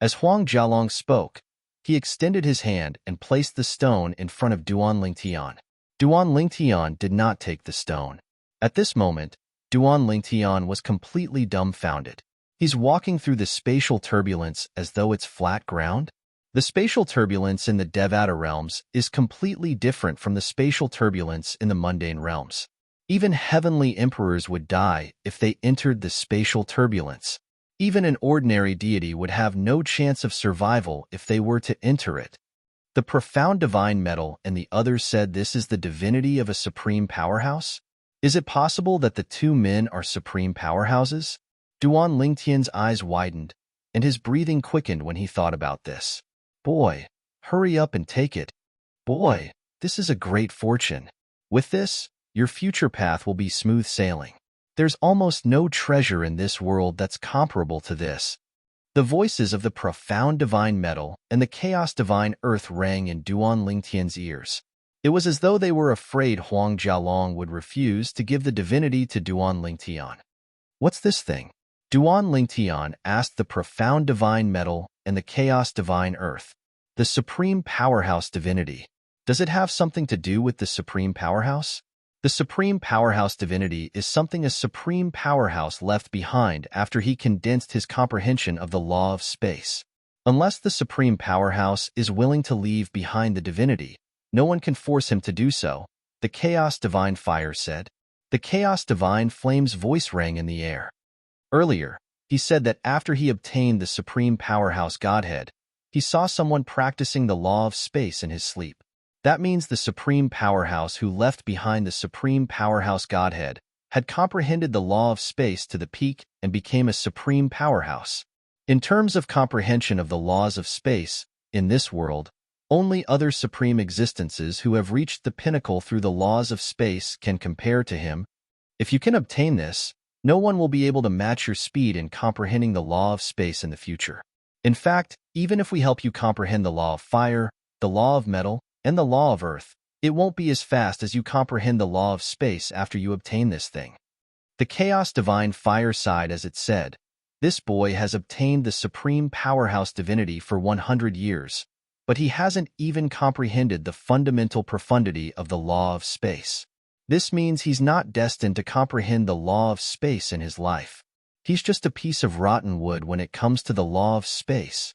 As Huang Jialong spoke, he extended his hand and placed the stone in front of Duan Lingtian. Duan Lingtian did not take the stone. At this moment, Duan Lingtian was completely dumbfounded. He's walking through the spatial turbulence as though it's flat ground? The spatial turbulence in the Devata realms is completely different from the spatial turbulence in the mundane realms. Even heavenly emperors would die if they entered the spatial turbulence. Even an ordinary deity would have no chance of survival if they were to enter it. The profound divine metal and the others said this is the divinity of a supreme powerhouse? Is it possible that the two men are supreme powerhouses? Duan Lingtian's eyes widened, and his breathing quickened when he thought about this. Boy, hurry up and take it. Boy, this is a great fortune. With this, your future path will be smooth sailing. There's almost no treasure in this world that's comparable to this. The voices of the profound divine metal and the chaos divine earth rang in Duan Lingtian's ears. It was as though they were afraid Huang Jialong would refuse to give the divinity to Duan Lingtian. What's this thing? Duan Lingtian asked the profound divine metal and the chaos divine earth. The supreme powerhouse divinity. Does it have something to do with the supreme powerhouse? The supreme powerhouse divinity is something a supreme powerhouse left behind after he condensed his comprehension of the law of space. Unless the supreme powerhouse is willing to leave behind the divinity, no one can force him to do so, the chaos divine fire said. The chaos divine flame's voice rang in the air. Earlier, he said that after he obtained the supreme powerhouse godhead, he saw someone practicing the law of space in his sleep. That means the supreme powerhouse who left behind the supreme powerhouse godhead had comprehended the law of space to the peak and became a supreme powerhouse. In terms of comprehension of the laws of space, in this world, only other supreme existences who have reached the pinnacle through the laws of space can compare to him. If you can obtain this, no one will be able to match your speed in comprehending the law of space in the future. In fact, even if we help you comprehend the law of fire, the law of metal, and the law of earth, it won't be as fast as you comprehend the law of space after you obtain this thing. The chaos divine fire sighed as it said, this boy has obtained the supreme powerhouse divinity for 100 years, but he hasn't even comprehended the fundamental profundity of the law of space. This means he's not destined to comprehend the law of space in his life. He's just a piece of rotten wood when it comes to the law of space.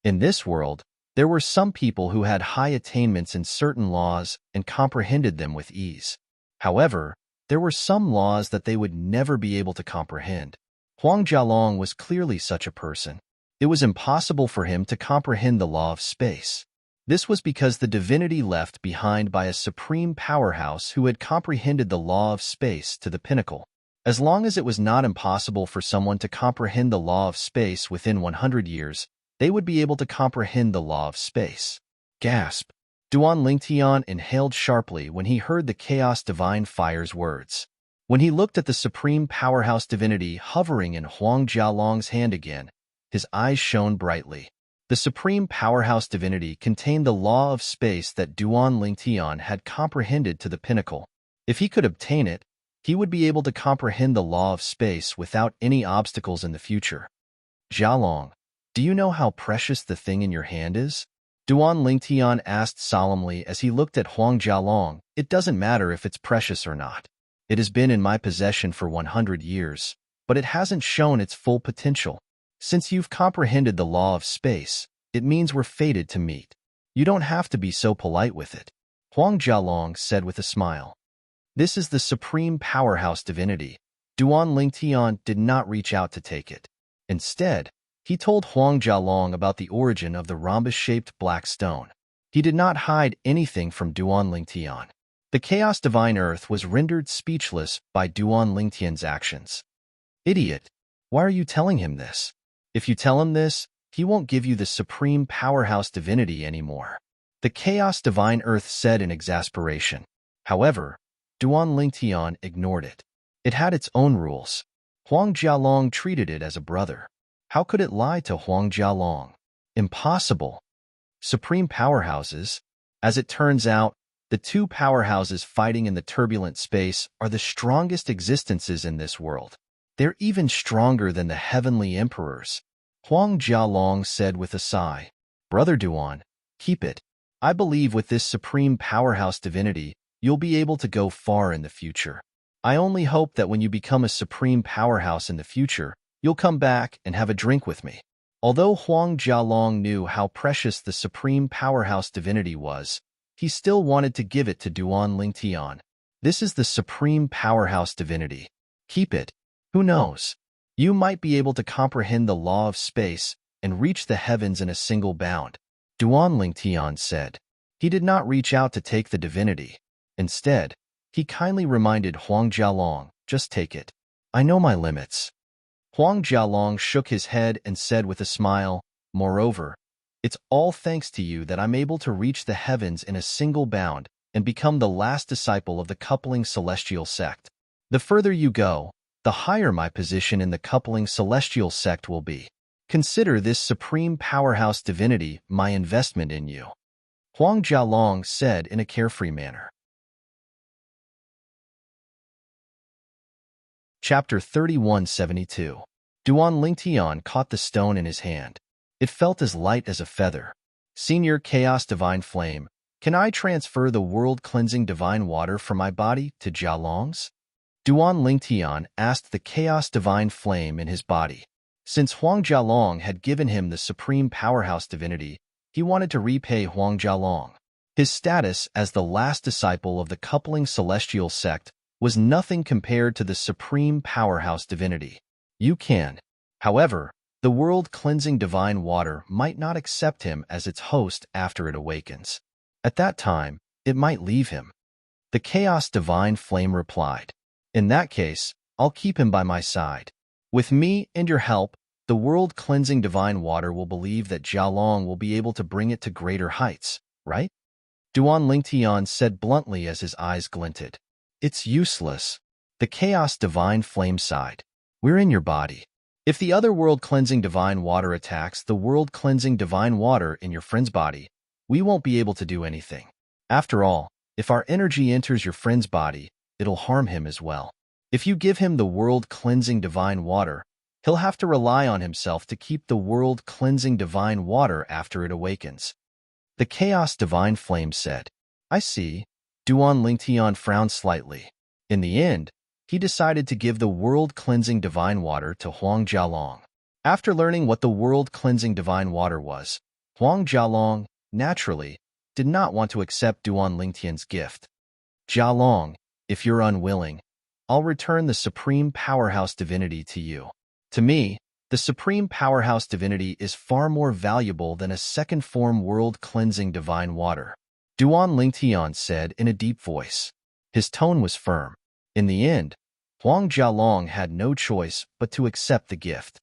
In this world, there were some people who had high attainments in certain laws and comprehended them with ease. However, there were some laws that they would never be able to comprehend. Huang Jialong was clearly such a person. It was impossible for him to comprehend the law of space. This was because the divinity left behind by a supreme powerhouse who had comprehended the law of space to the pinnacle. As long as it was not impossible for someone to comprehend the law of space within 100 years, they would be able to comprehend the law of space. Gasp! Duan Lingtian inhaled sharply when he heard the chaos divine fire's words. When he looked at the supreme powerhouse divinity hovering in Huang Jialong's hand again, his eyes shone brightly. The supreme powerhouse divinity contained the law of space that Duan Lingtian had comprehended to the pinnacle. If he could obtain it, he would be able to comprehend the law of space without any obstacles in the future. Jialong, do you know how precious the thing in your hand is? Duan Lingtian asked solemnly as he looked at Huang Jialong. It doesn't matter if it's precious or not. It has been in my possession for 100 years, but it hasn't shown its full potential. Since you've comprehended the law of space, it means we're fated to meet. You don't have to be so polite with it. Huang Jialong said with a smile. This is the supreme powerhouse divinity. Duan Lingtian did not reach out to take it. Instead, he told Huang Jialong about the origin of the rhombus-shaped black stone. He did not hide anything from Duan Lingtian. The chaos divine earth was rendered speechless by Duan Lingtian's actions. Idiot! Why are you telling him this? If you tell him this, he won't give you the supreme powerhouse divinity anymore. The chaos divine earth said in exasperation. However, Duan Lingtian ignored it. It had its own rules. Huang Jialong treated it as a brother. How could it lie to Huang Jialong? Impossible. Supreme powerhouses. As it turns out, the two powerhouses fighting in the turbulent space are the strongest existences in this world. They're even stronger than the heavenly emperors. Huang Jialong said with a sigh. Brother Duan, keep it. I believe with this supreme powerhouse divinity, you'll be able to go far in the future. I only hope that when you become a supreme powerhouse in the future, you'll come back and have a drink with me. Although Huang Jialong knew how precious the supreme powerhouse divinity was, he still wanted to give it to Duan Lingtian. This is the supreme powerhouse divinity. Keep it. Who knows? You might be able to comprehend the law of space and reach the heavens in a single bound. Duan Lingtian said. He did not reach out to take the divinity. Instead, he kindly reminded Huang Jialong, just take it. I know my limits. Huang Jialong shook his head and said with a smile, moreover, it's all thanks to you that I'm able to reach the heavens in a single bound and become the last disciple of the coupling celestial sect. The further you go, the higher my position in the coupling celestial sect will be. Consider this supreme powerhouse divinity my investment in you. Huang Jialong said in a carefree manner. Chapter 3172. Duan Lingtian caught the stone in his hand. It felt as light as a feather. Senior Chaos Divine Flame, can I transfer the world-cleansing divine water from my body to Jialong's? Duan Lingtian asked the Chaos Divine Flame in his body. Since Huang Jialong had given him the supreme powerhouse divinity, he wanted to repay Huang Jialong. His status as the last disciple of the coupling celestial sect was nothing compared to the supreme powerhouse divinity. You can. However, the world-cleansing divine water might not accept him as its host after it awakens. At that time, it might leave him. The Chaos Divine Flame replied. In that case, I'll keep him by my side. With me and your help, the world-cleansing divine water will believe that Jialong will be able to bring it to greater heights, right? Duan Lingtian said bluntly as his eyes glinted. It's useless. The Chaos Divine Flame sighed. We're in your body. If the other world-cleansing divine water attacks the world-cleansing divine water in your friend's body, we won't be able to do anything. After all, if our energy enters your friend's body, it'll harm him as well. If you give him the world-cleansing divine water, he'll have to rely on himself to keep the world-cleansing divine water after it awakens. The Chaos Divine Flame said. I see. Duan Lingtian frowned slightly. In the end, he decided to give the world-cleansing divine water to Huang Jialong. After learning what the world-cleansing divine water was, Huang Jialong, naturally, did not want to accept Duan Lingtian's gift. Jialong, if you're unwilling, I'll return the supreme powerhouse divinity to you. To me, the supreme powerhouse divinity is far more valuable than a second-form world-cleansing divine water. Duan Lingtian said in a deep voice. His tone was firm. In the end, Huang Jialong had no choice but to accept the gift.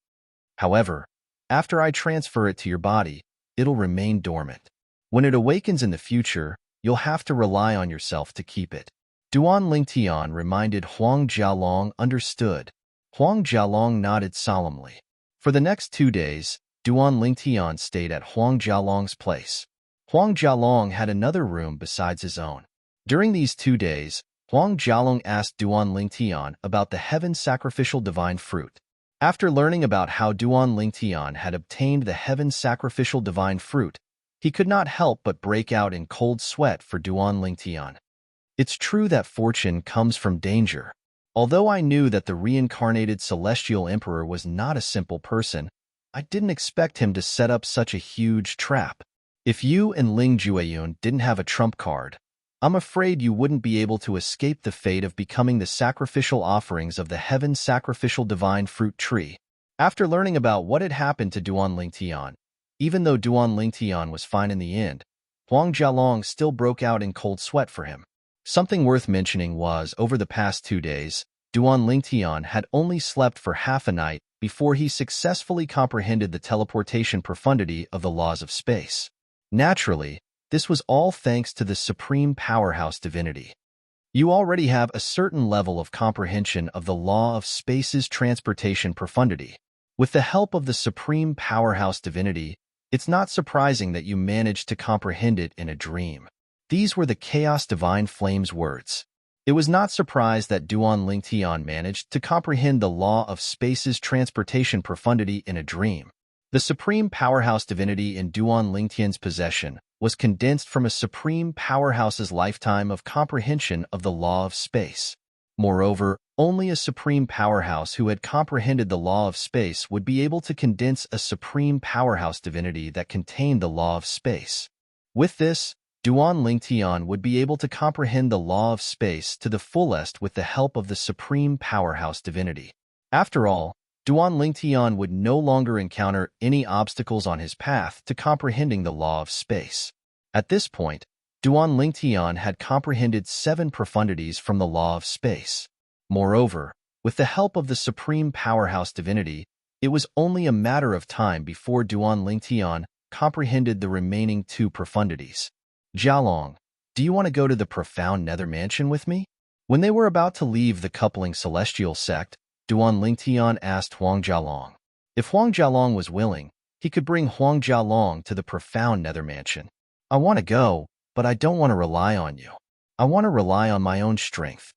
However, after I transfer it to your body, it'll remain dormant. When it awakens in the future, you'll have to rely on yourself to keep it. Duan Lingtian reminded Huang Jialong understood. Huang Jialong nodded solemnly. For the next 2 days, Duan Lingtian stayed at Huang Jialong's place. Huang Jialong had another room besides his own. During these 2 days, Huang Jialong asked Duan Lingtian about the heaven sacrificial divine fruit. After learning about how Duan Lingtian had obtained the heaven sacrificial divine fruit, he could not help but break out in cold sweat for Duan Lingtian. It's true that fortune comes from danger. Although I knew that the reincarnated celestial emperor was not a simple person, I didn't expect him to set up such a huge trap. If you and Ling Jueyun didn't have a trump card, I'm afraid you wouldn't be able to escape the fate of becoming the sacrificial offerings of the heaven sacrificial divine fruit tree. After learning about what had happened to Duan Lingtian, even though Duan Lingtian was fine in the end, Huang Jialong still broke out in cold sweat for him. Something worth mentioning was, over the past 2 days, Duan Lingtian had only slept for half a night before he successfully comprehended the teleportation profundity of the laws of space. Naturally, this was all thanks to the supreme powerhouse divinity. You already have a certain level of comprehension of the law of space's transportation profundity. With the help of the supreme powerhouse divinity, it's not surprising that you managed to comprehend it in a dream. These were the Chaos Divine Flame's words. It was not surprised that Duan Lingtian managed to comprehend the law of space's transportation profundity in a dream. The supreme powerhouse divinity in Duan Lingtian's possession was condensed from a supreme powerhouse's lifetime of comprehension of the law of space. Moreover, only a supreme powerhouse who had comprehended the law of space would be able to condense a supreme powerhouse divinity that contained the law of space. With this, Duan Lingtian would be able to comprehend the law of space to the fullest with the help of the supreme powerhouse divinity. After all, Duan Lingtian would no longer encounter any obstacles on his path to comprehending the law of space. At this point, Duan Lingtian had comprehended 7 profundities from the law of space. Moreover, with the help of the supreme powerhouse divinity, it was only a matter of time before Duan Lingtian comprehended the remaining 2 profundities. Jialong, do you want to go to the profound nether mansion with me? When they were about to leave the coupling celestial sect, Duan Lingtian asked Huang Jialong. If Huang Jialong was willing, he could bring Huang Jialong to the profound nether mansion. I want to go, but I don't want to rely on you. I want to rely on my own strength,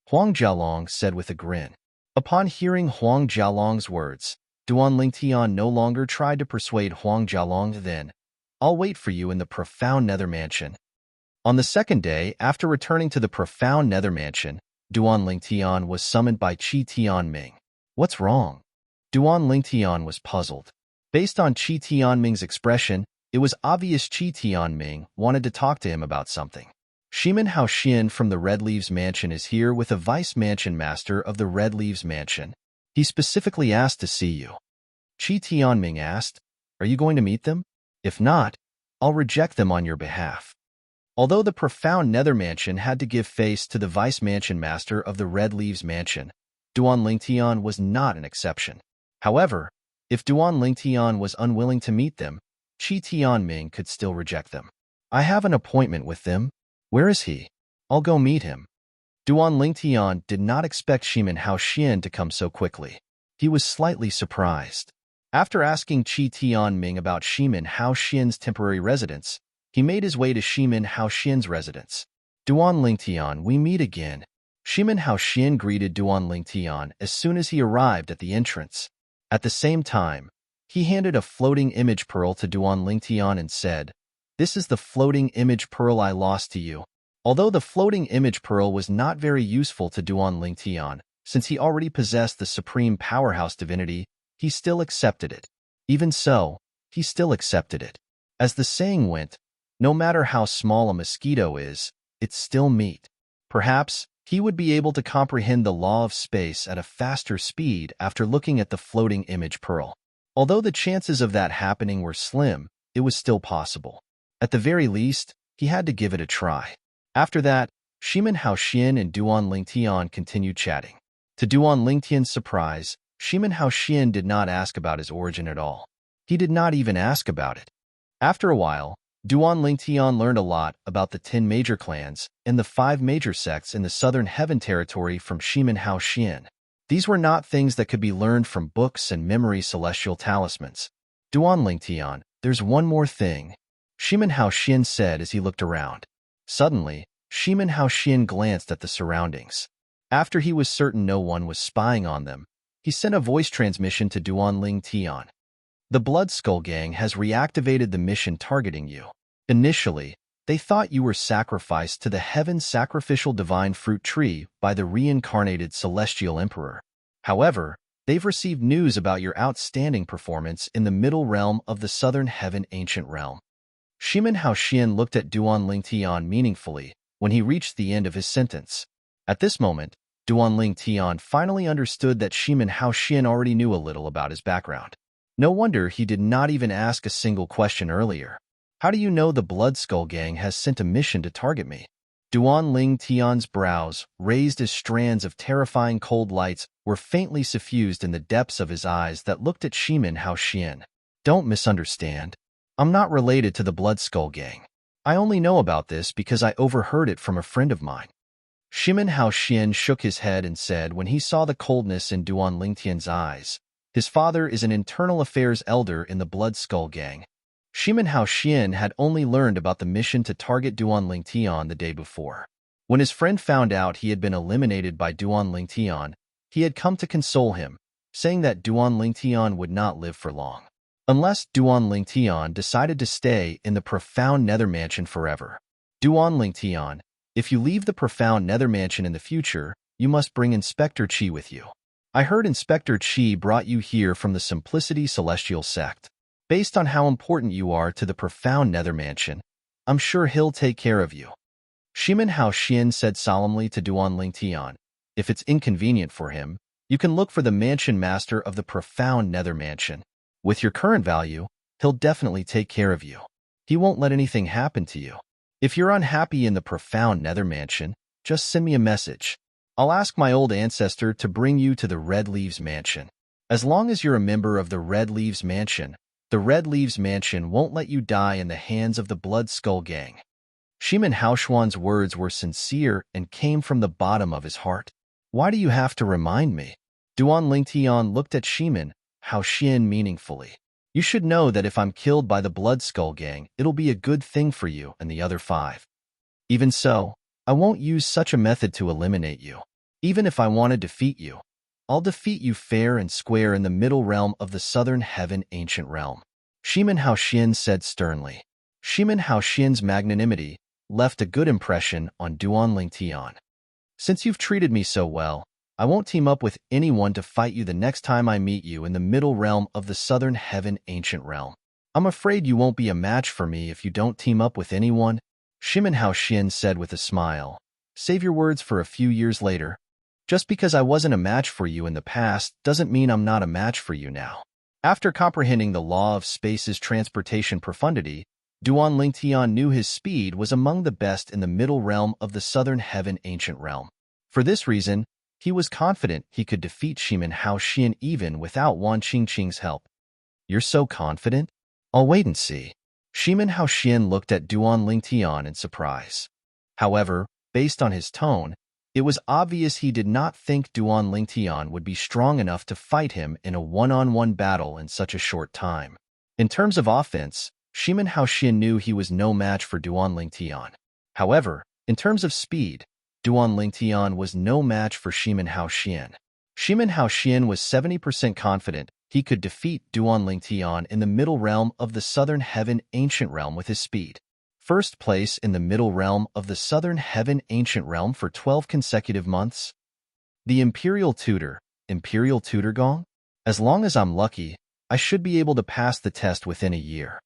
Huang Jialong said with a grin. Upon hearing Huang Jialong's words, Duan Lingtian no longer tried to persuade Huang Jialong then. I'll wait for you in the profound nether mansion. On the second day, after returning to the profound nether mansion, Duan Lingtian was summoned by Qi Tianming. What's wrong? Duan Lingtian was puzzled. Based on Qi Tianming's expression, it was obvious Qi Tianming wanted to talk to him about something. Shimin Haoxian from the Red Leaves Mansion is here with a vice mansion master of the Red Leaves Mansion. He specifically asked to see you. Qi Tianming asked, are you going to meet them? If not, I'll reject them on your behalf. Although the profound nether mansion had to give face to the vice mansion master of the Red Leaves Mansion, Duan Lingtian was not an exception. However, if Duan Lingtian was unwilling to meet them, Qi Tianming could still reject them. I have an appointment with them. Where is he? I'll go meet him. Duan Lingtian did not expect Shimin Haoxian to come so quickly. He was slightly surprised. After asking Qi Tianming about Shimin Haoxian's temporary residence, he made his way to Shimin Haoxian's residence. Duan Lingtian, we meet again. Shimin Haoxian greeted Duan Lingtian as soon as he arrived at the entrance. At the same time, he handed a floating image pearl to Duan Lingtian and said, this is the floating image pearl I lost to you. Although the floating image pearl was not very useful to Duan Lingtian, since he already possessed the supreme powerhouse divinity, he still accepted it. Even so, he still accepted it. As the saying went, no matter how small a mosquito is, it's still meat. Perhaps he would be able to comprehend the law of space at a faster speed after looking at the floating image pearl. Although the chances of that happening were slim, it was still possible. At the very least, he had to give it a try. After that, Shimin Haoxian and Duan Lingtian continued chatting. To Duan Lingtian's surprise, Shimin Haoxian did not ask about his origin at all. He did not even ask about it. After a while, Duan Lingtian learned a lot about the 10 major clans and the 5 major sects in the Southern Heaven territory from Shimin Haoxian. These were not things that could be learned from books and memory celestial talismans. Duan Lingtian, there's one more thing, Shimin Haoxian said as he looked around. Suddenly, Shimin Haoxian glanced at the surroundings. After he was certain no one was spying on them, he sent a voice transmission to Duan Lingtian. The Blood Skull Gang has reactivated the mission targeting you. Initially, they thought you were sacrificed to the Heaven Sacrificial Divine Fruit Tree by the reincarnated Celestial Emperor. However, they've received news about your outstanding performance in the Middle Realm of the Southern Heaven Ancient Realm. Shimin Haoxian looked at Duan Lingtian meaningfully when he reached the end of his sentence. At this moment, Duan Lingtian finally understood that Shimin Haoxian already knew a little about his background. No wonder he did not even ask a single question earlier. How do you know the Blood Skull Gang has sent a mission to target me? Duan Ling Tian's brows, raised as strands of terrifying cold lights, were faintly suffused in the depths of his eyes that looked at Shimin Hao Xian. Don't misunderstand. I'm not related to the Blood Skull Gang. I only know about this because I overheard it from a friend of mine. Shimin Hao Xian shook his head and said when he saw the coldness in Duan Lingtian's eyes, his father is an internal affairs elder in the Blood Skull Gang. Shimin Hao Xian had only learned about the mission to target Duan Lingtian the day before. When his friend found out he had been eliminated by Duan Lingtian, he had come to console him, saying that Duan Lingtian would not live for long. Unless Duan Lingtian decided to stay in the profound Nether Mansion forever. Duan Lingtian, if you leave the profound Nether Mansion in the future, you must bring Inspector Qi with you. I heard Inspector Qi brought you here from the Simplicity Celestial Sect. Based on how important you are to the profound Nether Mansion, I'm sure he'll take care of you. Shimin Hao Xian said solemnly to Duan Lingtian, if it's inconvenient for him, you can look for the Mansion Master of the profound Nether Mansion. With your current value, he'll definitely take care of you. He won't let anything happen to you. If you're unhappy in the profound Nether Mansion, just send me a message. I'll ask my old ancestor to bring you to the Red Leaves Mansion. As long as you're a member of the Red Leaves Mansion, the Red Leaves Mansion won't let you die in the hands of the Blood Skull Gang. Shimin Haoshuan's words were sincere and came from the bottom of his heart. Why do you have to remind me? Duan Lingtian looked at Shimin Hao Xian meaningfully. You should know that if I'm killed by the Blood Skull Gang, it'll be a good thing for you and the other 5. Even so, I won't use such a method to eliminate you. Even if I want to defeat you, I'll defeat you fair and square in the middle realm of the Southern Heaven Ancient Realm. Shimin Hao Xian said sternly. Shimin Hao Xian's magnanimity left a good impression on Duan Lingtian. Since you've treated me so well, I won't team up with anyone to fight you the next time I meet you in the middle realm of the Southern Heaven Ancient Realm. I'm afraid you won't be a match for me if you don't team up with anyone, Shimin Hao Xian said with a smile. Save your words for a few years later. Just because I wasn't a match for you in the past doesn't mean I'm not a match for you now. After comprehending the law of space's transportation profundity, Duan Lingtian knew his speed was among the best in the middle realm of the Southern Heaven Ancient Realm. For this reason, he was confident he could defeat Shimin Hao Xian even without Wan Qingqing's help. You're so confident? I'll wait and see. Shimin Hao Xian looked at Duan Lingtian in surprise. However, based on his tone, it was obvious he did not think Duan Lingtian would be strong enough to fight him in a one-on-one battle in such a short time. In terms of offense, Shimin Hao Xian knew he was no match for Duan Lingtian. However, in terms of speed, Duan Lingtian was no match for Shimin Hao Xian. Shimin Hao Xian was 70% confident he could defeat Duan Lingtian in the middle realm of the Southern Heaven Ancient Realm with his speed. First place in the middle realm of the Southern Heaven Ancient Realm for 12 consecutive months. The Imperial Tutor Gong? As long as I'm lucky, I should be able to pass the test within a year.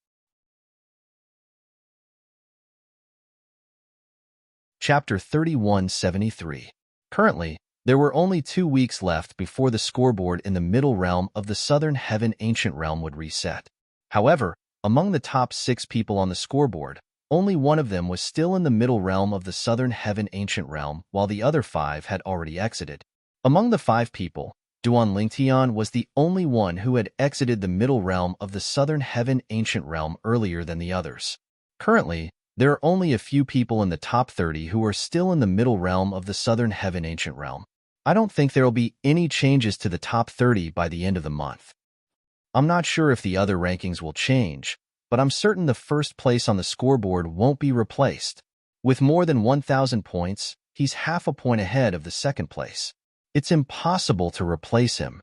Chapter 3173. Currently, there were only 2 weeks left before the scoreboard in the middle realm of the Southern Heaven Ancient Realm would reset. However, among the top 6 people on the scoreboard, only one of them was still in the middle realm of the Southern Heaven Ancient Realm, while the other 5 had already exited. Among the 5 people, Duan Lingtian was the only one who had exited the middle realm of the Southern Heaven Ancient Realm earlier than the others. Currently, there are only a few people in the top 30 who are still in the middle realm of the Southern Heaven Ancient Realm. I don't think there will be any changes to the top 30 by the end of the month. I'm not sure if the other rankings will change, but I'm certain the first place on the scoreboard won't be replaced. With more than 1,000 points, he's half a point ahead of the second place. It's impossible to replace him.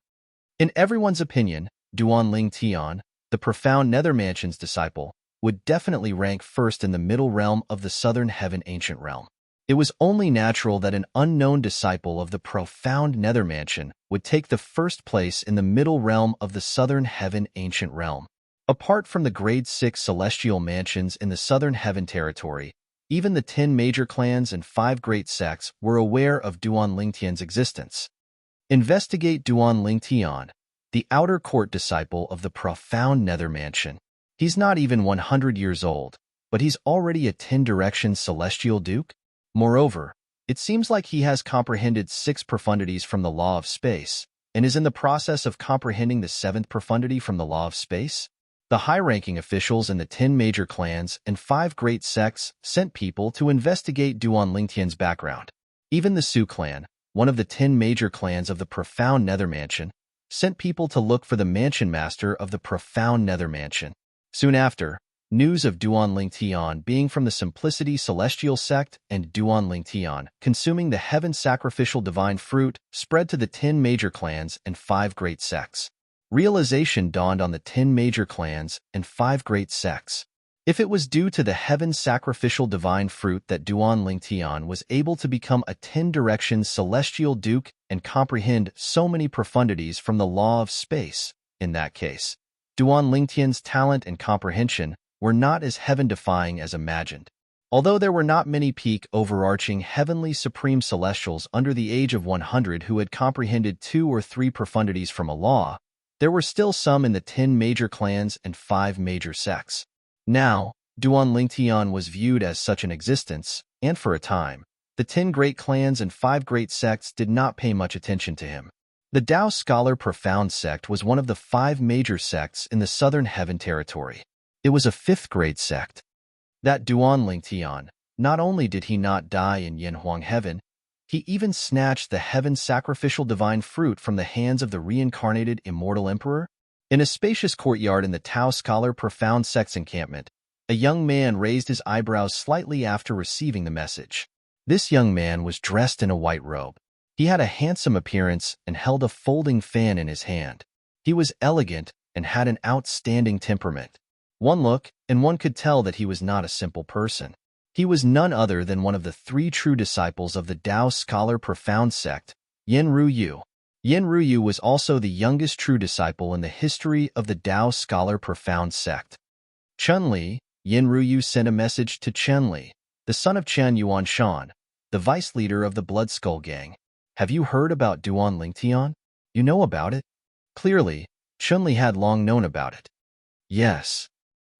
In everyone's opinion, Duan Lingtian, the profound Nether Mansion's disciple, would definitely rank first in the middle realm of the Southern Heaven Ancient Realm. It was only natural that an unknown disciple of the profound Nether Mansion would take the first place in the middle realm of the Southern Heaven Ancient Realm. Apart from the Grade 6 celestial mansions in the Southern Heaven territory, even the 10 major clans and 5 great sects were aware of Duan Lingtian's existence. Investigate Duan Lingtian, the outer court disciple of the profound Nether Mansion. He's not even 100 years old, but he's already a 10 Directions Celestial Duke? Moreover, it seems like he has comprehended 6 profundities from the law of space, and is in the process of comprehending the 7th profundity from the law of space. The high-ranking officials in the 10 major clans and 5 great sects sent people to investigate Duan Lingtian's background. Even the Su clan, one of the 10 major clans of the Profound Nether Mansion, sent people to look for the mansion master of the Profound Nether Mansion. Soon after, news of Duan Lingtian being from the Simplicity Celestial sect and Duan Lingtian consuming the heaven sacrificial divine fruit spread to the 10 major clans and 5 great sects. Realization dawned on the 10 major clans and 5 great sects. If it was due to the heaven sacrificial divine fruit that Duan Lingtian was able to become a 10 directions celestial duke and comprehend so many profundities from the law of space, in that case, Duan Lingtian's talent and comprehension were not as heaven-defying as imagined. Although there were not many peak overarching heavenly supreme celestials under the age of 100 who had comprehended 2 or 3 profundities from a law, there were still some in the 10 major clans and 5 major sects. Now, Duan Lingtian was viewed as such an existence, and for a time, the 10 great clans and 5 great sects did not pay much attention to him. The Tao Scholar Profound sect was one of the 5 major sects in the Southern Heaven Territory. It was a 5th grade sect. That Duan Lingtian, not only did he not die in Yanhuang Heaven, he even snatched the heaven sacrificial divine fruit from the hands of the reincarnated immortal emperor. In a spacious courtyard in the Tao Scholar Profound sect's encampment, a young man raised his eyebrows slightly after receiving the message. This young man was dressed in a white robe. He had a handsome appearance and held a folding fan in his hand. He was elegant and had an outstanding temperament. One look, and one could tell that he was not a simple person. He was none other than one of the 3 true disciples of the Tao Scholar Profound sect, Yin Ruyu. Yin Ruyu was also the youngest true disciple in the history of the Tao Scholar Profound sect. Chun-Li, Yin Ruyu sent a message to Chen-Li, the son of Chen Yuanshan, the vice leader of the Blood Skull Gang. Have you heard about Duan Lingtian? You know about it? Clearly, Chun-Li had long known about it. Yes.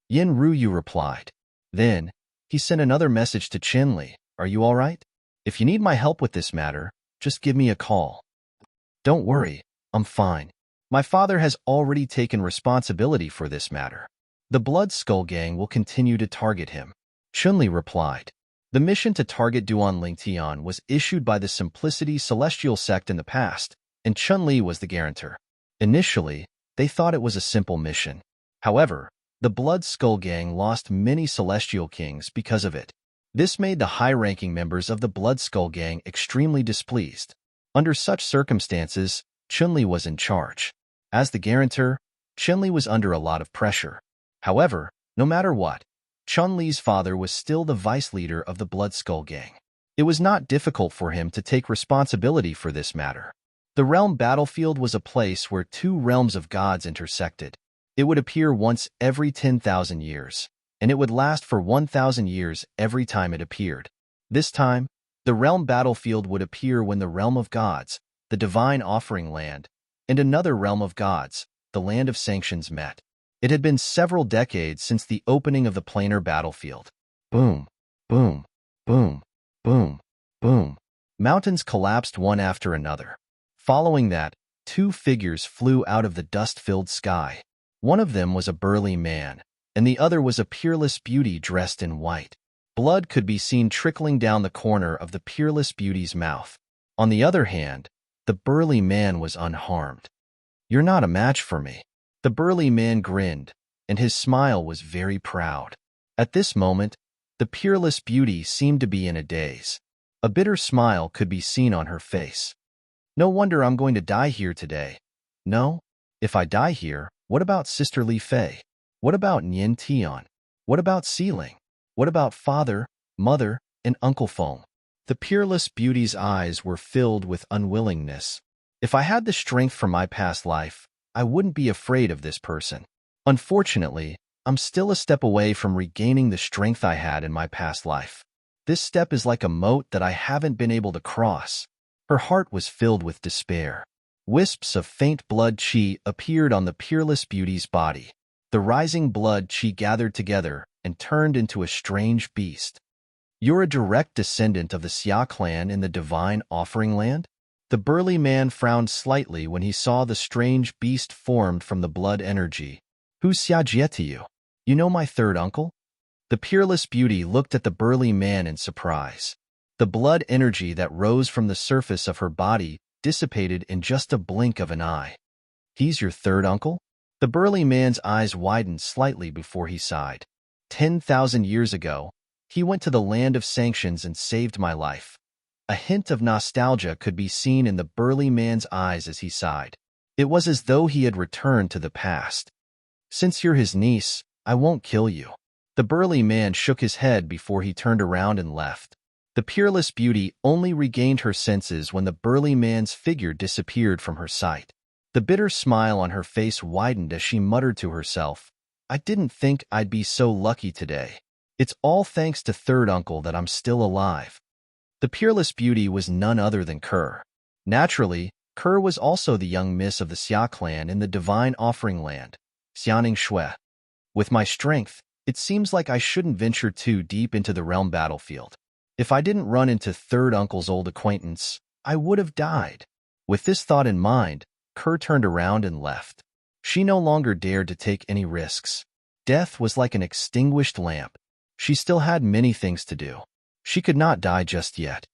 Yin Ruyu replied. Then, he sent another message to Chen-Li. Are you all right? If you need my help with this matter, just give me a call. Don't worry, I'm fine. My father has already taken responsibility for this matter. The Blood Skull Gang will continue to target him. Chun-Li replied. The mission to target Duan Lingtian was issued by the Simplicity Celestial sect in the past, and Chun-Li was the guarantor. Initially, they thought it was a simple mission. However, the Blood Skull Gang lost many Celestial Kings because of it. This made the high-ranking members of the Blood Skull Gang extremely displeased. Under such circumstances, Chun-Li was in charge. As the guarantor, Chun-Li was under a lot of pressure. However, no matter what, Chun-Li's father was still the vice leader of the Blood Skull Gang. It was not difficult for him to take responsibility for this matter. The realm battlefield was a place where 2 realms of gods intersected. It would appear once every 10,000 years, and it would last for 1,000 years every time it appeared. This time, the realm battlefield would appear when the realm of gods, the divine offering land, and another realm of gods, the land of sanctions met. It had been several decades since the opening of the planar battlefield. Boom, boom, boom, boom, boom. Mountains collapsed one after another. Following that, 2 figures flew out of the dust-filled sky. One of them was a burly man, and the other was a peerless beauty dressed in white. Blood could be seen trickling down the corner of the peerless beauty's mouth. On the other hand, the burly man was unharmed. You're not a match for me. The burly man grinned, and his smile was very proud. At this moment, the peerless beauty seemed to be in a daze. A bitter smile could be seen on her face. No wonder I'm going to die here today. No? If I die here, what about Sister Li Fei? What about Nian Tian? What about Sealing? What about father, mother, and Uncle Foam? The peerless beauty's eyes were filled with unwillingness. If I had the strength from my past life, I wouldn't be afraid of this person. Unfortunately, I'm still a step away from regaining the strength I had in my past life. This step is like a moat that I haven't been able to cross. Her heart was filled with despair. Wisps of faint blood qi appeared on the peerless beauty's body. The rising blood qi gathered together and turned into a strange beast. You're a direct descendant of the Xia clan in the Divine Offering Land? The burly man frowned slightly when he saw the strange beast formed from the blood energy. Who's Xia Jie to you? You know my third uncle? The peerless beauty looked at the burly man in surprise. The blood energy that rose from the surface of her body dissipated in just a blink of an eye. He's your third uncle? The burly man's eyes widened slightly before he sighed. 10,000 years ago, he went to the land of sanctions and saved my life. A hint of nostalgia could be seen in the burly man's eyes as he sighed. It was as though he had returned to the past. Since you're his niece, I won't kill you. The burly man shook his head before he turned around and left. The peerless beauty only regained her senses when the burly man's figure disappeared from her sight. The bitter smile on her face widened as she muttered to herself, I didn't think I'd be so lucky today. It's all thanks to third uncle that I'm still alive. The peerless beauty was none other than Kerr. Naturally, Kerr was also the young miss of the Xia clan in the Divine Offering Land, Xianing Shui. With my strength, it seems like I shouldn't venture too deep into the realm battlefield. If I didn't run into third uncle's old acquaintance, I would have died. With this thought in mind, Kerr turned around and left. She no longer dared to take any risks. Death was like an extinguished lamp. She still had many things to do. She could not die just yet.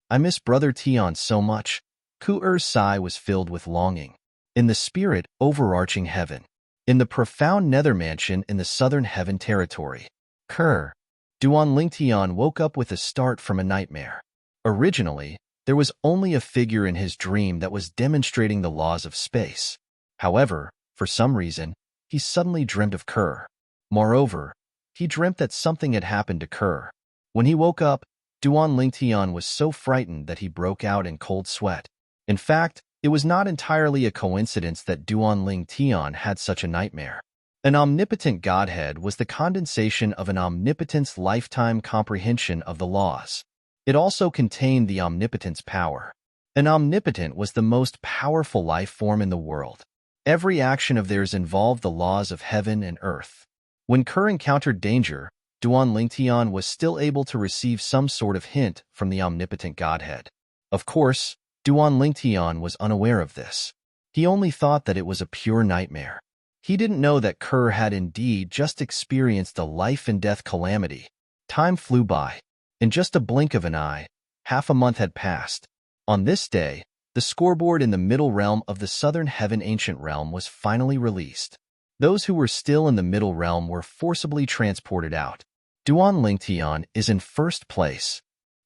I miss Brother Tian so much. Ku-er's sigh was filled with longing. In the spirit overarching heaven. In the profound nether mansion in the southern heaven territory. Kerr. Duan Lingtian woke up with a start from a nightmare. Originally, there was only a figure in his dream that was demonstrating the laws of space. However, for some reason, he suddenly dreamt of Kerr. Moreover, he dreamt that something had happened to Kerr. When he woke up, Duan Lingtian was so frightened that he broke out in cold sweat. In fact, it was not entirely a coincidence that Duan Lingtian had such a nightmare. An omnipotent godhead was the condensation of an omnipotent's lifetime comprehension of the laws. It also contained the omnipotent's power. An omnipotent was the most powerful life form in the world. Every action of theirs involved the laws of heaven and earth. When Kerr encountered danger, Duan Lingtian was still able to receive some sort of hint from the omnipotent godhead. Of course, Duan Lingtian was unaware of this. He only thought that it was a pure nightmare. He didn't know that Kerr had indeed just experienced a life-and-death calamity. Time flew by. In just a blink of an eye, half a month had passed. On this day, the scoreboard in the middle realm of the southern heaven ancient realm was finally released. Those who were still in the middle realm were forcibly transported out. Duan Lingtian is in first place.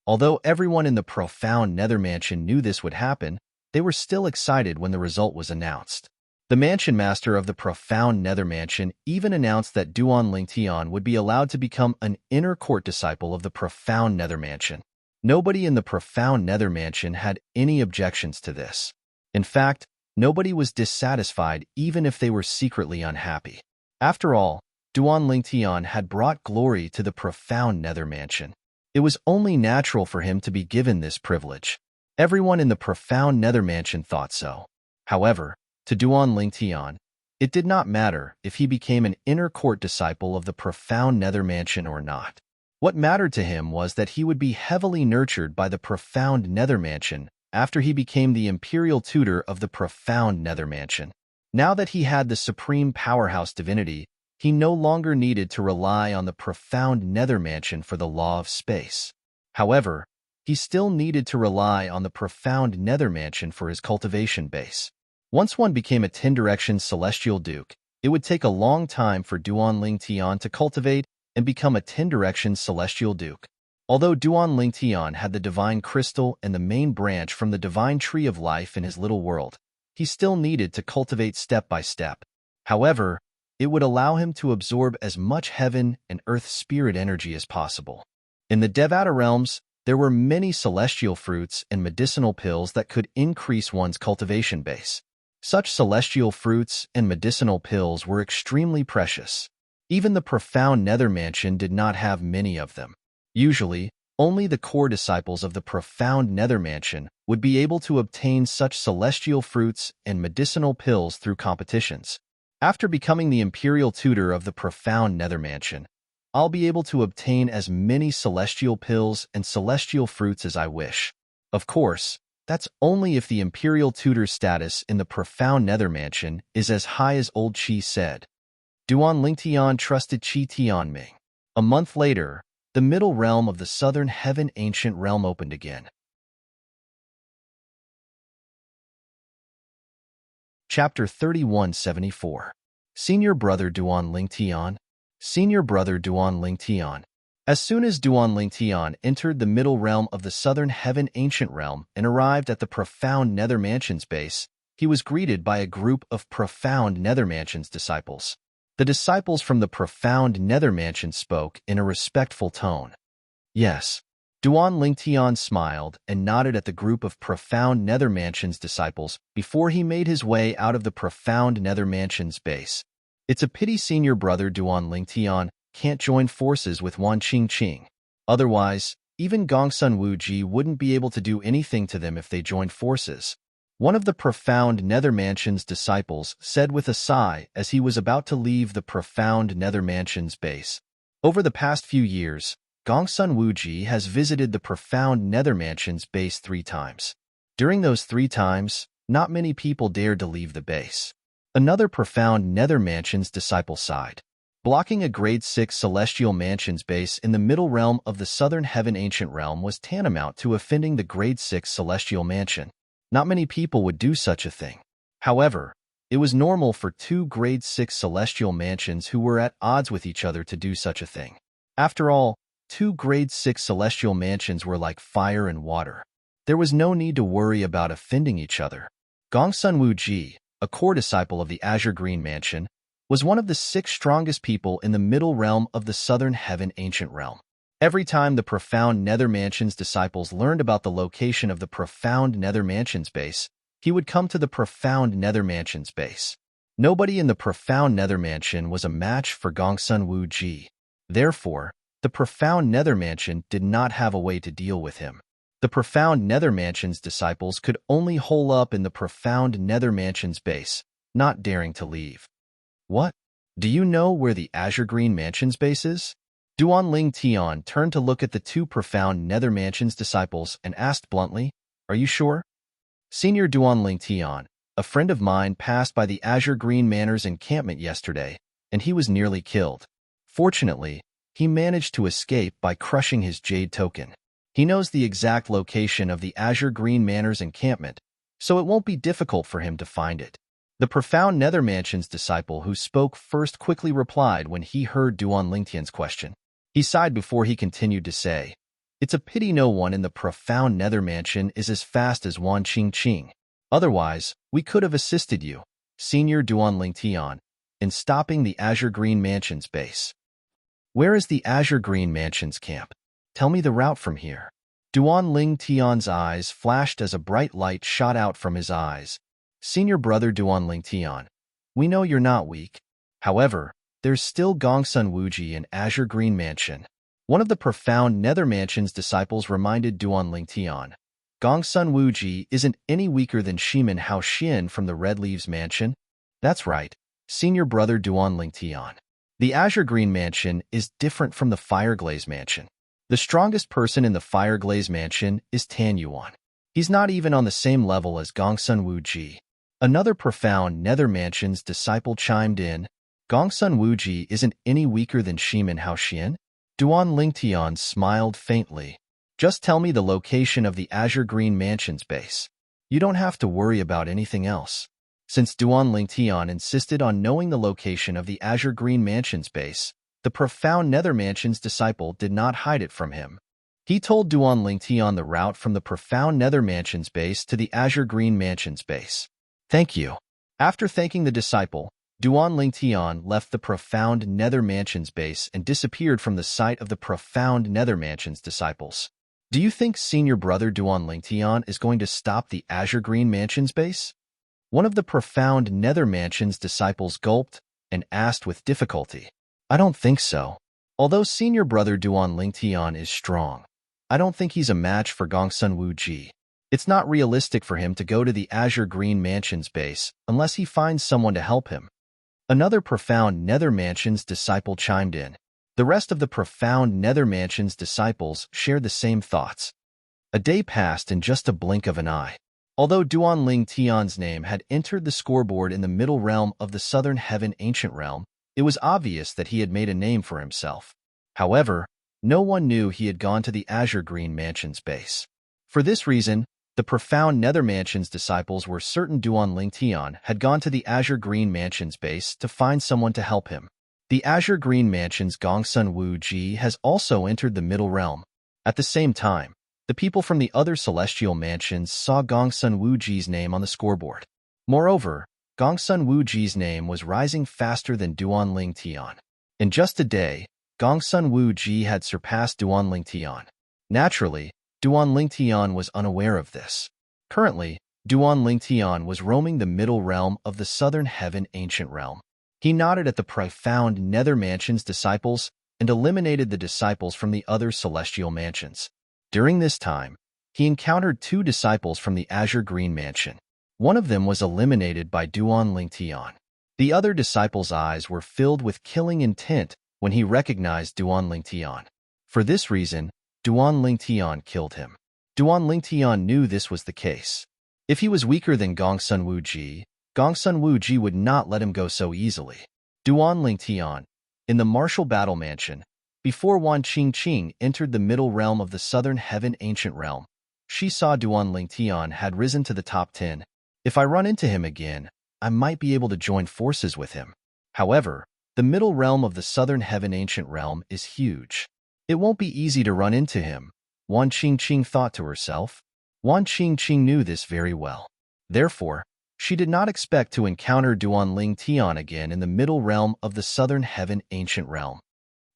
Although everyone in the profound nether mansion knew this would happen, they were still excited when the result was announced. The mansion master of the profound nether mansion even announced that Duan Lingtian would be allowed to become an inner court disciple of the profound nether mansion. Nobody in the profound nether mansion had any objections to this. In fact, nobody was dissatisfied even if they were secretly unhappy. After all, Duan Lingtian had brought glory to the profound nether mansion. It was only natural for him to be given this privilege. Everyone in the profound nether mansion thought so. However, to Duan Lingtian, it did not matter if he became an inner court disciple of the profound nether mansion or not. What mattered to him was that he would be heavily nurtured by the profound nether mansion after he became the imperial tutor of the profound nether mansion. Now that he had the supreme powerhouse divinity, he no longer needed to rely on the profound nether mansion for the law of space. However, he still needed to rely on the profound nether mansion for his cultivation base. Once one became a 10-direction celestial duke, it would take a long time for Duan Lingtian to cultivate and become a 10-direction celestial duke. Although Duan Lingtian had the divine crystal and the main branch from the divine tree of life in his little world, he still needed to cultivate step by step. However, it would allow him to absorb as much heaven and earth spirit energy as possible. In the Devata realms, there were many celestial fruits and medicinal pills that could increase one's cultivation base. Such celestial fruits and medicinal pills were extremely precious. Even the profound nether mansion did not have many of them. Usually, only the core disciples of the profound nether mansion would be able to obtain such celestial fruits and medicinal pills through competitions. After becoming the imperial tutor of the profound nether mansion, I'll be able to obtain as many celestial pills and celestial fruits as I wish. Of course, that's only if the imperial tutor's status in the profound nether mansion is as high as old Qi said. Duan Lingtian trusted Qi Tianming. A month later, the middle realm of the southern heaven ancient realm opened again. Chapter 3174. Senior Brother Duan Lingtian. Senior Brother Duan Lingtian. As soon as Duan Lingtian entered the middle realm of the southern heaven ancient realm and arrived at the profound nether mansion's base, he was greeted by a group of profound nether mansion's disciples. The disciples from the profound nether mansion spoke in a respectful tone. Yes. Duan Lingtian smiled and nodded at the group of profound nether mansion's disciples before he made his way out of the profound nether mansion's base. It's a pity Senior Brother Duan Lingtian can't join forces with Wan Qingqing. Otherwise, even Gongsun Wuji wouldn't be able to do anything to them if they joined forces. One of the profound nether mansion's disciples said with a sigh as he was about to leave the profound nether mansion's base. Over the past few years, Gongsun Wuji has visited the profound nether mansion's base 3 times. During those 3 times, not many people dared to leave the base. Another profound nether mansion's disciple sighed. Blocking a grade 6 celestial mansion's base in the middle realm of the southern heaven ancient realm was tantamount to offending the grade 6 celestial mansion. Not many people would do such a thing. However, it was normal for 2 grade 6 celestial mansions who were at odds with each other to do such a thing. After all, 2 grade 6 celestial mansions were like fire and water. There was no need to worry about offending each other. Gongsun Wuji, a core disciple of the Azure Green Mansion, was one of the 6 strongest people in the middle realm of the southern heaven ancient realm. Every time the profound nether mansion's disciples learned about the location of the profound nether mansion's base, he would come to the profound nether mansion's base. Nobody in the profound nether mansion was a match for Gongsun Wuji. Therefore, the profound nether mansion did not have a way to deal with him. The profound nether mansion's disciples could only hole up in the profound nether mansion's base, not daring to leave. What? Do you know where the Azure Green Mansion's base is? Duan Lingtian turned to look at the 2 profound nether mansion's disciples and asked bluntly, "Are you sure?" Senior Duan Lingtian, a friend of mine, passed by the Azure Green Manor's encampment yesterday, and he was nearly killed. Fortunately, he managed to escape by crushing his jade token. He knows the exact location of the Azure Green Manor's encampment, so it won't be difficult for him to find it. The profound nether mansion's disciple who spoke first quickly replied when he heard Duan Lingtian's question. He sighed before he continued to say, "It's a pity no one in the profound nether mansion is as fast as Wan Qingqing. Otherwise, we could have assisted you, Senior Duan Lingtian, in stopping the Azure Green Mansion's base." "Where is the Azure Green Mansion's camp? Tell me the route from here." Duan Lingtian's eyes flashed as a bright light shot out from his eyes. "Senior Brother Duan Lingtian, we know you're not weak. However, there's still Gongsun Wuji in Azure Green Mansion." One of the profound nether mansion's disciples reminded Duan Lingtian, "Gongsun Wuji isn't any weaker than Shimin Haoxian from the Red Leaves Mansion." "That's right, Senior Brother Duan Lingtian. The Azure Green Mansion is different from the Fireglaze Mansion. The strongest person in the Fireglaze Mansion is Tan Yuan. He's not even on the same level as Gongsun Wuji." Another profound nether mansion's disciple chimed in, "Gongsun Wuji isn't any weaker than Shimin Haoxian?" Duan Lingtian smiled faintly. "Just tell me the location of the Azure Green Mansion's base. You don't have to worry about anything else." Since Duan Lingtian insisted on knowing the location of the Azure Green Mansion's base, the profound nether mansion's disciple did not hide it from him. He told Duan Lingtian the route from the profound nether mansion's base to the Azure Green Mansion's base. "Thank you." After thanking the disciple, Duan Lingtian left the profound nether mansion's base and disappeared from the sight of the profound nether mansion's disciples. "Do you think Senior Brother Duan Lingtian is going to stop the Azure Green Mansion's base?" One of the profound nether mansion's disciples gulped and asked with difficulty. "I don't think so. Although Senior Brother Duan Lingtian is strong, I don't think he's a match for Gongsun Wuji. It's not realistic for him to go to the Azure Green Mansion's base unless he finds someone to help him." Another profound nether mansion's disciple chimed in. The rest of the profound Nether Mansion's disciples shared the same thoughts. A day passed in just a blink of an eye. Although Duanling Tian's name had entered the scoreboard in the middle realm of the Southern Heaven Ancient Realm, it was obvious that he had made a name for himself. However, no one knew he had gone to the Azure Green Mansion's base. For this reason, the profound Nether Mansion's disciples were certain Duanling Tian had gone to the Azure Green Mansion's base to find someone to help him. The Azure Green Mansion's Gongsun Wu Ji has also entered the middle realm. At the same time, the people from the other celestial mansions saw Gongsun Wu Ji's name on the scoreboard. Moreover, Gongsun Wu Ji's name was rising faster than Duanling Tian. In just a day, Gongsun Wu Ji had surpassed Duanling Tian. Naturally, Duanling Tian was unaware of this. Currently, Duanling Tian was roaming the middle realm of the Southern Heaven Ancient Realm. He nodded at the profound Nether Mansion's disciples and eliminated the disciples from the other celestial mansions. During this time, he encountered two disciples from the Azure Green Mansion. One of them was eliminated by Duanling Tian. The other disciple's eyes were filled with killing intent when he recognized Duanling Tian. For this reason, Duanling Tian killed him. Duanling Tian knew this was the case. If he was weaker than Gongsun Wu Ji, Gongsun Wu Ji would not let him go so easily. Duanling Tian, in the martial battle mansion, before Wan Qingqing entered the middle realm of the Southern Heaven Ancient Realm, she saw Duanling Tian had risen to the top 10. If I run into him again, I might be able to join forces with him. However, the middle realm of the Southern Heaven Ancient Realm is huge. It won't be easy to run into him, Wan Qingqing thought to herself. Wan Qingqing knew this very well. Therefore, she did not expect to encounter Duanling Tian again in the middle realm of the Southern Heaven Ancient Realm.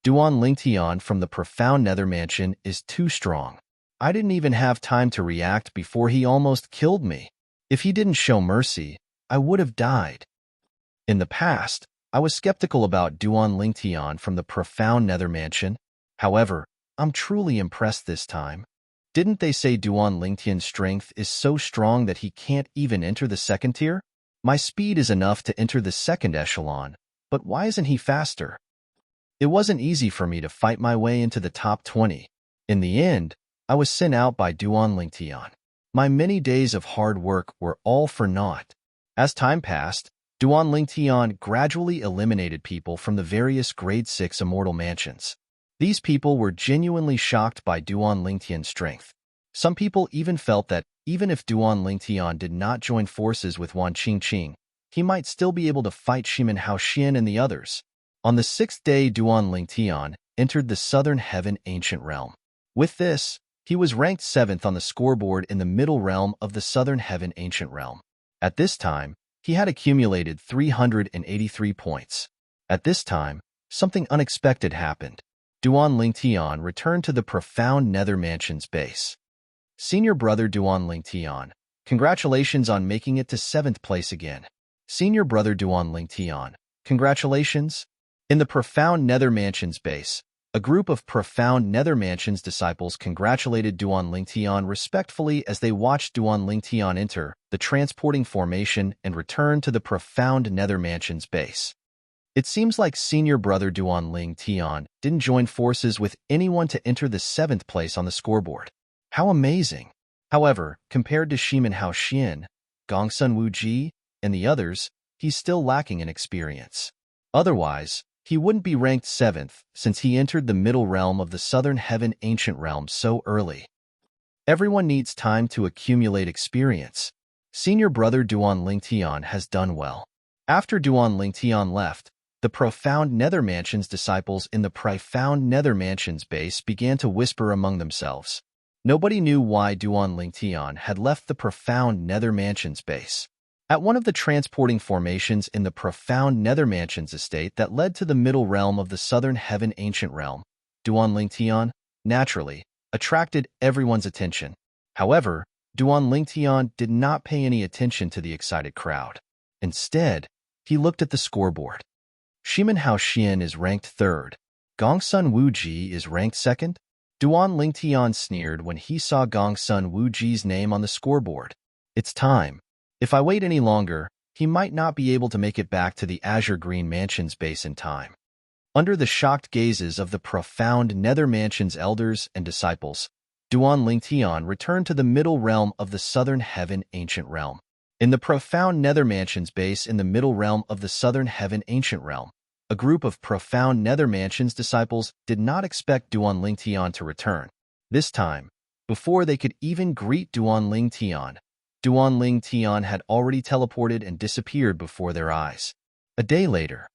Duanling Tian from the profound Nether Mansion is too strong. I didn't even have time to react before he almost killed me. If he didn't show mercy, I would have died. In the past, I was skeptical about Duanling Tian from the profound Nether Mansion. However, I'm truly impressed this time. Didn't they say Duanling Tian's strength is so strong that he can't even enter the second tier? My speed is enough to enter the second echelon, but why isn't he faster? It wasn't easy for me to fight my way into the top 20. In the end, I was sent out by Duanling Tian. My many days of hard work were all for naught. As time passed, Duanling Tian gradually eliminated people from the various Grade 6 immortal mansions. These people were genuinely shocked by Duanling Tian's strength. Some people even felt that, even if Duanling Tian did not join forces with Wan Qingqing, he might still be able to fight Shimen Haoxian and the others. On the 6th day, Duanling Tian entered the Southern Heaven Ancient Realm. With this, he was ranked 7th on the scoreboard in the middle realm of the Southern Heaven Ancient Realm. At this time, he had accumulated 383 points. At this time, something unexpected happened. Duanling Tian returned to the profound Nether Mansion's base. Senior brother Duanling Tian, congratulations on making it to 7th place again. Senior brother Duanling Tian, congratulations. In the profound Nether Mansion's base, a group of profound Nether Mansion's disciples congratulated Duanling Tian respectfully as they watched Duanling Tian enter the transporting formation and return to the profound Nether Mansion's base. It seems like senior brother Duanling Tian didn't join forces with anyone to enter the 7th place on the scoreboard. How amazing! However, compared to Shimen Haoxian, Gongsun Wu Ji, and the others, he's still lacking in experience. Otherwise, he wouldn't be ranked 7th since he entered the middle realm of the Southern Heaven Ancient Realm so early. Everyone needs time to accumulate experience. Senior brother Duanling Tian has done well. After Duanling Tian left, the profound Nether Mansion's disciples in the profound Nether Mansion's base began to whisper among themselves. Nobody knew why Duanling Tian had left the profound Nether Mansion's base. At one of the transporting formations in the profound Nether Mansion's estate that led to the middle realm of the Southern Heaven Ancient Realm, Duanling Tian, naturally, attracted everyone's attention. However, Duanling Tian did not pay any attention to the excited crowd. Instead, he looked at the scoreboard. Shimen Haoxian is ranked 3rd. Gongsun Wu Ji is ranked 2nd. Duanling Tian sneered when he saw Gongsun Wu Ji's name on the scoreboard. It's time. If I wait any longer, he might not be able to make it back to the Azure Green Mansion's base in time. Under the shocked gazes of the profound Nether Mansion's elders and disciples, Duan Lingtian returned to the middle realm of the southern heaven ancient realm. In the profound Nether Mansion's base in the middle realm of the southern heaven ancient realm, a group of profound Nether Mansion's disciples did not expect Duan Lingtian to return. This time, before they could even greet Duan Lingtian had already teleported and disappeared before their eyes. A day later,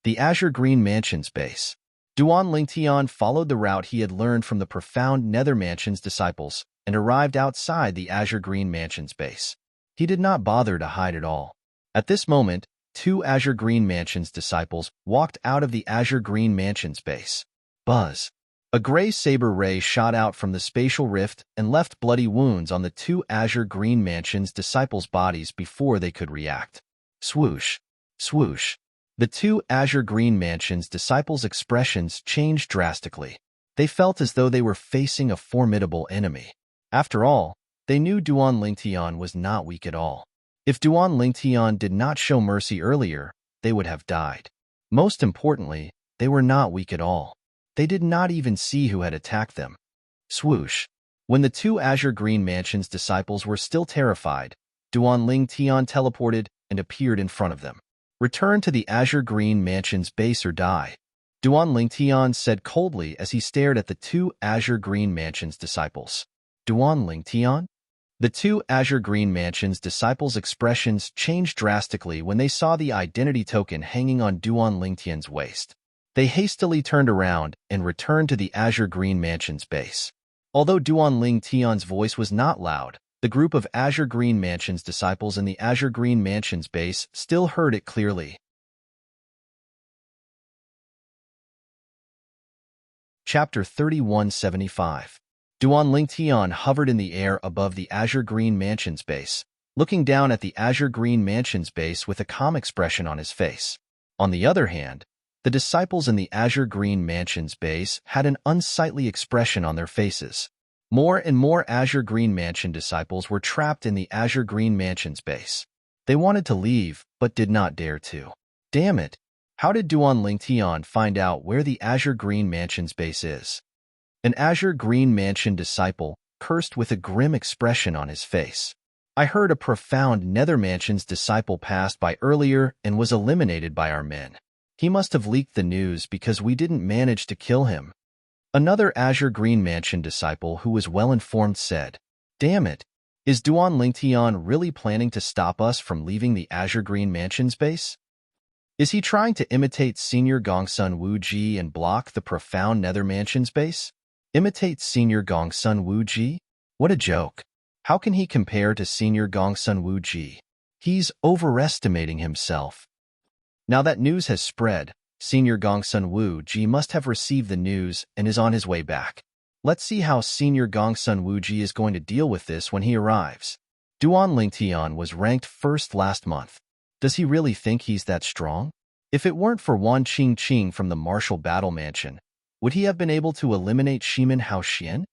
the Azure Green Mansion's base. Duan Lingtian followed the route he had learned from the profound Nether Mansion's disciples and arrived outside the Azure Green Mansion's base. He did not bother to hide at all. At this moment, two Azure Green Mansion's disciples walked out of the Azure Green Mansion's base. Buzz. A gray saber ray shot out from the spatial rift and left bloody wounds on the two Azure Green Mansion's disciples' bodies before they could react. Swoosh. Swoosh. The two Azure Green Mansion's disciples' expressions changed drastically. They felt as though they were facing a formidable enemy. After all, they knew Duan Lingtian was not weak at all. If Duan Lingtian did not show mercy earlier, they would have died. Most importantly, they were not weak at all. They did not even see who had attacked them. Swoosh. When the two Azure Green Mansion's disciples were still terrified, Duan Lingtian teleported and appeared in front of them. Return to the Azure Green Mansion's base or die, Duan Lingtian said coldly as he stared at the two Azure Green Mansion's disciples. Duan Lingtian? The two Azure Green Mansion's disciples' expressions changed drastically when they saw the identity token hanging on Duan Lingtian's waist. They hastily turned around and returned to the Azure Green Mansion's base. Although Duan Lingtian's voice was not loud, the group of Azure Green Mansion's disciples in the Azure Green Mansion's base still heard it clearly. Chapter 3175. Duan Lingtian hovered in the air above the Azure Green Mansion's base, looking down at the Azure Green Mansion's base with a calm expression on his face. On the other hand, the disciples in the Azure Green Mansion's base had an unsightly expression on their faces. More and more Azure Green Mansion disciples were trapped in the Azure Green Mansion's base. They wanted to leave, but did not dare to. Damn it! How did Duan Lingtian find out where the Azure Green Mansion's base is? An Azure Green Mansion disciple cursed with a grim expression on his face. I heard a profound Nether Mansion's disciple passed by earlier and was eliminated by our men. He must have leaked the news because we didn't manage to kill him. Another Azure Green Mansion disciple who was well-informed said, "Damn it, is Duan Lingtian really planning to stop us from leaving the Azure Green Mansion's base? Is he trying to imitate Senior Gongsun Wuji and block the profound Nether Mansion's base? Imitate Senior Gongsun Wuji? What a joke. How can he compare to Senior Gongsun Wuji? He's overestimating himself." Now that news has spread, Senior Gongsun Wuji must have received the news and is on his way back. Let's see how Senior Gongsun Wuji is going to deal with this when he arrives. Duan Lingtian was ranked first last month. Does he really think he's that strong? If it weren't for Wan Qingqing from the Martial Battle Mansion, would he have been able to eliminate Shimin Haoxian?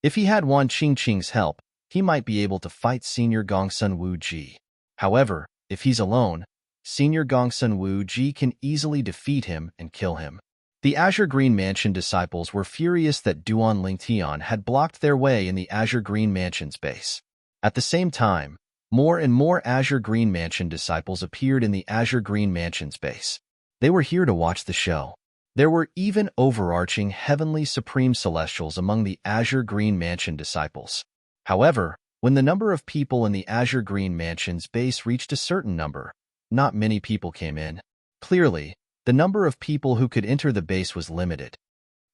If he had Wan Qingqing's help, he might be able to fight Senior Gongsun Wuji. However, if he's alone, Senior Gongsun Wuji can easily defeat him and kill him. The Azure Green Mansion disciples were furious that Duan Lingtian had blocked their way in the Azure Green Mansion's base. At the same time, more and more Azure Green Mansion disciples appeared in the Azure Green Mansion's base. They were here to watch the show. There were even overarching heavenly supreme celestials among the Azure Green Mansion disciples. However, when the number of people in the Azure Green Mansion's base reached a certain number, not many people came in. Clearly, the number of people who could enter the base was limited.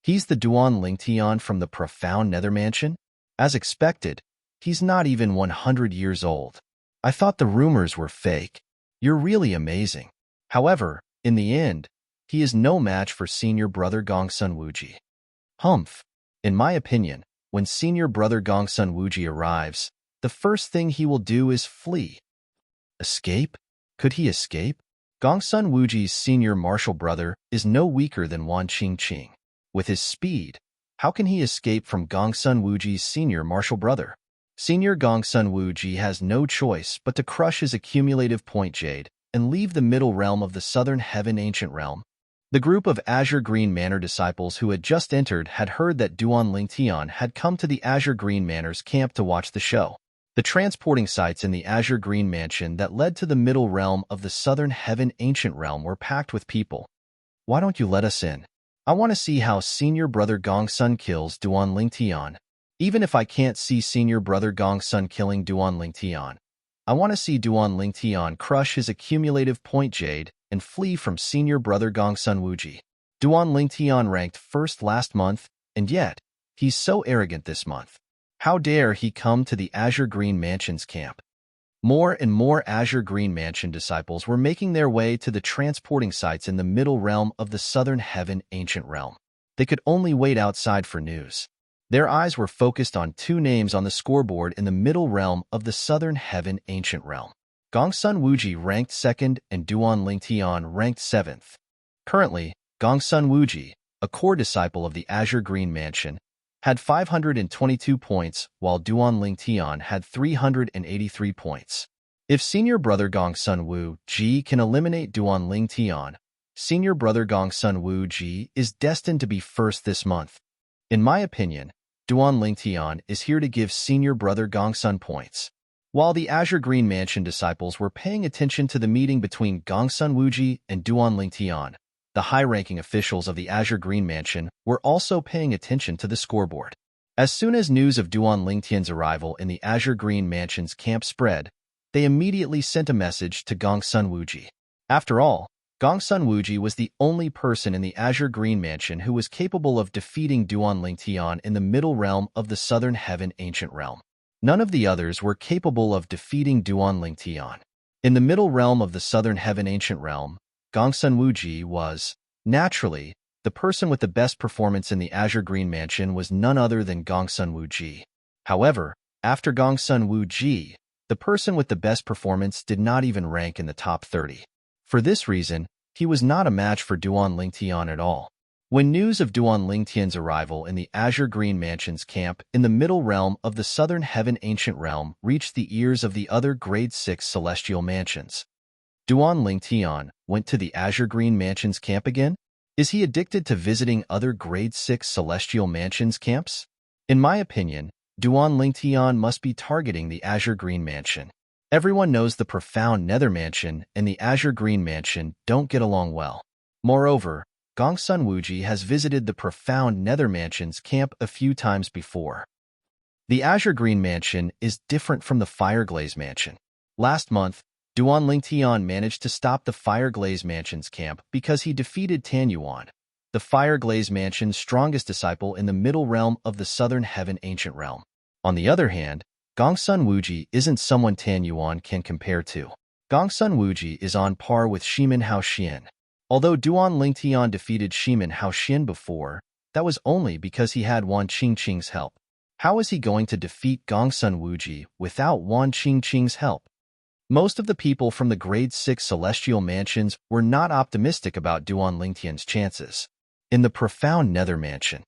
He's the Duan Lingtian from the profound Nether Mansion? As expected, he's not even 100 years old. I thought the rumors were fake. You're really amazing. However, in the end, he is no match for Senior Brother Gongsun Wuji. Humph. In my opinion, when Senior Brother Gongsun Wuji arrives, the first thing he will do is flee. Escape? Could he escape? Gongsun Wuji's senior martial brother is no weaker than Wan Qingqing. With his speed, how can he escape from Gongsun Wuji's senior martial brother? Senior Gongsun Wuji has no choice but to crush his accumulative point jade and leave the middle realm of the southern heaven ancient realm. The group of Azure Green Manor disciples who had just entered had heard that Duan Lingtian had come to the Azure Green Manor's camp to watch the show. The transporting sites in the Azure Green Mansion that led to the middle realm of the Southern Heaven Ancient Realm were packed with people. "Why don't you let us in? I want to see how Senior Brother Gongsun kills Duan Lingtian. Even if I can't see Senior Brother Gongsun killing Duan Lingtian, I want to see Duan Lingtian crush his accumulative point jade and flee from Senior Brother Gongsun Wuji. Duan Lingtian ranked first last month, and yet, he's so arrogant this month. How dare he come to the Azure Green Mansion's camp?" More and more Azure Green Mansion disciples were making their way to the transporting sites in the middle realm of the Southern Heaven Ancient Realm. They could only wait outside for news. Their eyes were focused on two names on the scoreboard in the middle realm of the Southern Heaven Ancient Realm. Gongsun Wuji ranked 2nd and Duan Lingtian ranked 7th. Currently, Gongsun Wuji, a core disciple of the Azure Green Mansion, had 522 points, while Duan Lingtian had 383 points. If Senior Brother Gongsun Wu Ji can eliminate Duan Lingtian, Senior Brother Gongsun Wu Ji is destined to be first this month. In my opinion, Duan Lingtian is here to give Senior Brother Gongsun points. While the Azure Green Mansion disciples were paying attention to the meeting between Gongsun Wuji and Duan Lingtian, the high-ranking officials of the Azure Green Mansion were also paying attention to the scoreboard. As soon as news of Duan Lingtian's arrival in the Azure Green Mansion's camp spread, they immediately sent a message to Gongsun Wuji. After all, Gongsun Wuji was the only person in the Azure Green Mansion who was capable of defeating Duan Lingtian in the middle realm of the Southern Heaven Ancient Realm. None of the others were capable of defeating Duan Lingtian. In the middle realm of the Southern Heaven Ancient Realm, Gongsun Wuji was, naturally, the person with the best performance in the Azure Green Mansion was none other than Gongsun Wuji. However, after Gongsun Wuji, the person with the best performance did not even rank in the top 30. For this reason, he was not a match for Duan Lingtian at all. When news of Duan Lingtian's arrival in the Azure Green Mansion's camp in the middle realm of the Southern Heaven Ancient Realm reached the ears of the other Grade 6 Celestial Mansions, Duan Lingtian went to the Azure Green Mansion's camp again? Is he addicted to visiting other Grade 6 Celestial Mansions camps? In my opinion, Duan Lingtian must be targeting the Azure Green Mansion. Everyone knows the profound Nether Mansion and the Azure Green Mansion don't get along well. Moreover, Gongsun Wuji has visited the profound Nether Mansion's camp a few times before. The Azure Green Mansion is different from the Fireglaze Mansion. Last month, Duan Lingtian managed to stop the Fireglaze Mansion's camp because he defeated Tan Yuan, the Fireglaze Mansion's strongest disciple in the middle realm of the Southern Heaven Ancient Realm. On the other hand, Gongsun Wuji isn't someone Tan Yuan can compare to. Gongsun Wuji is on par with Shimin Haoxian. Although Duan Lingtian defeated Shimin Haoxian before, that was only because he had Wan Qingqing's help. How is he going to defeat Gongsun Wuji without Wan Qingqing's help? Most of the people from the Grade 6 Celestial Mansions were not optimistic about Duan Lingtian's chances. In the profound Nether Mansion,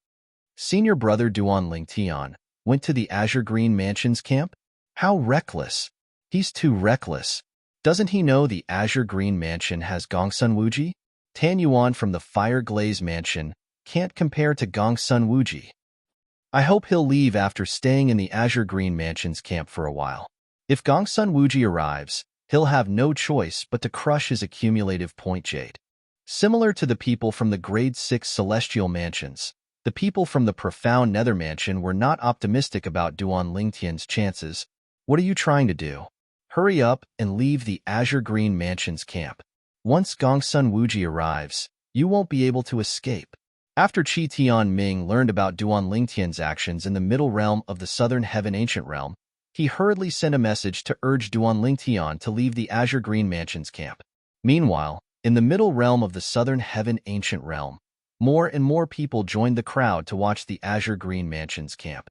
Senior Brother Duan Lingtian went to the Azure Green Mansion's camp? How reckless! He's too reckless. Doesn't he know the Azure Green Mansion has Gongsun Wuji? Tan Yuan from the Fireglaze Mansion can't compare to Gongsun Wuji. I hope he'll leave after staying in the Azure Green Mansion's camp for a while. If Gongsun Wuji arrives, he'll have no choice but to crush his accumulative point jade. Similar to the people from the Grade 6 Celestial Mansions, the people from the profound Nether Mansion were not optimistic about Duan Lingtian's chances. What are you trying to do? Hurry up and leave the Azure Green Mansion's camp. Once Gongsun Wuji arrives, you won't be able to escape. After Qi Tianming learned about Duan Lingtian's actions in the middle realm of the Southern Heaven Ancient Realm, he hurriedly sent a message to urge Duan Lingtian to leave the Azure Green Mansion's camp. Meanwhile, in the middle realm of the Southern Heaven Ancient Realm, more and more people joined the crowd to watch the Azure Green Mansion's camp.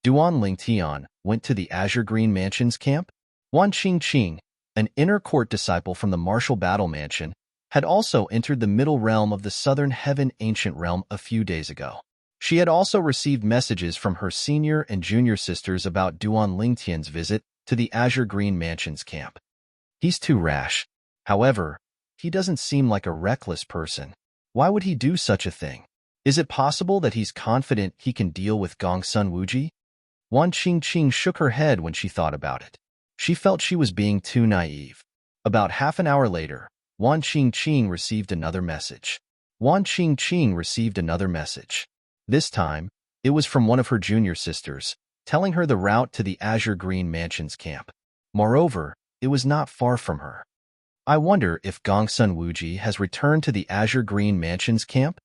Duan Lingtian went to the Azure Green Mansion's camp? Wan Qingqing, an inner court disciple from the Martial Battle Mansion, had also entered the middle realm of the Southern Heaven Ancient Realm a few days ago. She had also received messages from her senior and junior sisters about Duan Lingtian's visit to the Azure Green Mansion's camp. He's too rash. However, he doesn't seem like a reckless person. Why would he do such a thing? Is it possible that he's confident he can deal with Gongsun Wuji? Wan Qingqing shook her head when she thought about it. She felt she was being too naive. About half an hour later, Wan Qingqing received another message. Wan Qingqing received another message. This time, it was from one of her junior sisters, telling her the route to the Azure Green Mansion's camp. Moreover, it was not far from her. I wonder if Gongsun Wuji has returned to the Azure Green Mansion's camp?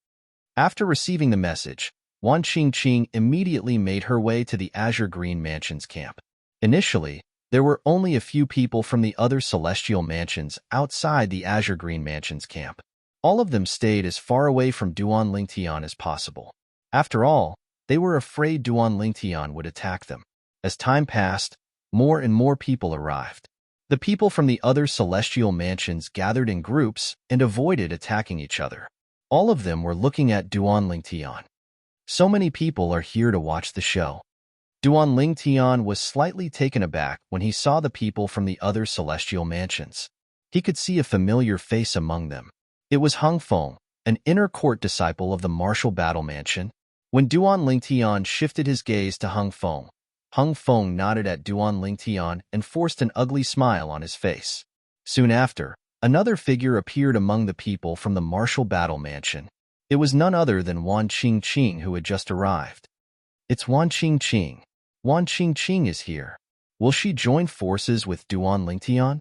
After receiving the message, Wan Qingqing immediately made her way to the Azure Green Mansion's camp. Initially, there were only a few people from the other celestial mansions outside the Azure Green Mansion's camp. All of them stayed as far away from Duan Lingtian as possible. After all, they were afraid Duan Lingtian would attack them. As time passed, more and more people arrived. The people from the other celestial mansions gathered in groups and avoided attacking each other. All of them were looking at Duan Lingtian. So many people are here to watch the show. Duan Lingtian was slightly taken aback when he saw the people from the other celestial mansions. He could see a familiar face among them. It was Hung Feng, an inner court disciple of the martial battle mansion. When Duan Lingtian shifted his gaze to Hung Feng nodded at Duan Lingtian and forced an ugly smile on his face. Soon after, another figure appeared among the people from the martial battle mansion. It was none other than Wan Qingqing who had just arrived. It's Wan Qingqing. Wan Qingqing is here. Will she join forces with Duan Lingtian?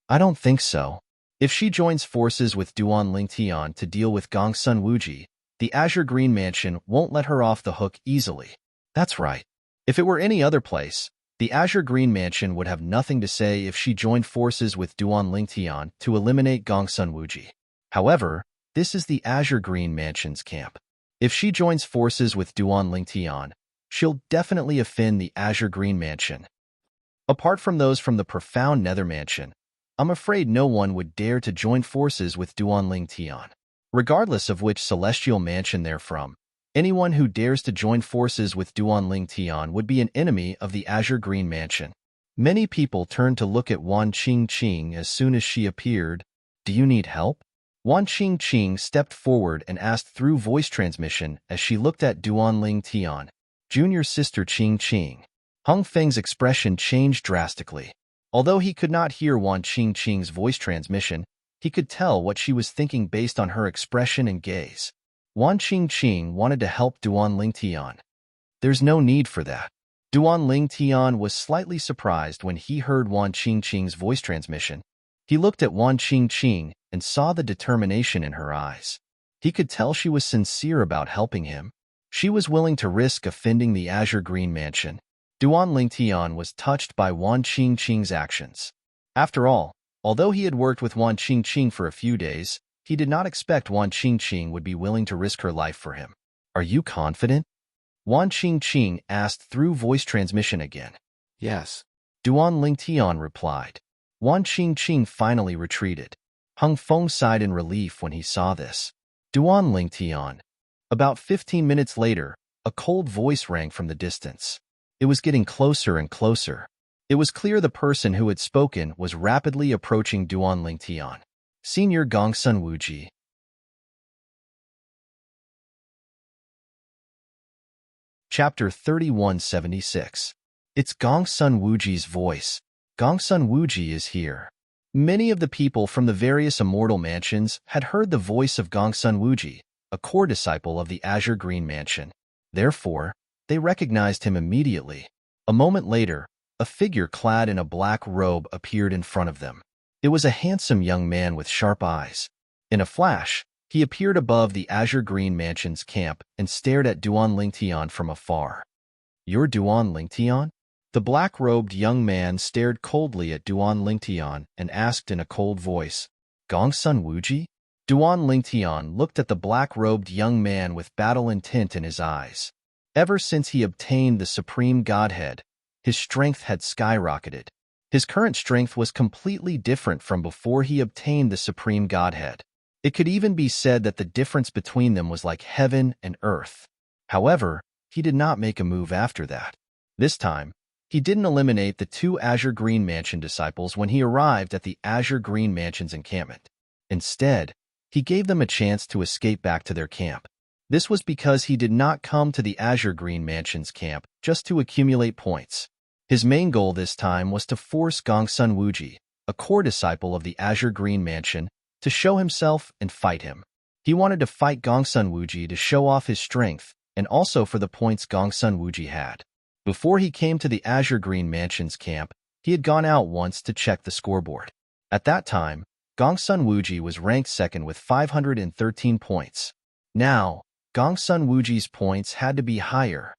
I don't think so. If she joins forces with Duan Lingtian to deal with Gongsun Wuji, the Azure Green Mansion won't let her off the hook easily. That's right. If it were any other place, the Azure Green Mansion would have nothing to say if she joined forces with Duan Lingtian to eliminate Gongsun Wuji. However, this is the Azure Green Mansion's camp. If she joins forces with Duan Lingtian, she'll definitely offend the Azure Green Mansion. Apart from those from the profound Nether Mansion, I'm afraid no one would dare to join forces with Duan Lingtian. Regardless of which celestial mansion they're from, anyone who dares to join forces with Duan Lingtian would be an enemy of the Azure Green Mansion. Many people turned to look at Wan Qingqing as soon as she appeared. Do you need help? Wan Qingqing stepped forward and asked through voice transmission as she looked at Duan Lingtian. Junior sister Qingqing. Hung Feng's expression changed drastically. Although he could not hear Wan Qingqing's voice transmission, he could tell what she was thinking based on her expression and gaze. Wan Qingqing wanted to help Duan Lingtian. There's no need for that. Duan Lingtian was slightly surprised when he heard Wan Qingqing's voice transmission. He looked at Wan Qingqing and saw the determination in her eyes. He could tell she was sincere about helping him. She was willing to risk offending the Azure Green Mansion. Duan Lingtian was touched by Wan Qingqing's actions. After all, although he had worked with Wan Qingqing for a few days, he did not expect Wan Qingqing would be willing to risk her life for him. Are you confident? Wan Qingqing asked through voice transmission again. Yes. Duan Lingtian replied. Wan Qingqing finally retreated. Hung Feng sighed in relief when he saw this. Duan Lingtian. About 15 minutes later, a cold voice rang from the distance. It was getting closer and closer. It was clear the person who had spoken was rapidly approaching Duan Lingtian. Senior Gongsun Wuji. Chapter 3176. It's Gongsun Wuji's voice. Gongsun Wuji is here. Many of the people from the various immortal mansions had heard the voice of Gongsun Wuji, a core disciple of the Azure Green Mansion. Therefore, they recognized him immediately. A moment later, a figure clad in a black robe appeared in front of them. It was a handsome young man with sharp eyes. In a flash, he appeared above the Azure Green Mansion's camp and stared at Duan Lingtian from afar. You're Duan Lingtian? The black-robed young man stared coldly at Duan Lingtian and asked in a cold voice, Gongsun Wuji? Duan Lingtian looked at the black-robed young man with battle intent in his eyes. Ever since he obtained the Supreme Godhead, his strength had skyrocketed. His current strength was completely different from before he obtained the Supreme Godhead. It could even be said that the difference between them was like heaven and earth. However, he did not make a move after that. This time, he didn't eliminate the two Azure Green Mansion disciples when he arrived at the Azure Green Mansion's encampment. Instead, he gave them a chance to escape back to their camp. This was because he did not come to the Azure Green Mansion's camp just to accumulate points. His main goal this time was to force Gongsun Wuji, a core disciple of the Azure Green Mansion, to show himself and fight him. He wanted to fight Gongsun Wuji to show off his strength and also for the points Gongsun Wuji had. Before he came to the Azure Green Mansion's camp, he had gone out once to check the scoreboard. At that time, Gongsun Wuji was ranked second with 513 points. Now, Gongsun Wuji's points had to be higher.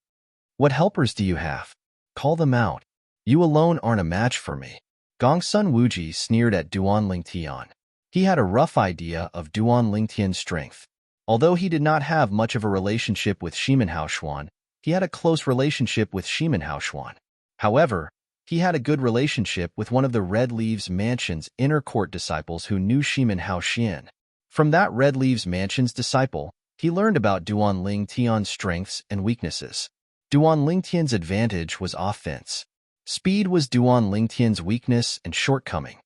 "What helpers do you have? Call them out. You alone aren't a match for me." Gongsun Wuji sneered at Duan Lingtian. He had a rough idea of Duan Lingtian's strength. Although he did not have much of a relationship with Shimen Xuan, he had a close relationship with Shimen Xuan. However, he had a good relationship with one of the Red Leaves Mansion's inner court disciples who knew Shimen Xian. From that Red Leaves Mansion's disciple, he learned about Duan Lingtian's strengths and weaknesses. Duan Lingtian's advantage was offense. Speed was Duan Lingtian's weakness and shortcoming.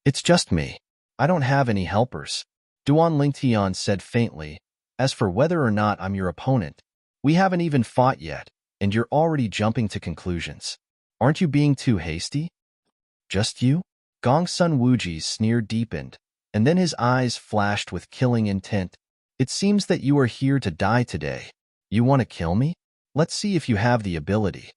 "It's just me. I don't have any helpers," Duan Lingtian said faintly. "As for whether or not I'm your opponent, we haven't even fought yet, and you're already jumping to conclusions. Aren't you being too hasty?" "Just you?" Gongsun Wuji's sneer deepened, and then his eyes flashed with killing intent. "It seems that you are here to die today. You want to kill me? Let's see if you have the ability."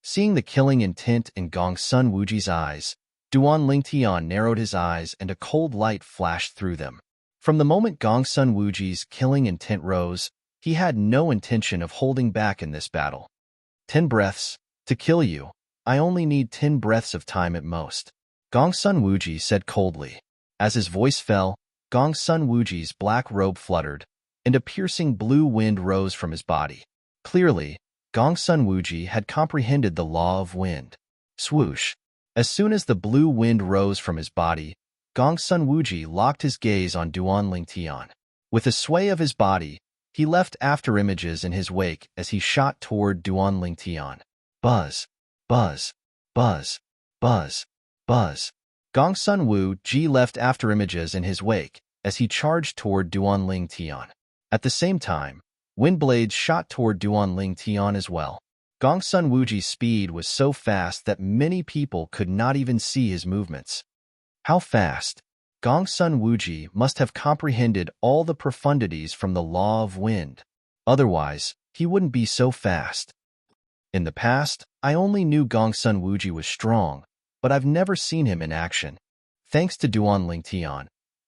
Seeing the killing intent in Gongsun Wuji's eyes, Duan Lingtian narrowed his eyes and a cold light flashed through them. From the moment Gongsun Wuji's killing intent rose, he had no intention of holding back in this battle. 10 breaths. To kill you, I only need 10 breaths of time at most," Gongsun Wuji said coldly. As his voice fell, Gongsun Wuji's black robe fluttered, and a piercing blue wind rose from his body. Clearly, Gongsun Wuji had comprehended the law of wind. Swoosh! As soon as the blue wind rose from his body, Gongsun Wuji locked his gaze on Duan Lingtian. With a sway of his body, he left afterimages in his wake as he shot toward Duan Lingtian. Buzz! Buzz! Buzz! Buzz! Buzz! Gongsun Wuji left afterimages in his wake as he charged toward Duan Lingtian. At the same time, wind blades shot toward Duan Lingtian as well. Gongsun Wuji's speed was so fast that many people could not even see his movements. How fast? Gongsun Wuji must have comprehended all the profundities from the law of wind. Otherwise, he wouldn't be so fast. In the past, I only knew Gongsun Wuji was strong, but I've never seen him in action. Thanks to Duan Lingtian,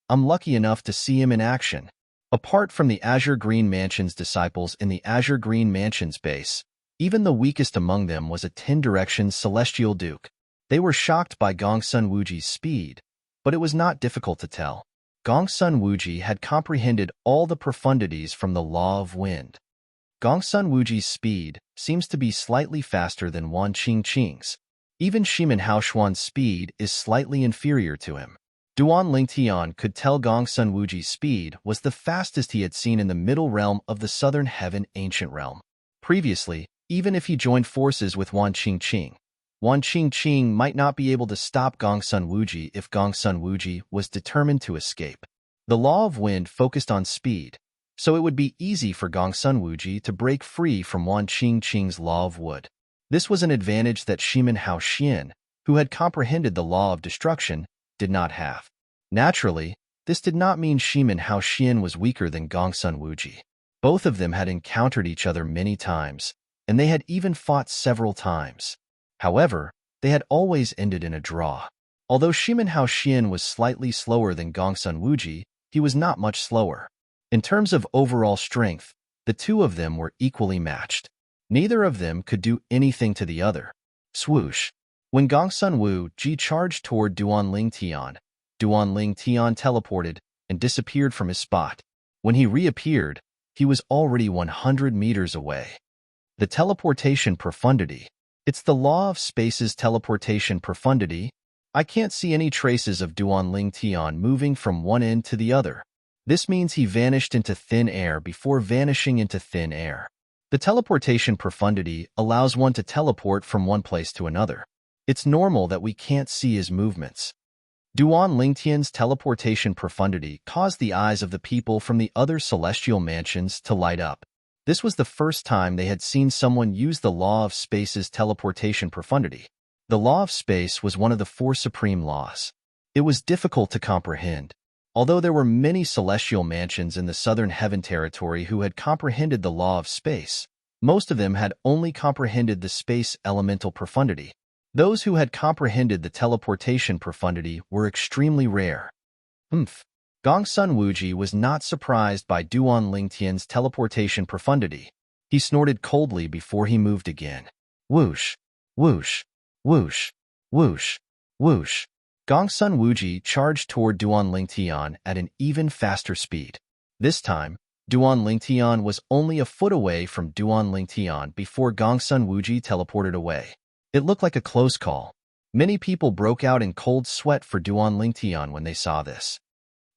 I'm lucky enough to see him in action. Apart from the Azure Green Mansion's disciples in the Azure Green Mansion's base, even the weakest among them was a 10-direction Celestial Duke. They were shocked by Gongsun Wuji's speed, but it was not difficult to tell. Gongsun Wuji had comprehended all the profundities from the law of wind. Gongsun Wuji's speed seems to be slightly faster than Wan Qingqing's. Even Shimen Xuan's speed is slightly inferior to him. Duan Lingtian could tell Gongsun Wuji's speed was the fastest he had seen in the middle realm of the Southern Heaven Ancient Realm. Previously, even if he joined forces with Wan Qingqing might not be able to stop Gongsun Wuji if Gongsun Wuji was determined to escape. The law of wind focused on speed, so it would be easy for Gongsun Wuji to break free from Wan Qingqing's law of wood. This was an advantage that Shimen Xian, who had comprehended the law of destruction, did not have. Naturally, this did not mean Shimen Xian was weaker than Gongsun Wuji. Both of them had encountered each other many times, and they had even fought several times. However, they had always ended in a draw. Although Shimen Xian was slightly slower than Gongsun Wuji, he was not much slower. In terms of overall strength, the two of them were equally matched. Neither of them could do anything to the other. Swoosh! When Gongsun Wuji charged toward Duan Lingtian teleported and disappeared from his spot. When he reappeared, he was already 100 meters away. The teleportation profundity. It's the law of space's teleportation profundity. I can't see any traces of Duan Lingtian moving from one end to the other. This means he vanished into thin air before vanishing into thin air. The teleportation profundity allows one to teleport from one place to another. It's normal that we can't see his movements. Duan Lingtian's teleportation profundity caused the eyes of the people from the other celestial mansions to light up. This was the first time they had seen someone use the law of space's teleportation profundity. The law of space was one of the four supreme laws. It was difficult to comprehend. Although there were many celestial mansions in the southern heaven territory who had comprehended the law of space, most of them had only comprehended the space elemental profundity. Those who had comprehended the teleportation profundity were extremely rare. Gongsun Wuji was not surprised by Duan Lingtian's teleportation profundity. He snorted coldly before he moved again. Whoosh, whoosh, whoosh, whoosh, whoosh. Gongsun Wuji charged toward Duan Lingtian at an even faster speed. This time, Duan Lingtian was only a foot away from Duan Lingtian before Gongsun Wuji teleported away. It looked like a close call. Many people broke out in cold sweat for Duan Lingtian when they saw this.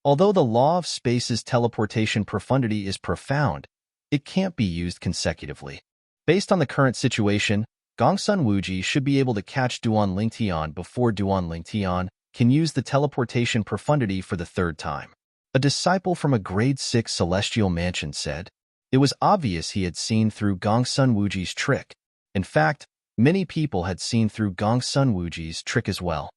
Although the law of space's teleportation profundity is profound, it can't be used consecutively. Based on the current situation, Gongsun Wuji should be able to catch Duan Lingtian before Duan Lingtian can use the teleportation profundity for the third time. A disciple from a grade 6 celestial mansion said. It was obvious he had seen through Gongsun Wuji's trick. In fact, many people had seen through Gongsun Wuji's trick as well.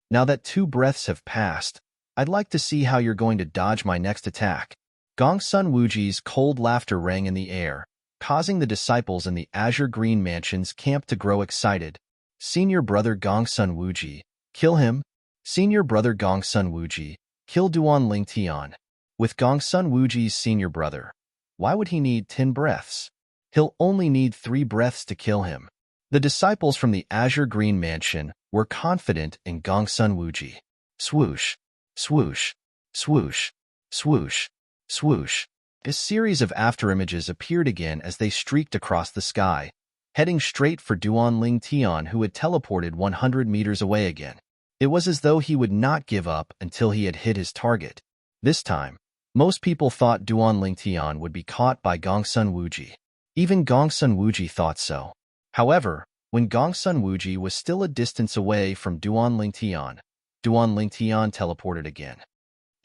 Now that 2 breaths have passed, I'd like to see how you're going to dodge my next attack. Gongsun Wuji's cold laughter rang in the air, causing the disciples in the Azure Green Mansion's camp to grow excited. Senior brother Gongsun Wuji, kill him. Senior brother Gongsun Wuji, kill Duan Lingtian. With Gongsun Wuji's senior brother, why would he need 10 breaths? He'll only need 3 breaths to kill him. The disciples from the Azure Green Mansion were confident in Gongsun Wuji. Swoosh, swoosh, swoosh, swoosh, swoosh. A series of afterimages appeared again as they streaked across the sky, heading straight for Duan Lingtian, who had teleported 100 meters away again. It was as though he would not give up until he had hit his target. This time, most people thought Duan Lingtian would be caught by Gongsun Wuji. Even Gongsun Wuji thought so. However, when Gongsun Wuji was still a distance away from Duan Lingtian teleported again.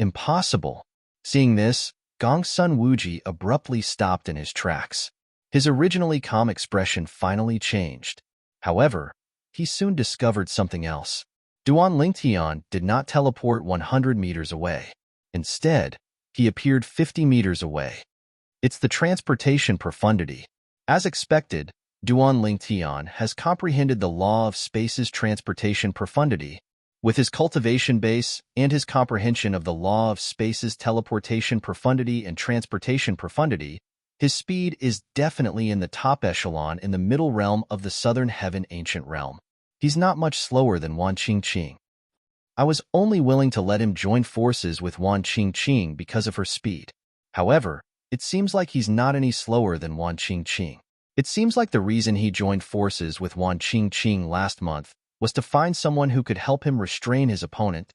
Impossible. Seeing this, Gongsun Wuji abruptly stopped in his tracks. His originally calm expression finally changed. However, he soon discovered something else. Duan Lingtian did not teleport 100 meters away. Instead, he appeared 50 meters away. It's the transportation profundity. As expected, Duan Lingtian has comprehended the law of space's transportation profundity. With his cultivation base and his comprehension of the law of space's teleportation profundity and transportation profundity, his speed is definitely in the top echelon in the middle realm of the southern heaven ancient realm. He's not much slower than Wan Qingqing. I was only willing to let him join forces with Wan Qingqing because of her speed. However, it seems like he's not any slower than Wan Qingqing. It seems like the reason he joined forces with Wan Qingqing last month was to find someone who could help him restrain his opponent.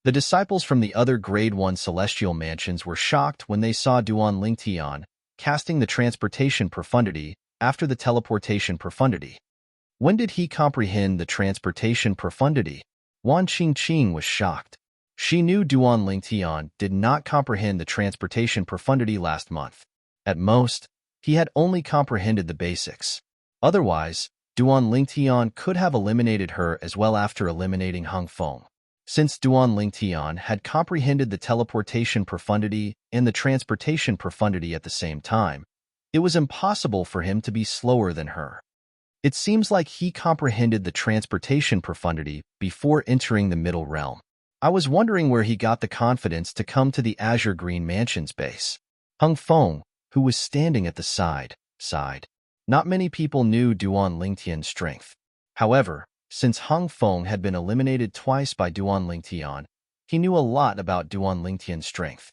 The disciples from the other Grade 1 celestial mansions were shocked when they saw Duan Lingtian casting the transportation profundity after the teleportation profundity. When did he comprehend the transportation profundity? Wan Qingqing was shocked. She knew Duan Lingtian did not comprehend the transportation profundity last month. At most, he had only comprehended the basics. Otherwise, Duan Lingtian could have eliminated her as well after eliminating Hung Feng. Since Duan Lingtian had comprehended the teleportation profundity and the transportation profundity at the same time, it was impossible for him to be slower than her. It seems like he comprehended the transportation profundity before entering the middle realm. I was wondering where he got the confidence to come to the Azure Green Mansion's base. Hung Feng, who was standing at the side, sighed. Not many people knew Duan Lingtian's strength. However, since Hung Feng had been eliminated twice by Duan Lingtian, he knew a lot about Duan Lingtian's strength.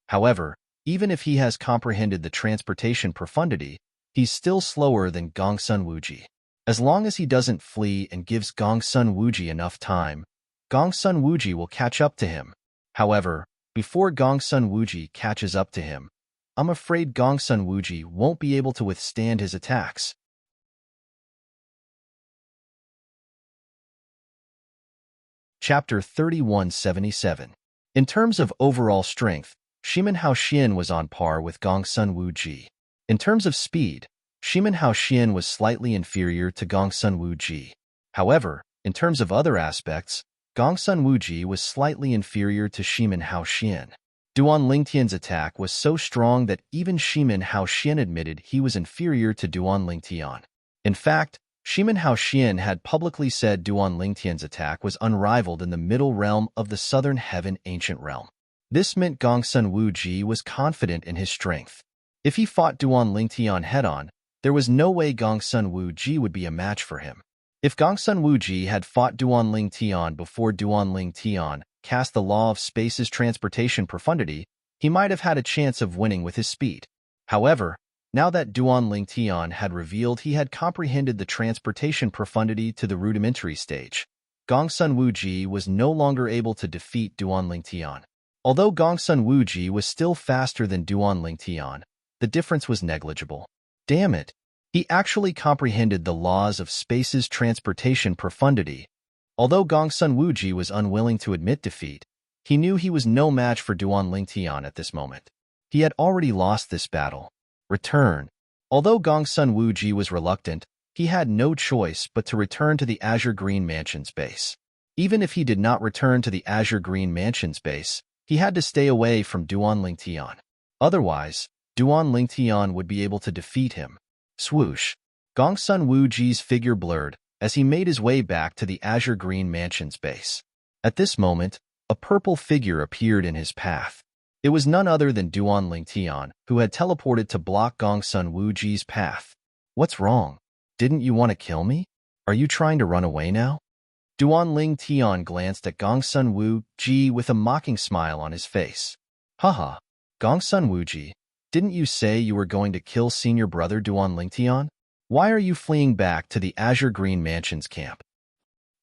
However, even if he has comprehended the transportation profundity, he's still slower than Gongsun Wuji. As long as he doesn't flee and gives Gongsun Wuji enough time, Gongsun Wuji will catch up to him. However, before Gongsun Wuji catches up to him, I'm afraid Gongsun Wuji won't be able to withstand his attacks. Chapter 3177. In terms of overall strength, Shimen Haoxian was on par with Gongsun Wuji. In terms of speed, Shimen Haoxian was slightly inferior to Gongsun Wuji. However, in terms of other aspects, Gongsun Wuji was slightly inferior to Shimen Haoxian. Duan Lingtian's attack was so strong that even Shimen Haoxian admitted he was inferior to Duan Lingtian. In fact, Shimen Haoxian had publicly said Duan Lingtian's attack was unrivaled in the middle realm of the southern heaven ancient realm. This meant Gongsun Wuji was confident in his strength. If he fought Duan Lingtian head-on, there was no way Gongsun Wuji would be a match for him. If Gongsun Wuji had fought Duan Lingtian before Duan Lingtian cast the law of space's transportation profundity, he might have had a chance of winning with his speed. However, now that Duan Lingtian had revealed he had comprehended the transportation profundity to the rudimentary stage, Gongsun Wuji was no longer able to defeat Duan Lingtian. Although Gongsun Wuji was still faster than Duan Lingtian, the difference was negligible. Damn it! He actually comprehended the laws of space's transportation profundity. Although Gongsun Wuji was unwilling to admit defeat, he knew he was no match for Duan Lingtian at this moment. He had already lost this battle. Return. Although Gongsun Wuji was reluctant, he had no choice but to return to the Azure Green Mansion's base. Even if he did not return to the Azure Green Mansion's base, he had to stay away from Duan Lingtian. Otherwise, Duan Lingtian would be able to defeat him. Swoosh. Gongsun Wuji's figure blurred as he made his way back to the Azure Green Mansion's base. At this moment, a purple figure appeared in his path. It was none other than Duan Lingtian, who had teleported to block Gongsun Wuji's path. What's wrong? Didn't you want to kill me? Are you trying to run away now? Duan Lingtian glanced at Gongsun Wuji with a mocking smile on his face. Haha, Gongsun Wuji, didn't you say you were going to kill senior brother Duan Lingtian? Why are you fleeing back to the Azure Green Mansion's camp?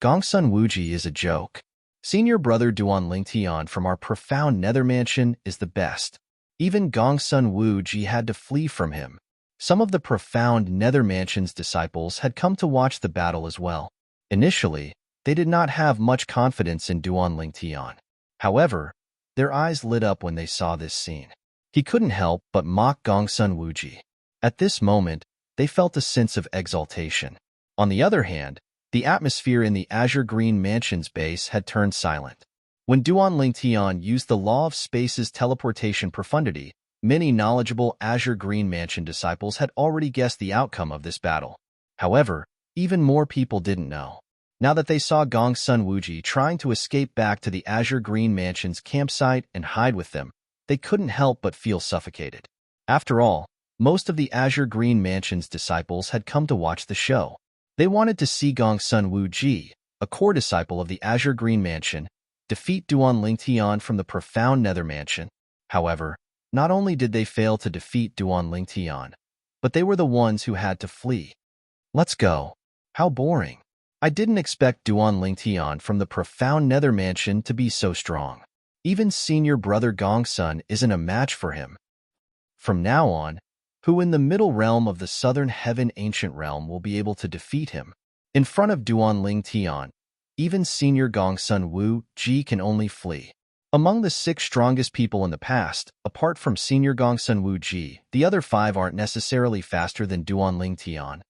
Gongsun Wuji is a joke. Senior brother Duan Lingtian from our profound nether mansion is the best. Even Gongsun Wuji had to flee from him. Some of the profound nether mansion's disciples had come to watch the battle as well. Initially, they did not have much confidence in Duan Lingtian. However, their eyes lit up when they saw this scene. He couldn't help but mock Gongsun Wuji. At this moment, they felt a sense of exaltation. On the other hand, the atmosphere in the Azure Green Mansion's base had turned silent. When Duan Lingtian used the law of space's teleportation profundity, many knowledgeable Azure Green Mansion disciples had already guessed the outcome of this battle. However, even more people didn't know. Now that they saw Gongsun Wuji trying to escape back to the Azure Green Mansion's campsite and hide with them, they couldn't help but feel suffocated. After all, most of the Azure Green Mansion's disciples had come to watch the show. They wanted to see Gongsun Wuji, a core disciple of the Azure Green Mansion, defeat Duan Lingtian from the profound Nether Mansion. However, not only did they fail to defeat Duan Lingtian, but they were the ones who had to flee. Let's go. How boring. I didn't expect Duan Lingtian from the profound Nether Mansion to be so strong. Even senior brother Gongsun isn't a match for him. From now on, who in the middle realm of the southern heaven ancient realm will be able to defeat him? In front of Duan Lingtian, even senior Gongsun Wuji can only flee. Among the 6 strongest people in the past, apart from senior Gongsun Wuji, the other 5 aren't necessarily faster than Duan Lingtian.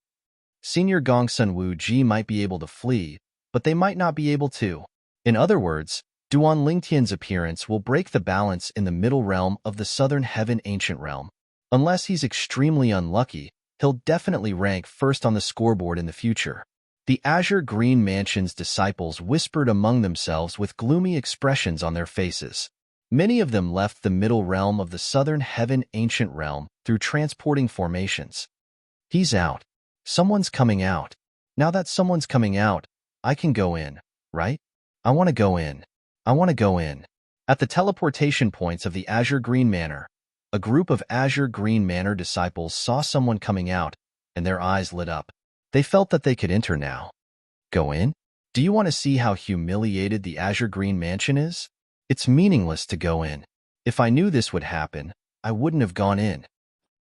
Senior Gongsun Wuji might be able to flee, but they might not be able to. In other words, Duan Lingtian's appearance will break the balance in the middle realm of the southern heaven ancient realm. Unless he's extremely unlucky, he'll definitely rank first on the scoreboard in the future. The Azure Green Mansion's disciples whispered among themselves with gloomy expressions on their faces. Many of them left the middle realm of the southern heaven ancient realm through transporting formations. He's out. Someone's coming out. Now that someone's coming out, I can go in, right? I want to go in. I want to go in. At the teleportation points of the Azure Green Manor, a group of Azure Green Manor disciples saw someone coming out, and their eyes lit up. They felt that they could enter now. Go in? Do you want to see how humiliated the Azure Green Mansion is? It's meaningless to go in. If I knew this would happen, I wouldn't have gone in.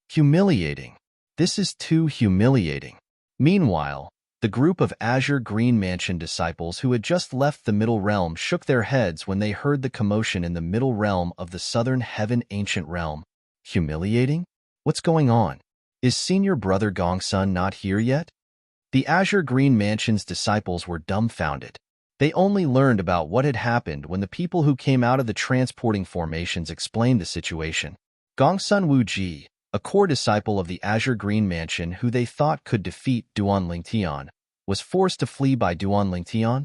Humiliating. This is too humiliating. Meanwhile, The group of Azure Green Mansion disciples who had just left the Middle Realm shook their heads when they heard the commotion in the Middle Realm of the Southern Heaven Ancient Realm. Humiliating? What's going on? Is Senior Brother Gongsun not here yet? The Azure Green Mansion's disciples were dumbfounded. They only learned about what had happened when the people who came out of the transporting formations explained the situation. Gongsun Wuji, a core disciple of the Azure Green Mansion who they thought could defeat Duan Lingtian, was forced to flee by Duan Lingtian.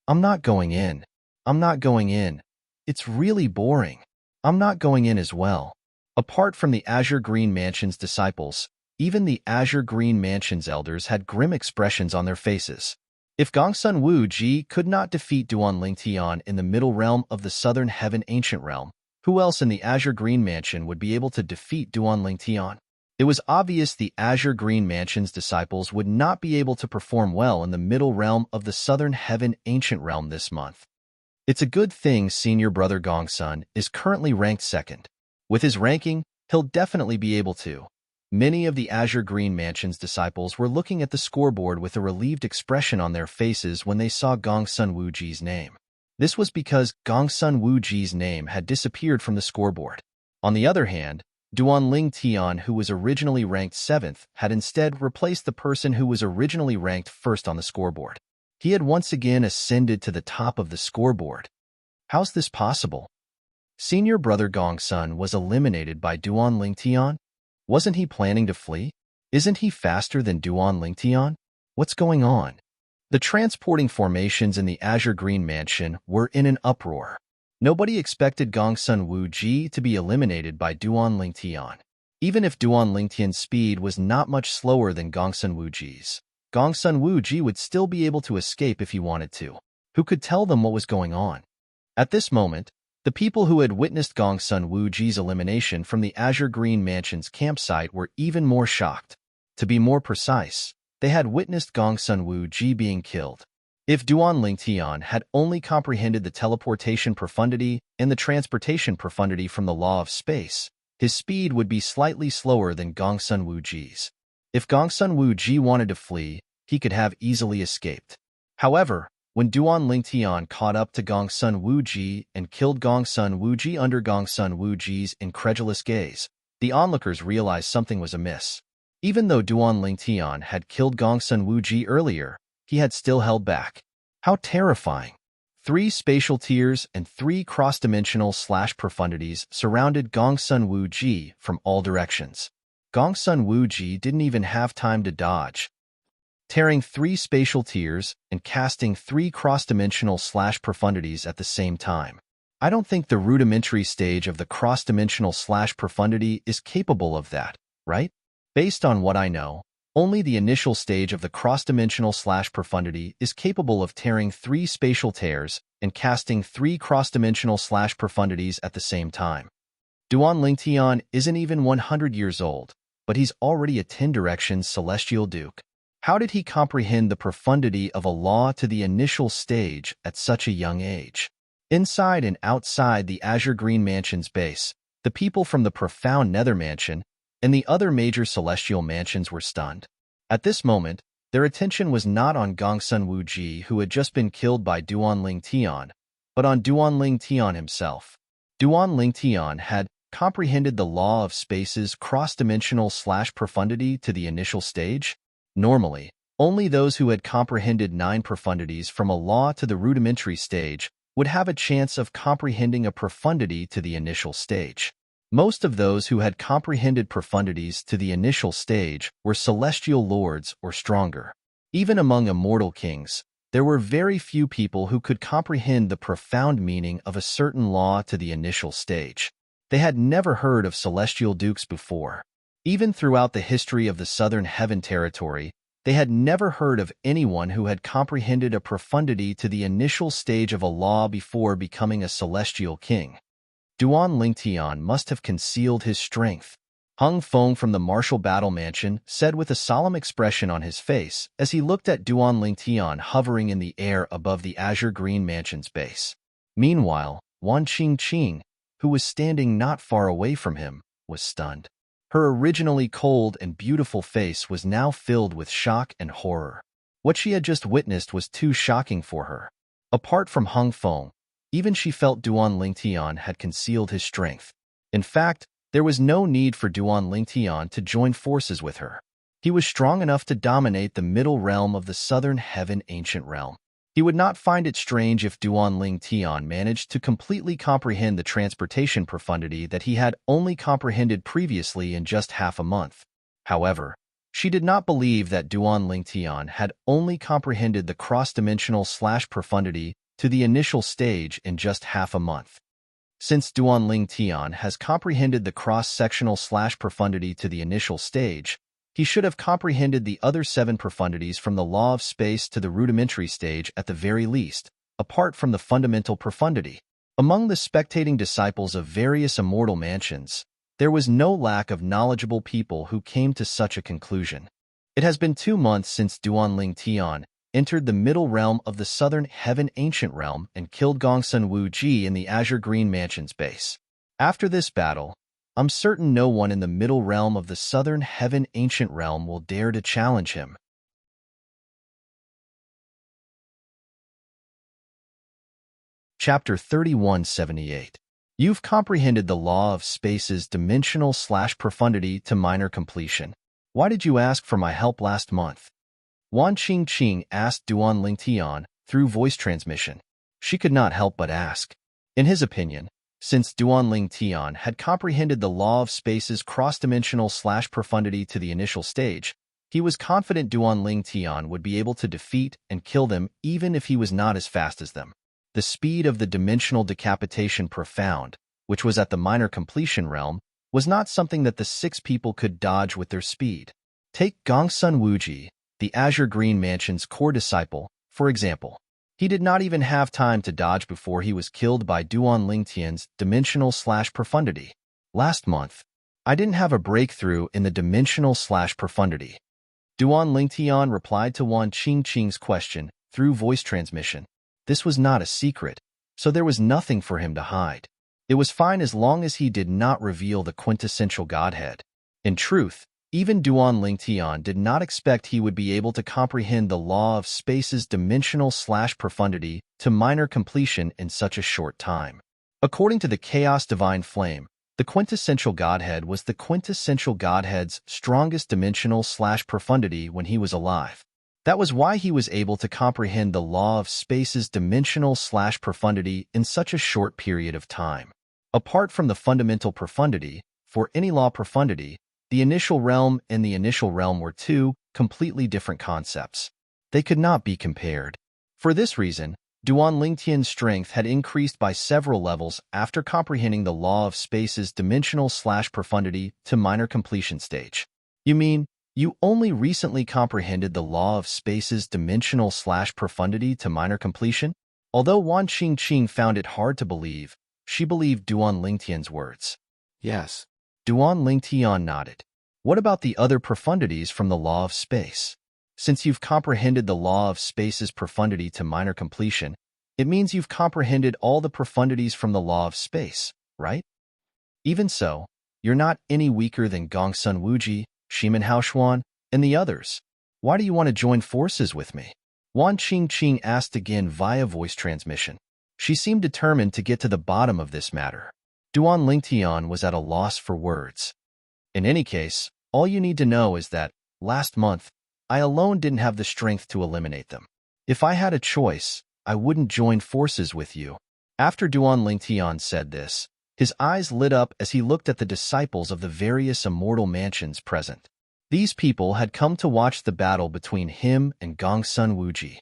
I'm not going in. I'm not going in. It's really boring. I'm not going in as well. Apart from the Azure Green Mansion's disciples, even the Azure Green Mansion's elders had grim expressions on their faces. If Gongsun Wuji could not defeat Duan Lingtian in the Middle Realm of the Southern Heaven Ancient Realm, who else in the Azure Green Mansion would be able to defeat Duan Lingtian? It was obvious the Azure Green Mansion's disciples would not be able to perform well in the Middle Realm of the Southern Heaven Ancient Realm this month. It's a good thing Senior Brother Gongsun is currently ranked second. With his ranking, he'll definitely be able to. Many of the Azure Green Mansion's disciples were looking at the scoreboard with a relieved expression on their faces when they saw Gongsun Wuji's name. This was because Gongsun Wuji's name had disappeared from the scoreboard. On the other hand, Duan Lingtian, who was originally ranked 7th, had instead replaced the person who was originally ranked first on the scoreboard. He had once again ascended to the top of the scoreboard. How's this possible? Senior Brother Gongsun was eliminated by Duan Lingtian? Wasn't he planning to flee? Isn't he faster than Duan Lingtian? What's going on? The transporting formations in the Azure Green Mansion were in an uproar. Nobody expected Gongsun Wuji to be eliminated by Duan Lingtian. Even if Duan Lingtian's speed was not much slower than Gongsun Wuji's, Gongsun Wuji would still be able to escape if he wanted to. Who could tell them what was going on? At this moment, the people who had witnessed Gongsun Wuji's elimination from the Azure Green Mansion's campsite were even more shocked. To be more precise, they had witnessed Gongsun Wuji being killed. If Duan Lingtian had only comprehended the teleportation profundity and the transportation profundity from the law of space, his speed would be slightly slower than Gongsun Wuji's. If Gongsun Wuji wanted to flee, he could have easily escaped. However, when Duan Lingtian caught up to Gongsun Wuji and killed Gongsun Wuji under Gongsun Wuji's incredulous gaze, the onlookers realized something was amiss. Even though Duan Lingtian had killed Gongsun Wuji earlier, he had still held back. How terrifying! 3 spatial tiers and 3 cross-dimensional profundities surrounded Gongsun Wuji from all directions. Gongsun Wuji didn't even have time to dodge. Tearing 3 spatial tiers and casting 3 cross-dimensional profundities at the same time. I don't think the rudimentary stage of the cross-dimensional profundity is capable of that, right? Based on what I know, only the initial stage of the cross-dimensional profundity is capable of tearing 3 spatial tears and casting 3 cross-dimensional profundities at the same time. Duan Lingtian isn't even 100 years old, but he's already a 10-direction celestial duke. How did he comprehend the profundity of a law to the initial stage at such a young age? Inside and outside the Azure Green Mansion's base, the people from the profound Nether Mansion and the other major celestial mansions were stunned. At this moment, their attention was not on Gongsun Wuji, who had just been killed by Duan Lingtian, but on Duan Lingtian himself. Duan Lingtian had comprehended the law of space's cross-dimensional profundity to the initial stage. Normally, only those who had comprehended 9 profundities from a law to the rudimentary stage would have a chance of comprehending a profundity to the initial stage. Most of those who had comprehended profundities to the initial stage were celestial lords or stronger. Even among immortal kings, there were very few people who could comprehend the profound meaning of a certain law to the initial stage. They had never heard of celestial dukes before. Even throughout the history of the Southern Heaven territory, they had never heard of anyone who had comprehended a profundity to the initial stage of a law before becoming a celestial king. Duan Lingtian must have concealed his strength. Hung Feng from the Martial Battle Mansion said with a solemn expression on his face as he looked at Duan Lingtian hovering in the air above the Azure Green Mansion's base. Meanwhile, Wan Qingqing, who was standing not far away from him, was stunned. Her originally cold and beautiful face was now filled with shock and horror. What she had just witnessed was too shocking for her. Apart from Hung Feng, even she felt Duan Lingtian had concealed his strength. In fact, there was no need for Duan Lingtian to join forces with her. He was strong enough to dominate the middle realm of the southern heaven ancient realm. He would not find it strange if Duan Lingtian managed to completely comprehend the transportation profundity that he had only comprehended previously in just half a month. However, she did not believe that Duan Lingtian had only comprehended the cross-dimensional / profundity to the initial stage in just half a month. Since Duan Lingtian has comprehended the cross-sectional / profundity to the initial stage, he should have comprehended the other 7 profundities from the law of space to the rudimentary stage at the very least, apart from the fundamental profundity. Among the spectating disciples of various immortal mansions, there was no lack of knowledgeable people who came to such a conclusion. It has been 2 months since Duan Lingtian entered the middle realm of the southern heaven ancient realm and killed Gongsun Wuji in the Azure Green Mansion's base. After this battle, I'm certain no one in the middle realm of the southern heaven ancient realm will dare to challenge him. Chapter 3178. You've comprehended the law of space's dimensional / profundity to minor completion. Why did you ask for my help last month? Wan Qingqing asked Duan Lingtian through voice transmission. She could not help but ask. In his opinion, since Duan Lingtian had comprehended the law of space's cross-dimensional / profundity to the initial stage, he was confident Duan Lingtian would be able to defeat and kill them even if he was not as fast as them. The speed of the dimensional decapitation profound, which was at the minor completion realm, was not something that the 6 people could dodge with their speed. Take Gongsun Wuji, the Azure Green Mansion's core disciple, for example. He did not even have time to dodge before he was killed by Duan Lingtian's dimensional / profundity. Last month, I didn't have a breakthrough in the dimensional / profundity. Duan Lingtian replied to Wan Qingqing's question through voice transmission. This was not a secret, so there was nothing for him to hide. It was fine as long as he did not reveal the quintessential Godhead. In truth, even Duan Lingtian did not expect he would be able to comprehend the law of space's dimensional / profundity to minor completion in such a short time. According to the Chaos Divine Flame, the quintessential Godhead was the quintessential Godhead's strongest dimensional / profundity when he was alive. That was why he was able to comprehend the law of space's dimensional / profundity in such a short period of time. Apart from the fundamental profundity, for any law profundity, the initial realm and the initial realm were 2 completely different concepts. They could not be compared. For this reason, Duan Lingtian's strength had increased by several levels after comprehending the law of space's dimensional / profundity to minor completion stage. You mean, you only recently comprehended the law of space's dimensional / profundity to minor completion? Although Wan Qingqing found it hard to believe, she believed Duan Lingtian's words. Yes. Duan Lingtian nodded. What about the other profundities from the law of space? Since you've comprehended the law of space's profundity to minor completion, it means you've comprehended all the profundities from the law of space, right? Even so, you're not any weaker than Gongsun Wuji, Shimen Haoshuan, and the others. Why do you want to join forces with me? Wan Qingqing asked again via voice transmission. She seemed determined to get to the bottom of this matter. Duan Lingtian was at a loss for words. In any case, all you need to know is that, last month, I alone didn't have the strength to eliminate them. If I had a choice, I wouldn't join forces with you. After Duan Lingtian said this, his eyes lit up as he looked at the disciples of the various immortal mansions present. These people had come to watch the battle between him and Gongsun Wuji.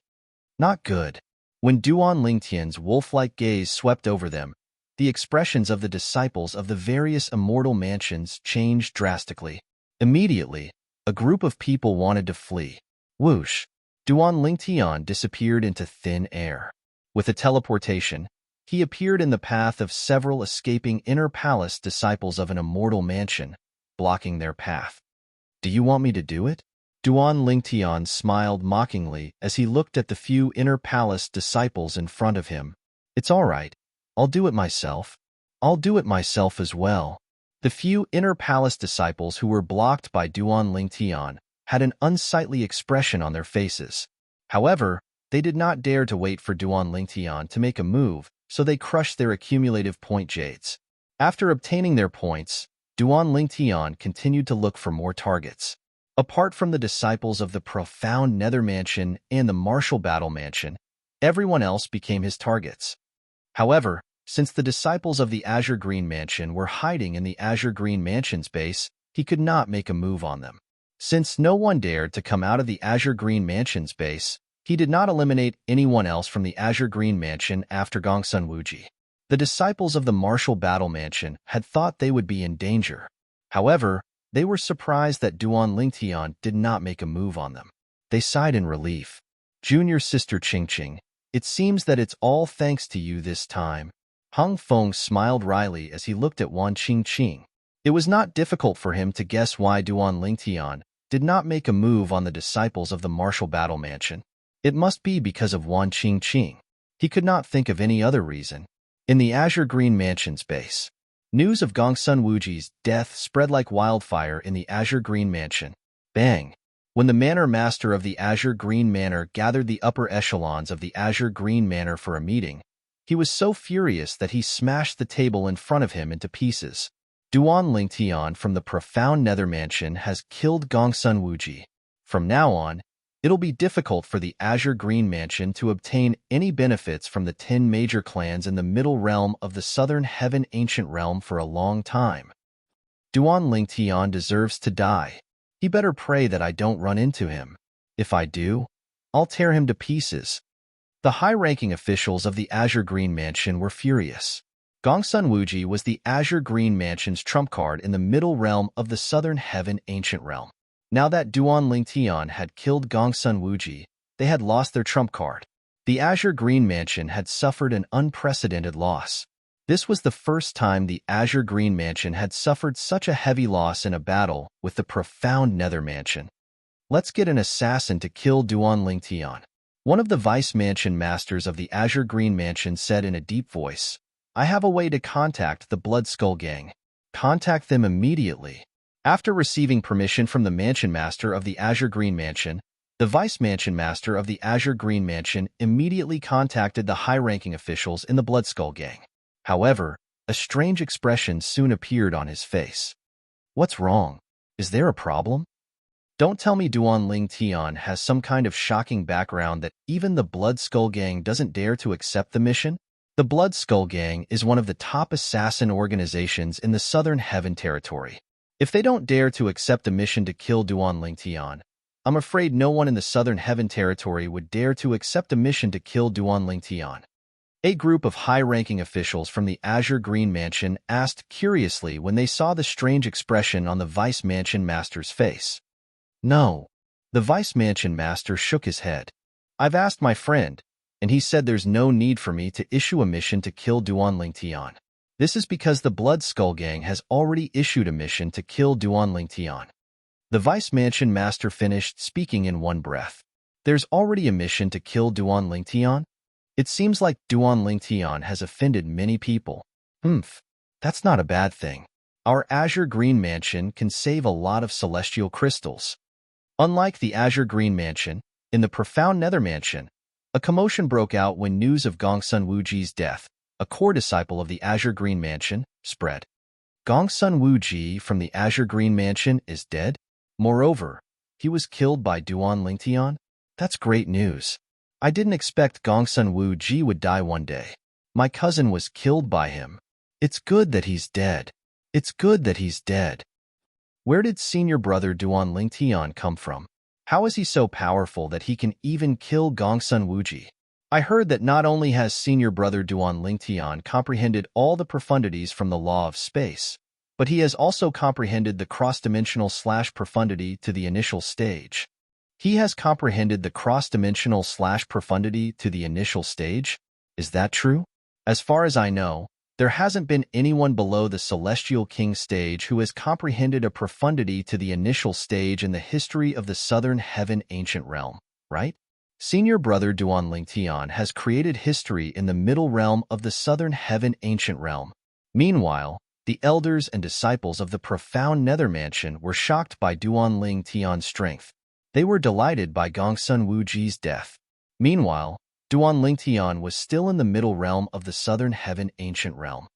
Not good. When Duan Lingtian's wolf-like gaze swept over them, the expressions of the disciples of the various immortal mansions changed drastically. Immediately, a group of people wanted to flee. Whoosh! Duan Lingtian disappeared into thin air. With a teleportation, he appeared in the path of several escaping inner palace disciples of an immortal mansion, blocking their path. Do you want me to do it? Duan Lingtian smiled mockingly as he looked at the few inner palace disciples in front of him. It's all right. I'll do it myself. I'll do it myself as well. The few inner palace disciples who were blocked by Duan Lingtian had an unsightly expression on their faces. However, they did not dare to wait for Duan Lingtian to make a move, so they crushed their accumulative point jades. After obtaining their points, Duan Lingtian continued to look for more targets. Apart from the disciples of the profound Nether Mansion and the martial battle mansion, everyone else became his targets. However, since the disciples of the Azure Green Mansion were hiding in the Azure Green Mansion's base, he could not make a move on them. Since no one dared to come out of the Azure Green Mansion's base, he did not eliminate anyone else from the Azure Green Mansion after Gongsun Wuji. The disciples of the Martial Battle Mansion had thought they would be in danger. However, they were surprised that Duan Lingtian did not make a move on them. They sighed in relief. Junior sister Qingqing, it seems that it's all thanks to you this time. Hung Feng smiled wryly as he looked at Wan Qingqing. It was not difficult for him to guess why Duan Lingtian did not make a move on the disciples of the Martial Battle Mansion. It must be because of Wan Qingqing. He could not think of any other reason. In the Azure Green Mansion's base, news of Gongsun Wuji's death spread like wildfire in the Azure Green Mansion. Bang! When the Manor Master of the Azure Green Manor gathered the upper echelons of the Azure Green Manor for a meeting, he was so furious that he smashed the table in front of him into pieces. Duan Lingtian from the profound Nether Mansion has killed Gongsun Wuji. From now on, it'll be difficult for the Azure Green Mansion to obtain any benefits from the 10 major clans in the middle realm of the Southern Heaven Ancient Realm for a long time. Duan Lingtian deserves to die. He better pray that I don't run into him. If I do, I'll tear him to pieces. The high-ranking officials of the Azure Green Mansion were furious. Gongsun Wuji was the Azure Green Mansion's trump card in the middle realm of the Southern Heaven Ancient Realm. Now that Duan Lingtian had killed Gongsun Wuji, they had lost their trump card. The Azure Green Mansion had suffered an unprecedented loss. This was the first time the Azure Green Mansion had suffered such a heavy loss in a battle with the profound Nether Mansion. Let's get an assassin to kill Duan Lingtian. One of the Vice Mansion Masters of the Azure Green Mansion said in a deep voice, I have a way to contact the Blood Skull Gang. Contact them immediately. After receiving permission from the Mansion Master of the Azure Green Mansion, the Vice Mansion Master of the Azure Green Mansion immediately contacted the high-ranking officials in the Blood Skull Gang. However, a strange expression soon appeared on his face. What's wrong? Is there a problem? Don't tell me Duan Lingtian has some kind of shocking background that even the Blood Skull Gang doesn't dare to accept the mission? The Blood Skull Gang is one of the top assassin organizations in the Southern Heaven Territory. If they don't dare to accept the mission to kill Duan Lingtian, I'm afraid no one in the Southern Heaven Territory would dare to accept a mission to kill Duan Lingtian. A group of high-ranking officials from the Azure Green Mansion asked curiously when they saw the strange expression on the Vice Mansion Master's face. No. The Vice Mansion Master shook his head. I've asked my friend, and he said there's no need for me to issue a mission to kill Duan Lingtian. This is because the Blood Skull Gang has already issued a mission to kill Duan Lingtian. The Vice Mansion Master finished speaking in one breath. There's already a mission to kill Duan Lingtian? It seems like Duan Lingtian has offended many people. That's not a bad thing. Our Azure Green Mansion can save a lot of celestial crystals. Unlike the Azure Green Mansion, in the profound Nether Mansion, a commotion broke out when news of Gongsun Wuji's death, a core disciple of the Azure Green Mansion, spread. Gongsun Wuji from the Azure Green Mansion is dead? Moreover, he was killed by Duan Lingtian? That's great news. I didn't expect Gongsun Wuji would die one day. My cousin was killed by him. It's good that he's dead. It's good that he's dead. Where did senior brother Duan Lingtian come from? How is he so powerful that he can even kill Gongsun Wuji? I heard that not only has senior brother Duan Lingtian comprehended all the profundities from the law of space, but he has also comprehended the cross-dimensional / profundity to the initial stage. He has comprehended the cross-dimensional / profundity to the initial stage? Is that true? As far as I know, there hasn't been anyone below the Celestial King stage who has comprehended a profundity to the initial stage in the history of the Southern Heaven Ancient Realm, right? Senior brother Duan Lingtian has created history in the middle realm of the Southern Heaven Ancient Realm. Meanwhile, the elders and disciples of the profound Nether Mansion were shocked by Duan Lingtian's strength. They were delighted by Gongsun Wuji's death. Meanwhile, Duan Lingtian was still in the middle realm of the southern heaven ancient realm.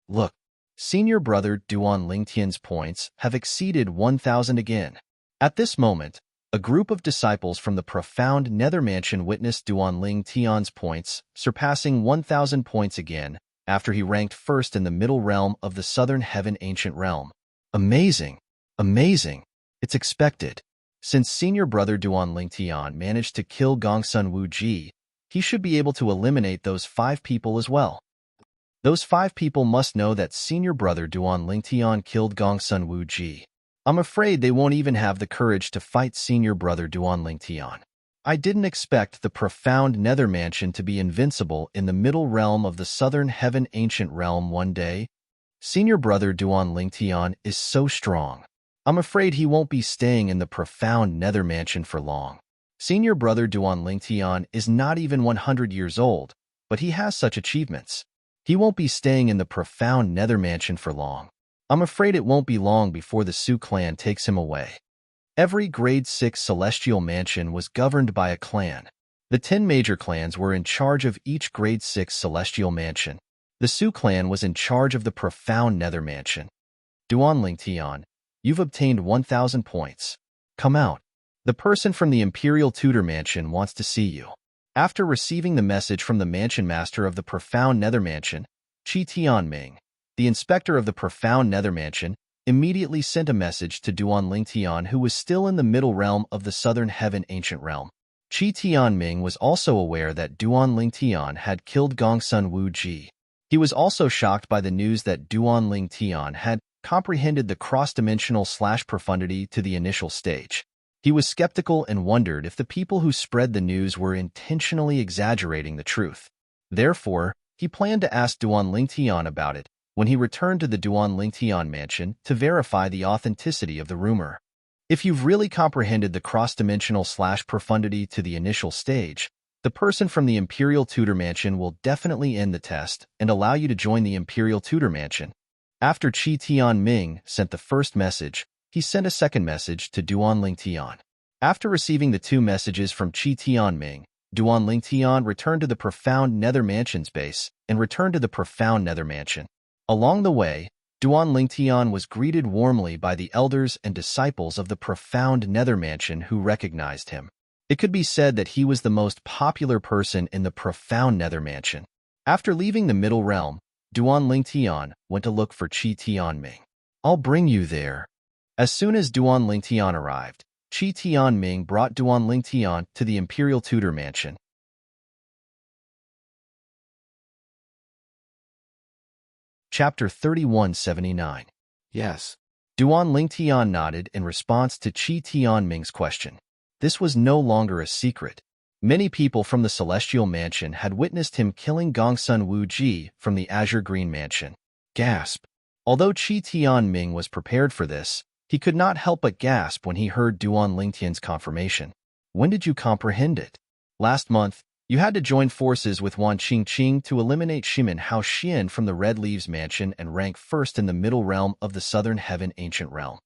Look, senior brother Duan Lingtian's points have exceeded 1,000 again. At this moment, a group of disciples from the profound nether mansion witnessed Duan Lingtian's points surpassing 1,000 points again after he ranked first in the middle realm of the southern heaven ancient realm. Amazing! Amazing! It's expected. Since senior brother Duan Lingtian managed to kill Gongsun Wuji, he should be able to eliminate those 5 people as well. Those 5 people must know that senior brother Duan Lingtian killed Gongsun Wuji. I'm afraid they won't even have the courage to fight senior brother Duan Lingtian. I didn't expect the profound nether mansion to be invincible in the middle realm of the southern heaven ancient realm one day. Senior brother Duan Lingtian is so strong. I'm afraid he won't be staying in the profound nether mansion for long. Senior brother Duan Lingtian is not even 100 years old, but he has such achievements. He won't be staying in the profound nether mansion for long. I'm afraid it won't be long before the Su clan takes him away. Every grade 6 celestial mansion was governed by a clan. The 10 major clans were in charge of each grade 6 celestial mansion. The Su clan was in charge of the profound nether mansion. Duan Lingtian, you've obtained 1,000 points. Come out. The person from the Imperial Tutor Mansion wants to see you. After receiving the message from the Mansion Master of the Profound Nether Mansion, Qi Tianming, the inspector of the Profound Nether Mansion, immediately sent a message to Duan Lingtian, who was still in the middle realm of the southern heaven ancient realm. Qi Tianming was also aware that Duan Lingtian had killed Gongsun Wuji. He was also shocked by the news that Duan Lingtian had comprehended the cross-dimensional / profundity to the initial stage. He was skeptical and wondered if the people who spread the news were intentionally exaggerating the truth. Therefore, he planned to ask Duan Lingtian about it when he returned to the Duan Lingtian mansion to verify the authenticity of the rumor. If you've really comprehended the cross-dimensional / profundity to the initial stage, the person from the Imperial Tutor Mansion will definitely end the test and allow you to join the Imperial Tutor Mansion. After Qi Tianming sent the first message, he sent a second message to Duan Lingtian. After receiving the 2 messages from Qi Tianming, Duan Lingtian returned to the Profound Nether Mansion's base and returned to the Profound Nether Mansion. Along the way, Duan Lingtian was greeted warmly by the elders and disciples of the Profound Nether Mansion who recognized him. It could be said that he was the most popular person in the Profound Nether Mansion. After leaving the Middle Realm, Duan Lingtian went to look for Qi Tianming. I'll bring you there. As soon as Duan Lingtian arrived, Qi Tianming brought Duan Lingtian to the Imperial Tutor Mansion. Chapter 3179. Yes. Duan Lingtian nodded in response to Qi Tianming's question. This was no longer a secret. Many people from the Celestial Mansion had witnessed him killing Gongsun Wuji from the Azure Green Mansion. Gasp. Although Qi Tianming was prepared for this, he could not help but gasp when he heard Duan Lingtian's confirmation. When did you comprehend it? Last month, you had to join forces with Wan Qingqing to eliminate Shimin Hao Xian from the Red Leaves Mansion and rank first in the middle realm of the Southern Heaven Ancient Realm.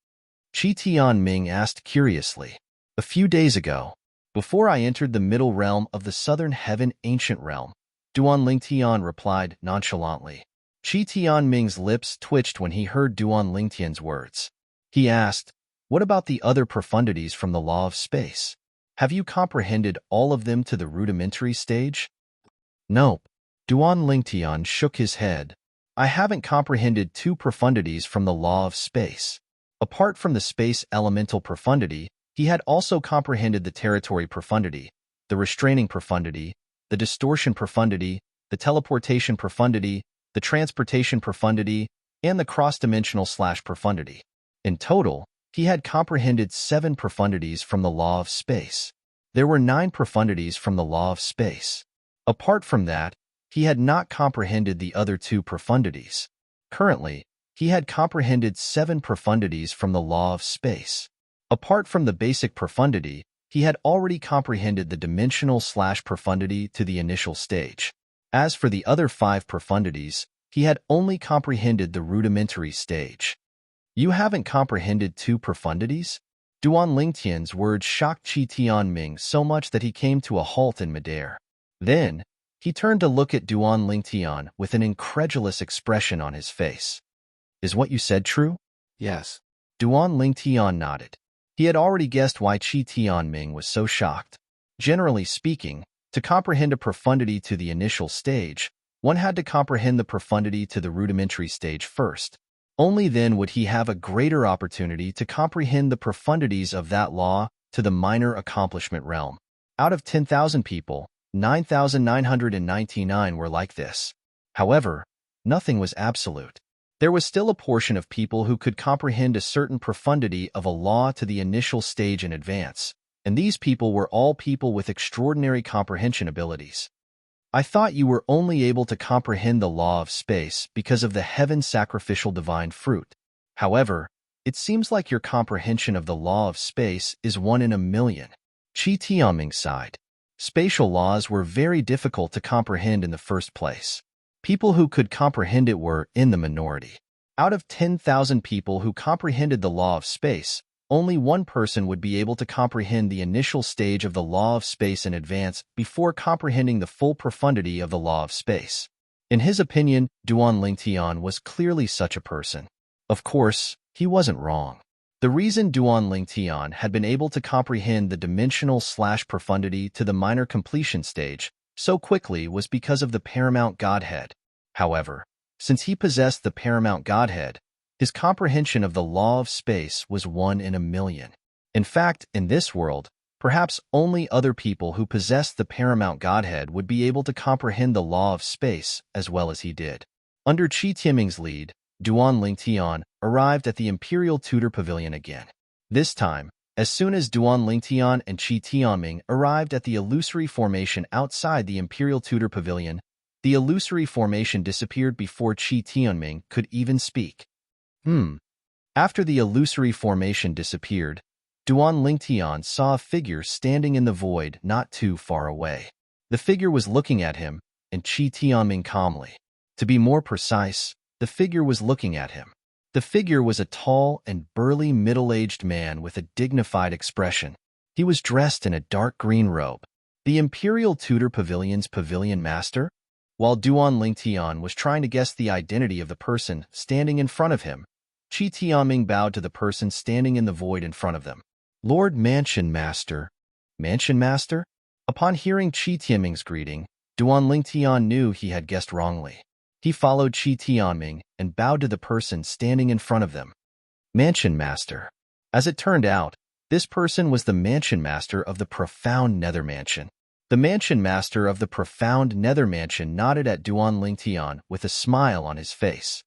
Qi Tianming asked curiously. A few days ago, before I entered the middle realm of the Southern Heaven Ancient Realm, Duan Lingtian replied nonchalantly. Qi Tianming's lips twitched when he heard Duan Lingtian's words. He asked, what about the other profundities from the law of space? Have you comprehended all of them to the rudimentary stage? Nope. Duan Lingtian shook his head. I haven't comprehended 2 profundities from the law of space. Apart from the space elemental profundity, he had also comprehended the territory profundity, the restraining profundity, the distortion profundity, the teleportation profundity, the transportation profundity, and the cross-dimensional / profundity. In total, he had comprehended 7 profundities from the law of space. There were 9 profundities from the law of space. Apart from that, he had not comprehended the other 2 profundities. Currently, he had comprehended 7 profundities from the law of space. Apart from the basic profundity, he had already comprehended the dimensional / profundity to the initial stage. As for the other 5 profundities, he had only comprehended the rudimentary stage. You haven't comprehended 2 profundities? Duan Lingtian's words shocked Qi Tianming so much that he came to a halt in midair. Then, he turned to look at Duan Lingtian with an incredulous expression on his face. Is what you said true? Yes. Duan Lingtian nodded. He had already guessed why Qi Tianming was so shocked. Generally speaking, to comprehend a profundity to the initial stage, one had to comprehend the profundity to the rudimentary stage first. Only then would he have a greater opportunity to comprehend the profundities of that law to the minor accomplishment realm. Out of 10,000 people, 9,999 were like this. However, nothing was absolute. There was still a portion of people who could comprehend a certain profundity of a law to the initial stage in advance, and these people were all people with extraordinary comprehension abilities. I thought you were only able to comprehend the law of space because of the heaven sacrificial divine fruit. However, it seems like your comprehension of the law of space is 1 in a million. Qi Tianming sighed. Spatial laws were very difficult to comprehend in the first place. People who could comprehend it were in the minority. Out of 10,000 people who comprehended the law of space, only one person would be able to comprehend the initial stage of the law of space in advance before comprehending the full profundity of the law of space. In his opinion, Duan Lingtian was clearly such a person. Of course, he wasn't wrong. The reason Duan Lingtian had been able to comprehend the dimensional/profundity to the minor completion stage so quickly was because of the paramount Godhead. However, since he possessed the paramount Godhead, his comprehension of the law of space was 1 in a million. In fact, in this world, perhaps only other people who possessed the paramount Godhead would be able to comprehend the law of space as well as he did. Under Qi Tianming's lead, Duan Lingtian arrived at the Imperial Tudor Pavilion again. This time, as soon as Duan Lingtian and Qi Tianming arrived at the illusory formation outside the Imperial Tudor Pavilion, the illusory formation disappeared before Qi Tianming could even speak. After the illusory formation disappeared, Duan Lingtian saw a figure standing in the void not too far away. The figure was looking at him, and Qi Tianming calmly. To be more precise, the figure was looking at him. The figure was a tall and burly middle-aged man with a dignified expression. He was dressed in a dark green robe. The Imperial Tudor Pavilion's pavilion master? While Duan Lingtian was trying to guess the identity of the person standing in front of him, Qi Tianming bowed to the person standing in the void in front of them. Lord Mansion Master. Mansion Master? Upon hearing Qi Tianming's greeting, Duan Lingtian knew he had guessed wrongly. He followed Qi Tianming and bowed to the person standing in front of them. Mansion Master. As it turned out, this person was the Mansion Master of the Profound Nether Mansion. The Mansion Master of the Profound Nether Mansion nodded at Duan Lingtian with a smile on his face.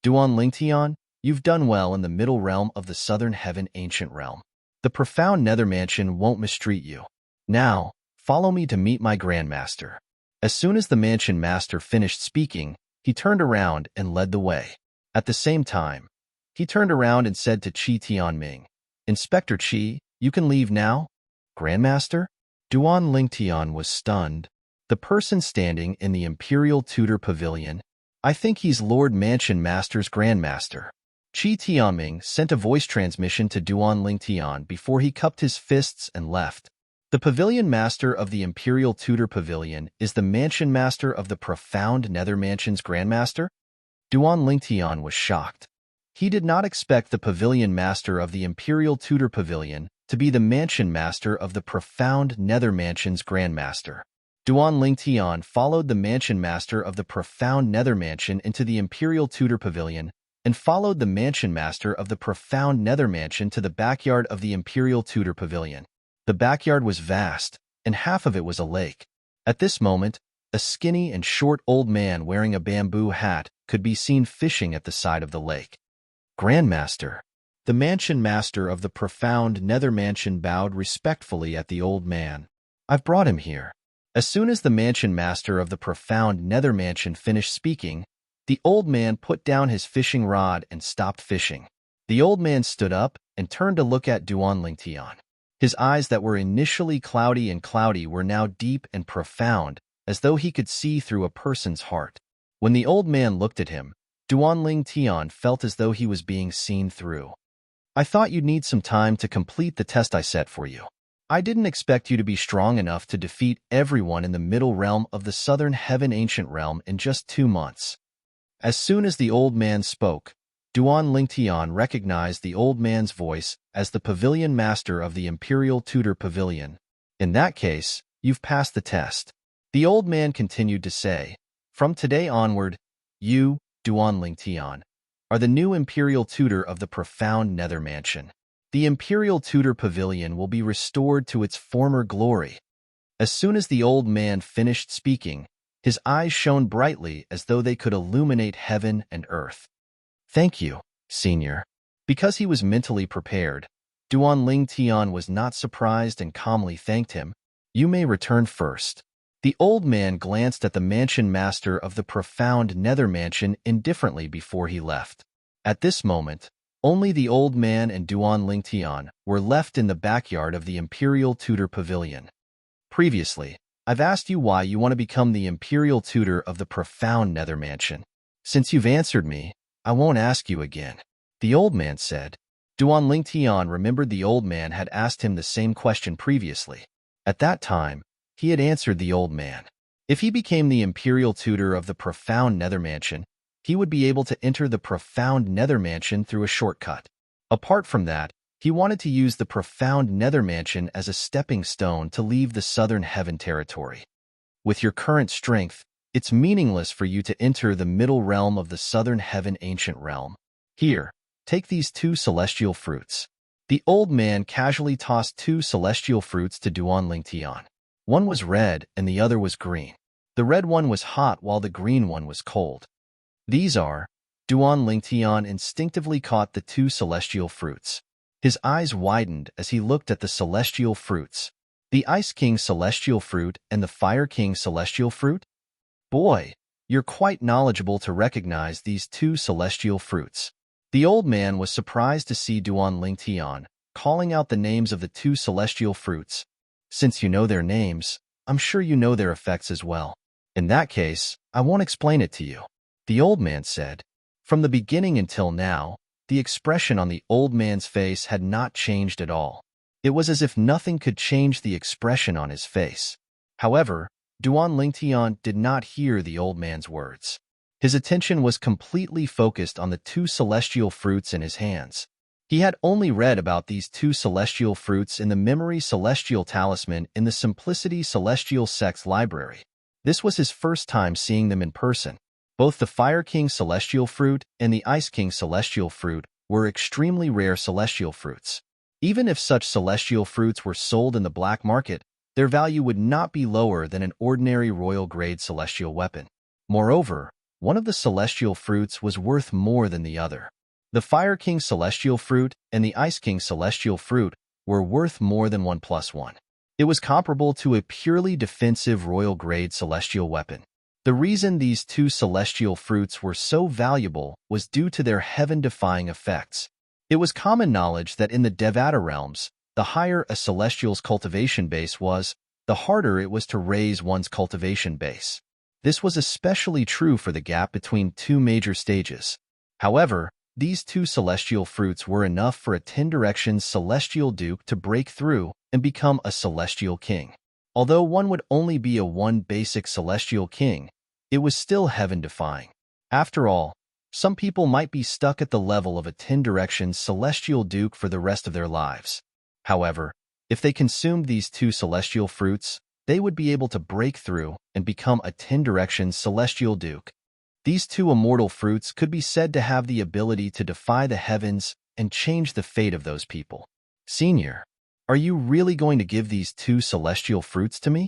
Duan Lingtian, you've done well in the middle realm of the Southern Heaven Ancient Realm. The Profound Nether Mansion won't mistreat you. Now, follow me to meet my Grandmaster. As soon as the Mansion Master finished speaking, he turned around and led the way. At the same time, he turned around and said to Qi Tianming, Inspector Qi, you can leave now? Grandmaster? Duan Lingtian was stunned. The person standing in the Imperial Tudor Pavilion, I think he's Lord Mansion Master's Grandmaster. Qi Tianming sent a voice transmission to Duan Lingtian before he cupped his fists and left. The Pavilion Master of the Imperial Tudor Pavilion is the Mansion Master of the Profound Nether Mansion's Grandmaster? Duan Lingtian was shocked. He did not expect the Pavilion Master of the Imperial Tudor Pavilion to be the Mansion Master of the Profound Nether Mansion's Grandmaster. Duan Lingtian followed the Mansion Master of the Profound Nether Mansion into the Imperial Tudor Pavilion and followed the Mansion Master of the Profound Nether Mansion to the backyard of the Imperial Tudor Pavilion. The backyard was vast, and half of it was a lake. At this moment, a skinny and short old man wearing a bamboo hat could be seen fishing at the side of the lake. Grandmaster. The Mansion Master of the Profound Nether Mansion bowed respectfully at the old man. I've brought him here. As soon as the Mansion Master of the Profound Nether Mansion finished speaking, the old man put down his fishing rod and stopped fishing. The old man stood up and turned to look at Duan Lingtian. His eyes that were initially cloudy were now deep and profound, as though he could see through a person's heart. When the old man looked at him, Duan Lingtian felt as though he was being seen through. I thought you'd need some time to complete the test I set for you. I didn't expect you to be strong enough to defeat everyone in the middle realm of the southern heaven ancient realm in just 2 months. As soon as the old man spoke, Duan Lingtian recognized the old man's voice as the pavilion master of the Imperial Tutor Pavilion. In that case, you've passed the test. The old man continued to say, from today onward, you, Duan Lingtian, are the new Imperial Tutor of the profound Nether Mansion. The Imperial Tutor Pavilion will be restored to its former glory. As soon as the old man finished speaking, his eyes shone brightly as though they could illuminate heaven and earth. Thank you, Senior. Because he was mentally prepared, Duan Lingtian was not surprised and calmly thanked him. You may return first. The old man glanced at the mansion master of the profound Nether Mansion indifferently before he left. At this moment, only the old man and Duan Lingtian were left in the backyard of the Imperial Tutor Pavilion. Previously, I've asked you why you want to become the Imperial Tutor of the profound Nether Mansion. Since you've answered me, I won't ask you again. The old man said. Duan Lingtian remembered the old man had asked him the same question previously. At that time, he had answered the old man. If he became the Imperial Tutor of the profound Nether Mansion, he would be able to enter the profound Nether Mansion through a shortcut. Apart from that, he wanted to use the profound Nether Mansion as a stepping stone to leave the Southern Heaven territory. With your current strength, it's meaningless for you to enter the middle realm of the Southern Heaven ancient realm. Here, take these 2 celestial fruits. The old man casually tossed 2 celestial fruits to Duan Lingtian. One was red and the other was green. The red one was hot while the green one was cold. These are, Duan Lingtian instinctively caught the 2 celestial fruits. His eyes widened as he looked at the celestial fruits. The Ice King celestial fruit and the Fire King celestial fruit? Boy, you're quite knowledgeable to recognize these 2 celestial fruits. The old man was surprised to see Duan Lingtian calling out the names of the 2 celestial fruits. Since you know their names, I'm sure you know their effects as well. In that case, I won't explain it to you. The old man said. From the beginning until now, the expression on the old man's face had not changed at all. It was as if nothing could change the expression on his face. However, Duan Lingtian did not hear the old man's words. His attention was completely focused on the 2 celestial fruits in his hands. He had only read about these 2 celestial fruits in the Memory Celestial Talisman in the Simplicity Celestial Sect's library. This was his first time seeing them in person. Both the Fire King celestial fruit and the Ice King celestial fruit were extremely rare celestial fruits. Even if such celestial fruits were sold in the black market, their value would not be lower than an ordinary royal-grade celestial weapon. Moreover, one of the celestial fruits was worth more than the other. The Fire King celestial fruit and the Ice King celestial fruit were worth more than 1 + 1. It was comparable to a purely defensive royal-grade celestial weapon. The reason these 2 celestial fruits were so valuable was due to their heaven-defying effects. It was common knowledge that in the Devata realms, the higher a celestial's cultivation base was, the harder it was to raise one's cultivation base. This was especially true for the gap between 2 major stages. However, these 2 celestial fruits were enough for a 10 Directions celestial duke to break through and become a celestial king. Although one would only be a 1 basic celestial king, it was still heaven-defying. After all, some people might be stuck at the level of a 10 Directions celestial duke for the rest of their lives. However, if they consumed these 2 celestial fruits, they would be able to break through and become a 10 Directions celestial duke. These 2 immortal fruits could be said to have the ability to defy the heavens and change the fate of those people. Senior, are you really going to give these 2 celestial fruits to me?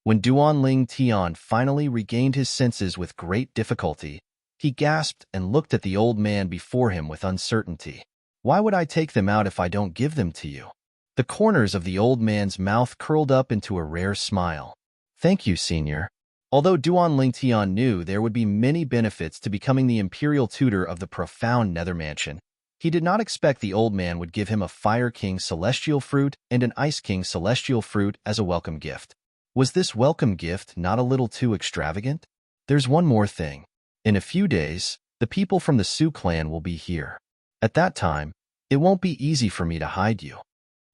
When Duan Lingtian finally regained his senses with great difficulty, he gasped and looked at the old man before him with uncertainty. Why would I take them out if I don't give them to you? The corners of the old man's mouth curled up into a rare smile. Thank you, Senior. Although Duan Lingtian knew there would be many benefits to becoming the Imperial Tutor of the profound Nether Mansion, he did not expect the old man would give him a Fire King celestial fruit and an Ice King celestial fruit as a welcome gift. Was this welcome gift not a little too extravagant? There's one more thing. In a few days, the people from the Su clan will be here. At that time, It won't be easy for me to hide you.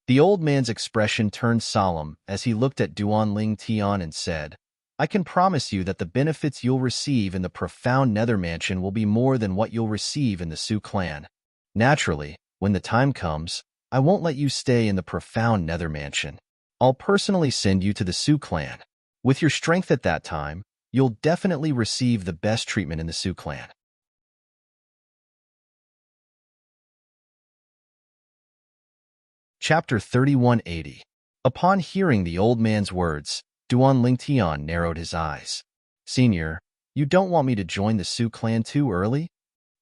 The old man's expression turned solemn as he looked at Duan Tian and said, I can promise you that the benefits you'll receive in the profound Nether Mansion will be more than what you'll receive in the Su clan. Naturally, when the time comes, I won't let you stay in the profound Nether Mansion. I'll personally send you to the Su clan. With your strength at that time, you'll definitely receive the best treatment in the Su clan. Chapter 3180. Upon hearing the old man's words, Duan Tian narrowed his eyes. Senior, you don't want me to join the Su clan too early?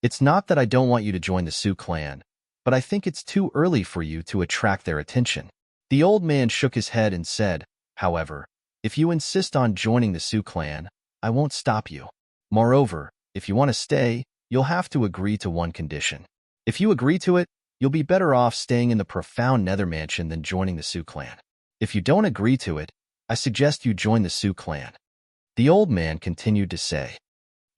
It's not that I don't want you to join the Su clan, but I think it's too early for you to attract their attention. The old man shook his head and said, however, if you insist on joining the Su clan, I won't stop you. Moreover, if you want to stay, you'll have to agree to one condition. If you agree to it, you'll be better off staying in the profound Nether Mansion than joining the Su clan. If you don't agree to it, I suggest you join the Su clan. The old man continued to say.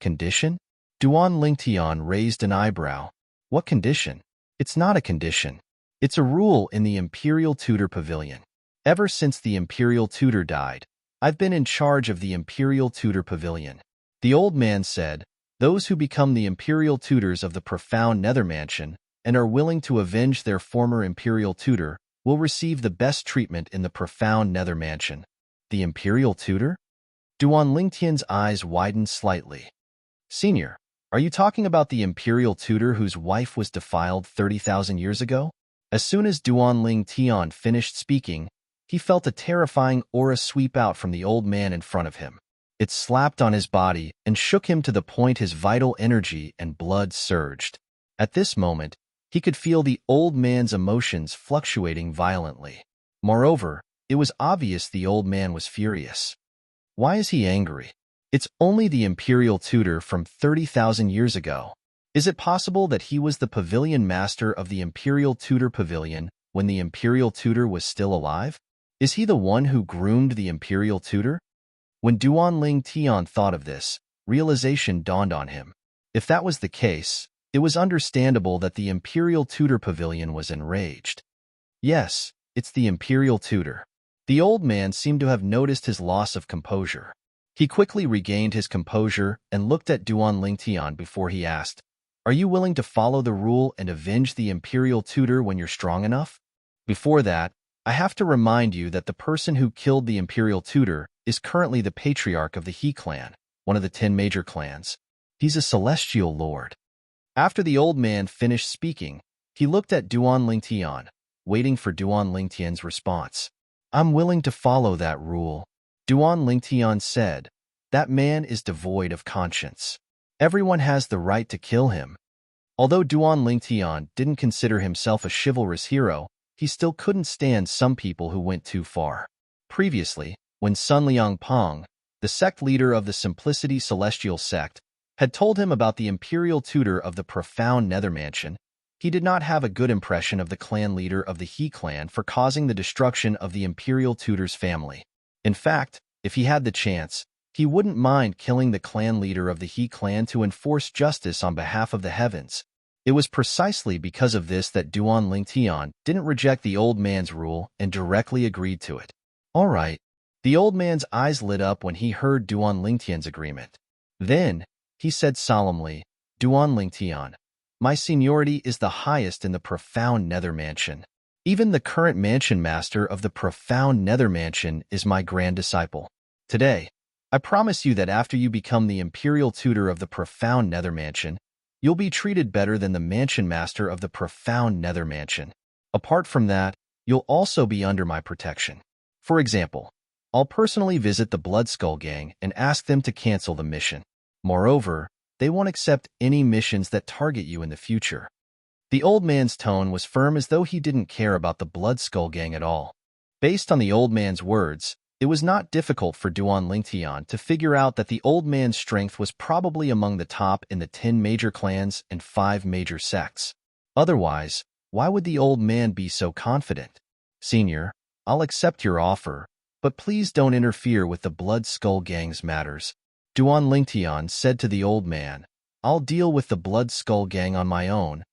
Condition? Duan Tian raised an eyebrow. What condition? It's not a condition. It's a rule in the Imperial Tutor Pavilion. Ever since the Imperial Tutor died, I've been in charge of the Imperial Tutor Pavilion. The old man said, those who become the Imperial Tutors of the profound Nether Mansion and are willing to avenge their former Imperial Tutor will receive the best treatment in the profound Nether Mansion. The Imperial Tutor? Duan Tian's eyes widened slightly. Senior, are you talking about the Imperial Tutor whose wife was defiled 30,000 years ago? As soon as Duan Tian finished speaking, he felt a terrifying aura sweep out from the old man in front of him. It slapped on his body and shook him to the point his vital energy and blood surged. At this moment, he could feel the old man's emotions fluctuating violently. Moreover, it was obvious the old man was furious. Why is he angry? It's only the Imperial Tutor from 30,000 years ago. Is it possible that he was the pavilion master of the Imperial Tutor Pavilion when the Imperial Tutor was still alive? Is he the one who groomed the Imperial Tutor? When Duan Tian thought of this, realization dawned on him. If that was the case, it was understandable that the Imperial Tutor Pavilion was enraged. Yes, it's the Imperial Tutor. The old man seemed to have noticed his loss of composure. He quickly regained his composure and looked at Duan Tian before he asked, Are you willing to follow the rule and avenge the Imperial Tutor when you're strong enough? Before that, I have to remind you that the person who killed the Imperial Tutor is currently the Patriarch of the He clan, one of the 10 major clans. He's a celestial lord. After the old man finished speaking, he looked at Duan Tian, waiting for Duan Tian's response. I'm willing to follow that rule. Duan Tian said, that man is devoid of conscience. Everyone has the right to kill him. Although Duan Tian didn't consider himself a chivalrous hero, he still couldn't stand some people who went too far. Previously, when Sun Liangpeng, the sect leader of the Simplicity Celestial sect, had told him about the Imperial Tutor of the profound Nether Mansion, he did not have a good impression of the clan leader of the He clan for causing the destruction of the Imperial Tutor's family. In fact, if he had the chance, he wouldn't mind killing the clan leader of the He clan to enforce justice on behalf of the heavens. It was precisely because of this that Duan Tian didn't reject the old man's rule and directly agreed to it. All right. The old man's eyes lit up when he heard Duan Tian's agreement. Then, he said solemnly, Duan Tian, my seniority is the highest in the profound Nether Mansion. Even the current mansion master of the profound Nether Mansion is my grand disciple. Today, I promise you that after you become the Imperial Tutor of the profound Nether Mansion, you'll be treated better than the mansion master of the profound Nether Mansion. Apart from that, you'll also be under my protection. For example, I'll personally visit the Blood Skull Gang and ask them to cancel the mission. Moreover, they won't accept any missions that target you in the future. The old man's tone was firm as though he didn't care about the Blood Skull Gang at all. Based on the old man's words, it was not difficult for Duan Tian to figure out that the old man's strength was probably among the top in the 10 major clans and 5 major sects. Otherwise, why would the old man be so confident? Senior, I'll accept your offer, but please don't interfere with the Blood Skull Gang's matters. Duan Tian said to the old man, I'll deal with the Blood Skull Gang on my own.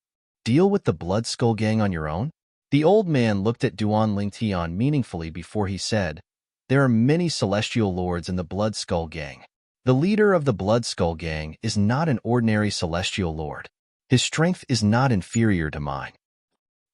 Deal with the Blood Skull Gang on your own? The old man looked at Duan Lingtian meaningfully before he said, "There are many celestial lords in the Blood Skull Gang. The leader of the Blood Skull Gang is not an ordinary celestial lord. His strength is not inferior to mine."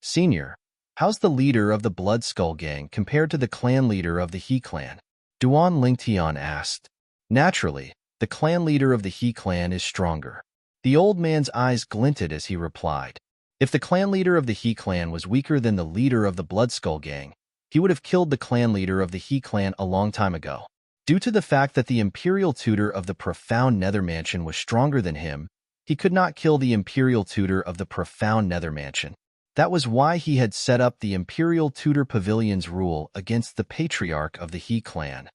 "Senior, how's the leader of the Blood Skull Gang compared to the clan leader of the He clan?" Duan Lingtian asked. "Naturally, the clan leader of the He clan is stronger." The old man's eyes glinted as he replied. If the clan leader of the He clan was weaker than the leader of the Blood Skull Gang, he would have killed the clan leader of the He clan a long time ago. Due to the fact that the imperial tutor of the Profound Nether Mansion was stronger than him, he could not kill the imperial tutor of the Profound Nether Mansion. That was why he had set up the Imperial Tutor Pavilion's rule against the Patriarch of the He clan.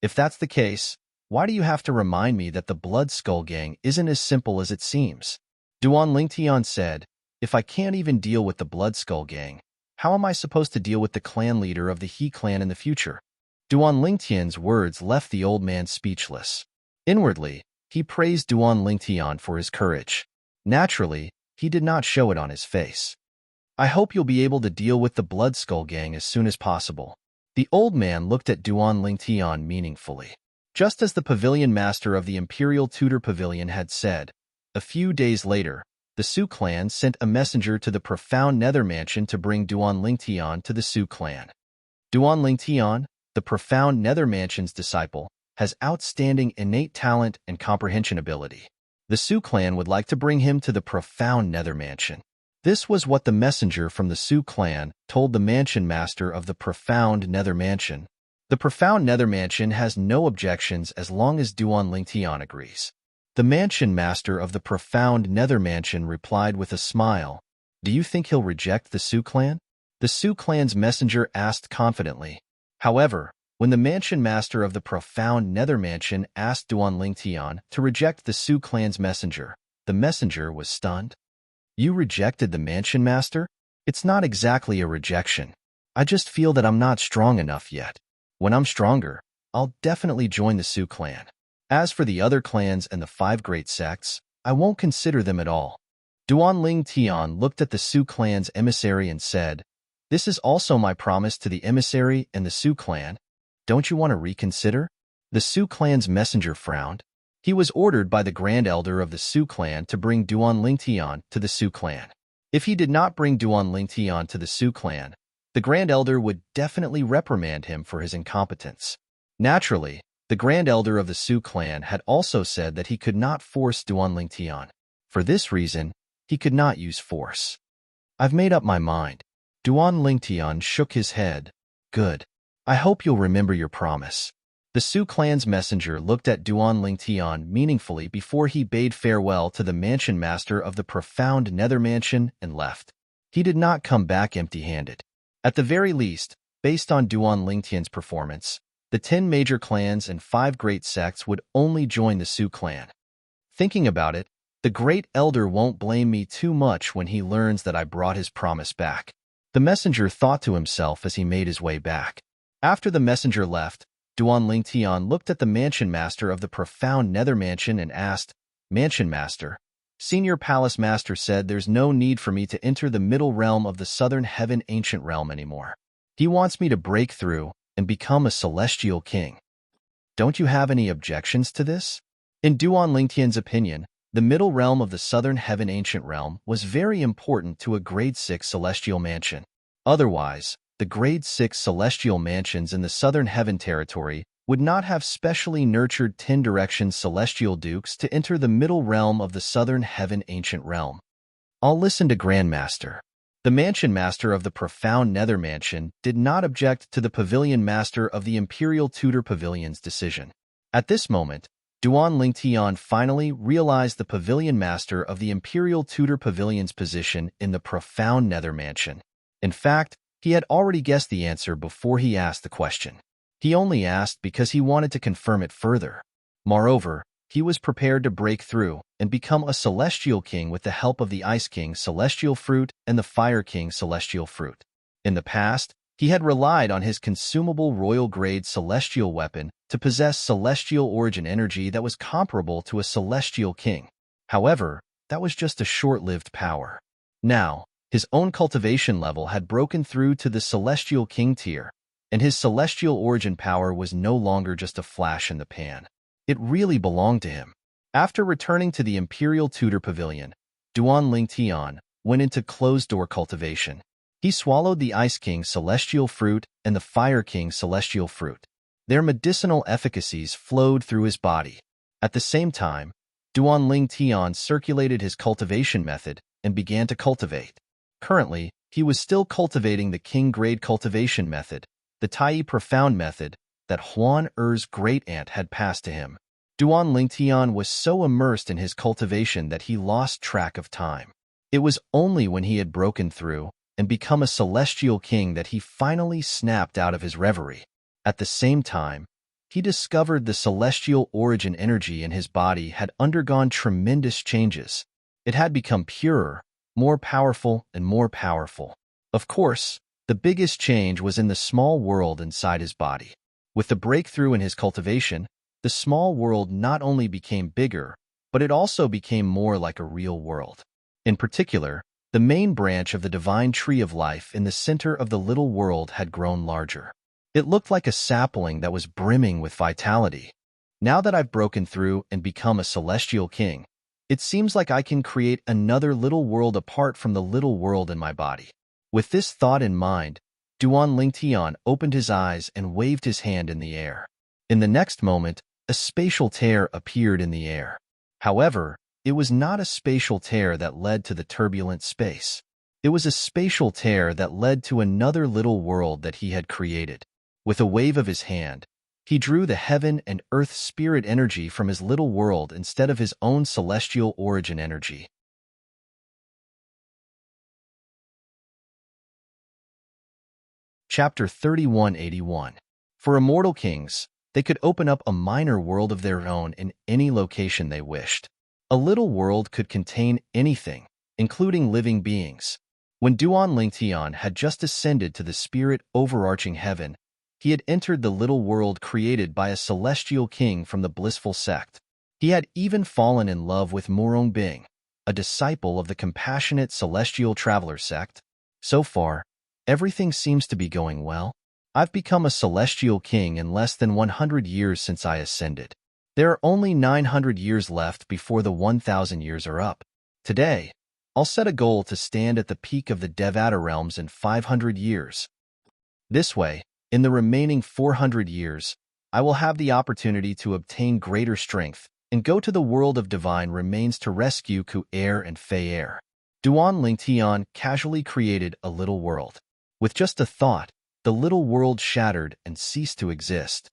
If that's the case, why do you have to remind me that the Blood Skull Gang isn't as simple as it seems? Duan Lingtian said, "If I can't even deal with the Blood Skull Gang, how am I supposed to deal with the clan leader of the He clan in the future?" Duan Lingtian's words left the old man speechless. Inwardly, he praised Duan Lingtian for his courage. Naturally, he did not show it on his face. "I hope you'll be able to deal with the Blood Skull Gang as soon as possible." The old man looked at Duan Lingtian meaningfully. Just as the pavilion master of the Imperial Tutor Pavilion had said, a few days later, the Su clan sent a messenger to the Profound Nether Mansion to bring Duan Lingtian to the Su clan. Duan Lingtian, the Profound Nether Mansion's disciple, has outstanding innate talent and comprehension ability. The Su clan would like to bring him to the Profound Nether Mansion. This was what the messenger from the Su clan told the mansion master of the Profound Nether Mansion. The Profound Nether Mansion has no objections as long as Duan Lingtian agrees. The mansion master of the Profound Nether Mansion replied with a smile, "Do you think he'll reject the Su clan?" The Su clan's messenger asked confidently. However, when the mansion master of the Profound Nether Mansion asked Duan Lingtian to reject the Su clan's messenger, the messenger was stunned. "You rejected the mansion master? It's not exactly a rejection. I just feel that I'm not strong enough yet. When I'm stronger, I'll definitely join the Su clan. As for the other clans and the 5 great sects, I won't consider them at all." Duan Lingtian looked at the Su clan's emissary and said, "This is also my promise to the emissary and the Su clan. Don't you want to reconsider?" The Su clan's messenger frowned. He was ordered by the Grand Elder of the Su clan to bring Duan Lingtian to the Su clan. If he did not bring Duan Lingtian to the Su clan, the Grand Elder would definitely reprimand him for his incompetence. Naturally, the Grand Elder of the Su clan had also said that he could not force Duan Lingtian. For this reason, he could not use force. "I've made up my mind." Duan Lingtian shook his head. "Good. I hope you'll remember your promise." The Su clan's messenger looked at Duan Lingtian meaningfully before he bade farewell to the mansion master of the Profound Nether Mansion and left. He did not come back empty-handed. At the very least, based on Duan Lingtian's performance, the 10 major clans and 5 great sects would only join the Su clan. Thinking about it, the Great Elder won't blame me too much when he learns that I brought his promise back. The messenger thought to himself as he made his way back. After the messenger left, Duan Lingtian looked at the mansion master of the Profound Nether Mansion and asked, "Mansion master, Senior Palace Master said there's no need for me to enter the middle realm of the Southern Heaven Ancient Realm anymore. He wants me to break through and become a celestial king. Don't you have any objections to this?" In Duan Lingtian's opinion, the middle realm of the Southern Heaven Ancient Realm was very important to a Grade 6 celestial mansion. Otherwise, the Grade 6 celestial mansions in the Southern Heaven territory would not have specially nurtured 10 Direction celestial dukes to enter the middle realm of the Southern Heaven Ancient Realm. "I'll listen to Grandmaster." The mansion master of the Profound Nether Mansion did not object to the pavilion master of the Imperial Tutor Pavilion's decision. At this moment, Duan Lingtian finally realized the pavilion master of the Imperial Tutor Pavilion's position in the Profound Nether Mansion. In fact, he had already guessed the answer before he asked the question. He only asked because he wanted to confirm it further. Moreover, he was prepared to break through and become a Celestial King with the help of the Ice King Celestial Fruit and the Fire King Celestial Fruit. In the past, he had relied on his consumable royal-grade celestial weapon to possess celestial origin energy that was comparable to a Celestial King. However, that was just a short-lived power. Now, his own cultivation level had broken through to the Celestial King tier, and his celestial origin power was no longer just a flash in the pan. It really belonged to him. After returning to the Imperial Tutor Pavilion, Duan Lingtian went into closed-door cultivation. He swallowed the Ice King's celestial fruit and the Fire King's celestial fruit. Their medicinal efficacies flowed through his body. At the same time, Duan Lingtian circulated his cultivation method and began to cultivate. Currently, he was still cultivating the King-grade cultivation method, the Tai Profound method that Huan Er's great-aunt had passed to him. Duan Lingtian was so immersed in his cultivation that he lost track of time. It was only when he had broken through and become a celestial king that he finally snapped out of his reverie. At the same time, he discovered the celestial origin energy in his body had undergone tremendous changes. It had become purer, more powerful, and more powerful. Of course, the biggest change was in the small world inside his body. With the breakthrough in his cultivation, the small world not only became bigger, but it also became more like a real world. In particular, the main branch of the divine tree of life in the center of the little world had grown larger. It looked like a sapling that was brimming with vitality. Now that I've broken through and become a celestial king, it seems like I can create another little world apart from the little world in my body. With this thought in mind, Duan Lingtian opened his eyes and waved his hand in the air. In the next moment, a spatial tear appeared in the air. However, it was not a spatial tear that led to the turbulent space. It was a spatial tear that led to another little world that he had created. With a wave of his hand, he drew the heaven and earth spirit energy from his little world instead of his own celestial origin energy. Chapter 3181. For immortal kings, they could open up a minor world of their own in any location they wished. A little world could contain anything, including living beings. When Duan Lingtian had just ascended to the spirit overarching heaven, he had entered the little world created by a celestial king from the blissful sect. He had even fallen in love with Murong Bing, a disciple of the compassionate celestial traveler sect. So far, everything seems to be going well. I've become a celestial king in less than 100 years since I ascended. There are only 900 years left before the 1,000 years are up. Today, I'll set a goal to stand at the peak of the Devata realms in 500 years. This way, in the remaining 400 years, I will have the opportunity to obtain greater strength and go to the world of divine remains to rescue Ku Air and Fei Air. Duan Lingtian casually created a little world. With just a thought, the little world shattered and ceased to exist.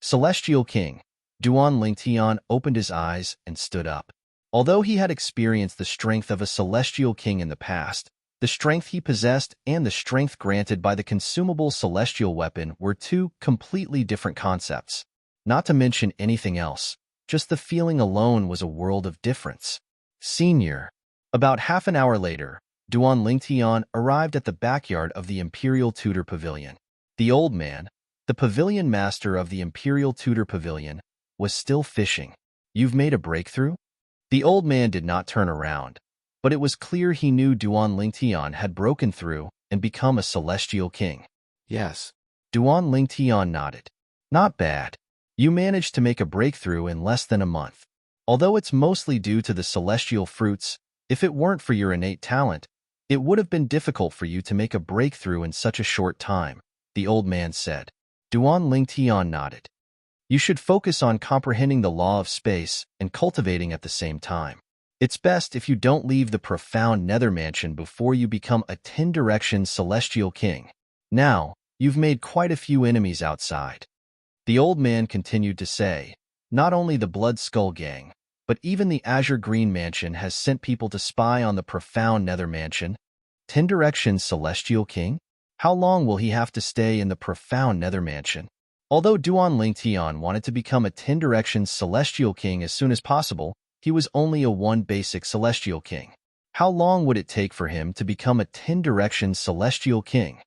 Celestial King, Duan Lingtian opened his eyes and stood up. Although he had experienced the strength of a celestial king in the past, the strength he possessed and the strength granted by the consumable celestial weapon were two completely different concepts. Not to mention anything else, just the feeling alone was a world of difference. Senior. About half an hour later, Duan Lingtian arrived at the backyard of the Imperial Tutor Pavilion. The old man, the pavilion master of the Imperial Tutor Pavilion, was still fishing. You've made a breakthrough? The old man did not turn around, but it was clear he knew Duan Lingtian had broken through and become a celestial king. Yes. Duan Lingtian nodded. Not bad. You managed to make a breakthrough in less than a month. Although it's mostly due to the celestial fruits, if it weren't for your innate talent, it would have been difficult for you to make a breakthrough in such a short time, the old man said. Duan Lingtian nodded. You should focus on comprehending the law of space and cultivating at the same time. It's best if you don't leave the profound nether mansion before you become a 10-direction celestial king. Now, you've made quite a few enemies outside. The old man continued to say, not only the Blood Skull Gang, but even the Azure Green Mansion has sent people to spy on the profound nether mansion. 10-direction celestial king? How long will he have to stay in the profound nether mansion? Although Duan Lingtian wanted to become a 10-direction celestial king as soon as possible, he was only a 1 basic celestial king. How long would it take for him to become a 10-direction celestial king?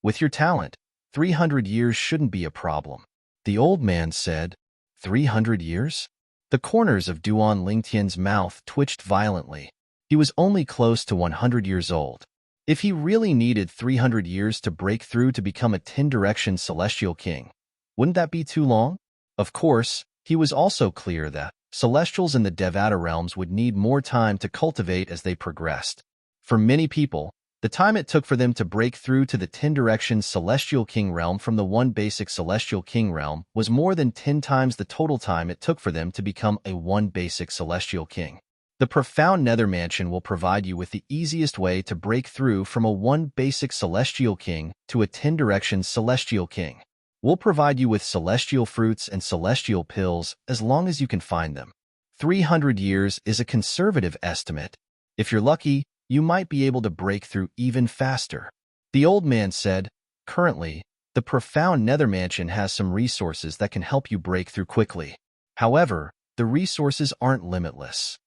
With your talent, 300 years shouldn't be a problem. The old man said, 300 years? The corners of Duan Lingtian's mouth twitched violently. He was only close to 100 years old. If he really needed 300 years to break through to become a 10-direction celestial king, wouldn't that be too long? Of course, he was also clear that celestials in the Devata realms would need more time to cultivate as they progressed. For many people, the time it took for them to break through to the 10-direction celestial king realm from the one basic celestial king realm was more than 10 times the total time it took for them to become a one basic celestial king. The profound nether mansion will provide you with the easiest way to break through from a one basic celestial king to a 10-direction celestial king. We'll provide you with celestial fruits and celestial pills as long as you can find them. 300 years is a conservative estimate. If you're lucky, you might be able to break through even faster. The old man said, currently, the profound nether mansion has some resources that can help you break through quickly. However, the resources aren't limitless.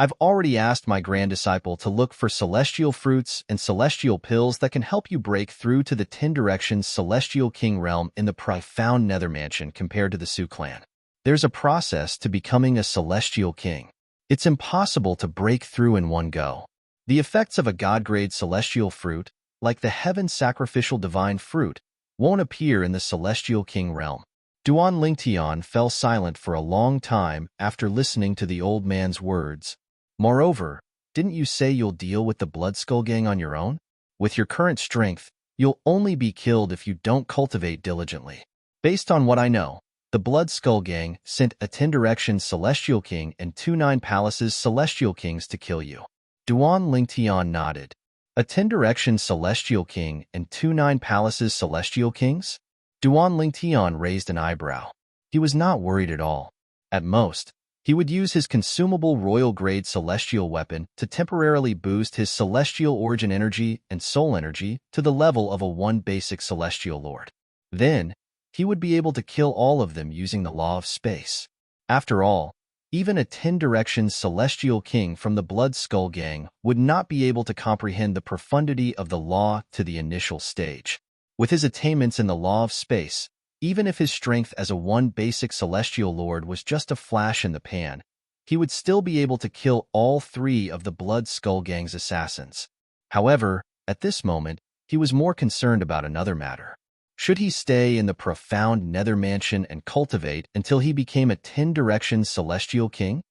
I've already asked my grand disciple to look for celestial fruits and celestial pills that can help you break through to the 10-direction celestial king realm in the profound nether mansion compared to the Sioux clan. There's a process to becoming a celestial king. It's impossible to break through in one go. The effects of a god-grade celestial fruit, like the heaven sacrificial divine fruit, won't appear in the celestial king realm. Duan Lingtian fell silent for a long time after listening to the old man's words. Moreover, didn't you say you'll deal with the Blood Skull Gang on your own? With your current strength, you'll only be killed if you don't cultivate diligently. Based on what I know, the Blood Skull Gang sent a 10-direction Celestial King and 2 9 Palaces Celestial Kings to kill you. Duan Lingtian nodded. A 10-direction Celestial King and 2 9 Palaces Celestial Kings? Duan Lingtian raised an eyebrow. He was not worried at all. At most, he would use his consumable royal-grade celestial weapon to temporarily boost his celestial origin energy and soul energy to the level of a one basic celestial lord. Then, he would be able to kill all of them using the law of space. After all, even a 10-direction celestial king from the Blood Skull Gang would not be able to comprehend the profundity of the law to the initial stage. With his attainments in the law of space, even if his strength as a one basic celestial lord was just a flash in the pan, he would still be able to kill all 3 of the Blood Skull Gang's assassins. However, at this moment, he was more concerned about another matter. Should he stay in the profound nether mansion and cultivate until he became a 10-direction celestial king?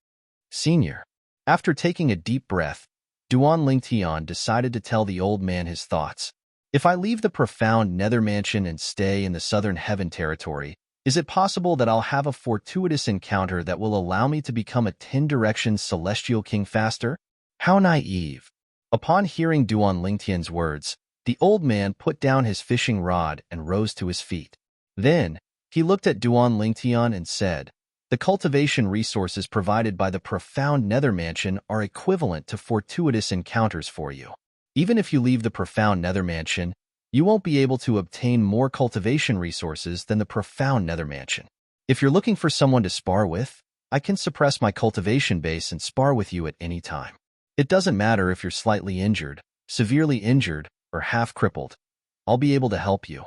Senior. After taking a deep breath, Duan Lingtian decided to tell the old man his thoughts. If I leave the profound nether mansion and stay in the southern heaven territory, is it possible that I'll have a fortuitous encounter that will allow me to become a 10-direction celestial king faster? How naive. Upon hearing Duan Lingtian's words, the old man put down his fishing rod and rose to his feet. Then, he looked at Duan Lingtian and said, the cultivation resources provided by the profound nether mansion are equivalent to fortuitous encounters for you. Even if you leave the profound nether mansion, you won't be able to obtain more cultivation resources than the profound nether mansion. If you're looking for someone to spar with, I can suppress my cultivation base and spar with you at any time. It doesn't matter if you're slightly injured, severely injured, or half crippled. I'll be able to help you.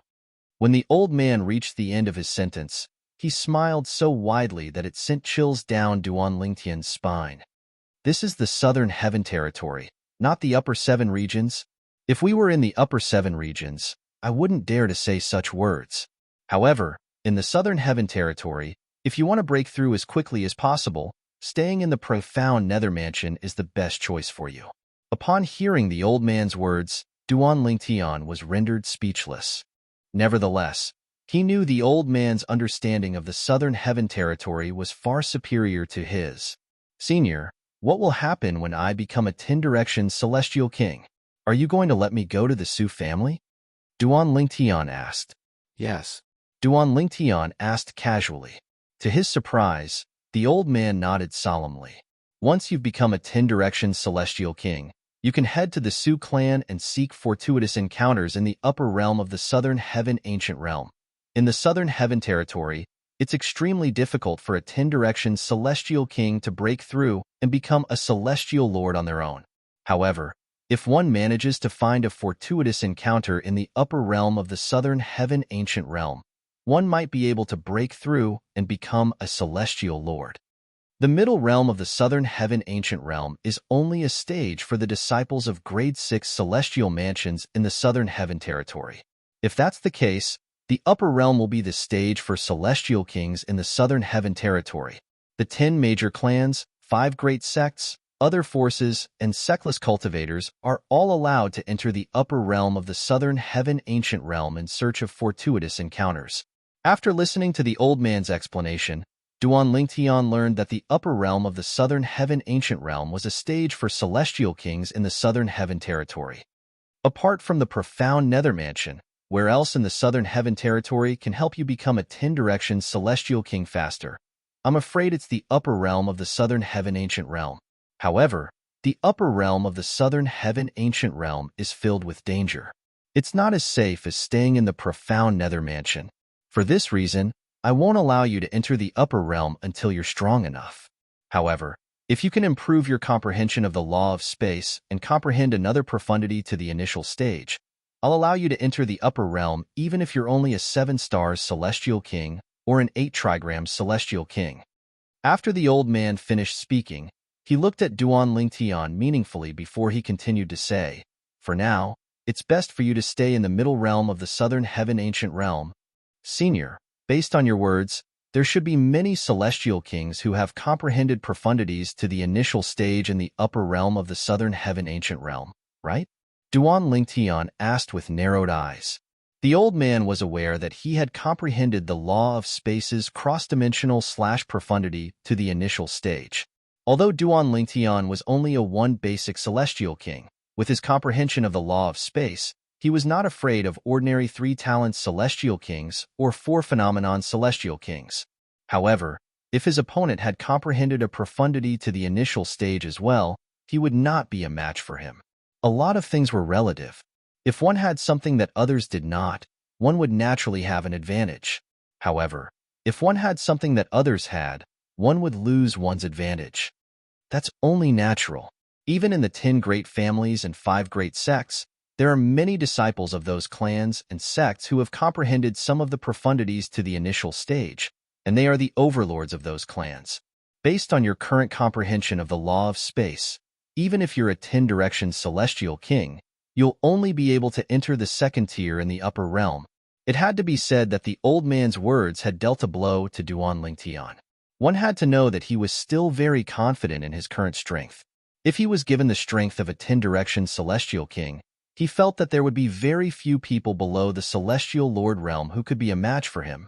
When the old man reached the end of his sentence, he smiled so widely that it sent chills down Duan Lingtian's spine. This is the southern heaven territory, not the upper 7 regions. If we were in the upper 7 regions, I wouldn't dare to say such words. However, in the southern heaven territory, if you want to break through as quickly as possible, staying in the profound nether mansion is the best choice for you. Upon hearing the old man's words, Duan Lingtian was rendered speechless. Nevertheless, he knew the old man's understanding of the southern heaven territory was far superior to his. Senior, what will happen when I become a 10-direction celestial king? Are you going to let me go to the Sioux family? Duan Lingtian asked. Yes. Duan Lingtian asked casually. To his surprise, the old man nodded solemnly. Once you've become a 10-direction celestial king, you can head to the Sioux clan and seek fortuitous encounters in the upper realm of the southern heaven ancient realm. In the southern heaven territory, it's extremely difficult for a 10-direction celestial king to break through and become a celestial lord on their own. However, if one manages to find a fortuitous encounter in the upper realm of the southern heaven ancient realm, one might be able to break through and become a celestial lord. The middle realm of the southern heaven ancient realm is only a stage for the disciples of grade 6 celestial mansions in the southern heaven territory. If that's the case, the upper realm will be the stage for celestial kings in the southern heaven territory. The 10 major clans, 5 great sects, other forces, and sectless cultivators are all allowed to enter the upper realm of the southern heaven ancient realm in search of fortuitous encounters. After listening to the old man's explanation, Duan Lingtian learned that the upper realm of the southern heaven ancient realm was a stage for celestial kings in the southern heaven territory. Apart from the profound nether mansion, where else in the southern heaven territory can help you become a 10-direction celestial king faster? I'm afraid it's the upper realm of the southern heaven ancient realm. However, the upper realm of the southern heaven ancient realm is filled with danger. It's not as safe as staying in the profound nether mansion. For this reason, I won't allow you to enter the upper realm until you're strong enough. However, if you can improve your comprehension of the law of space and comprehend another profundity to the initial stage, I'll allow you to enter the upper realm even if you're only a 7 celestial king or an 8 celestial king. After the old man finished speaking, he looked at Duan Lingtian meaningfully before he continued to say, "For now, it's best for you to stay in the middle realm of the southern heaven ancient realm. Senior, based on your words, there should be many celestial kings who have comprehended profundities to the initial stage in the upper realm of the southern heaven ancient realm, right?" Duan Lingtian asked with narrowed eyes. The old man was aware that he had comprehended the law of space's cross-dimensional / profundity to the initial stage. Although Duan Lingtian was only a 1 basic celestial king, with his comprehension of the law of space, he was not afraid of ordinary 3-talent celestial kings or 4-phenomenon celestial kings. However, if his opponent had comprehended a profundity to the initial stage as well, he would not be a match for him. A lot of things were relative. If one had something that others did not, one would naturally have an advantage. However, if one had something that others had, one would lose one's advantage. That's only natural. Even in the 10 great families and 5 great sects, there are many disciples of those clans and sects who have comprehended some of the profundities to the initial stage, and they are the overlords of those clans. Based on your current comprehension of the law of space, even if you're a 10-direction celestial king, you'll only be able to enter the second tier in the upper realm. It had to be said that the old man's words had dealt a blow to Duan Lingtian. One had to know that he was still very confident in his current strength. If he was given the strength of a 10-direction celestial king, he felt that there would be very few people below the celestial lord realm who could be a match for him.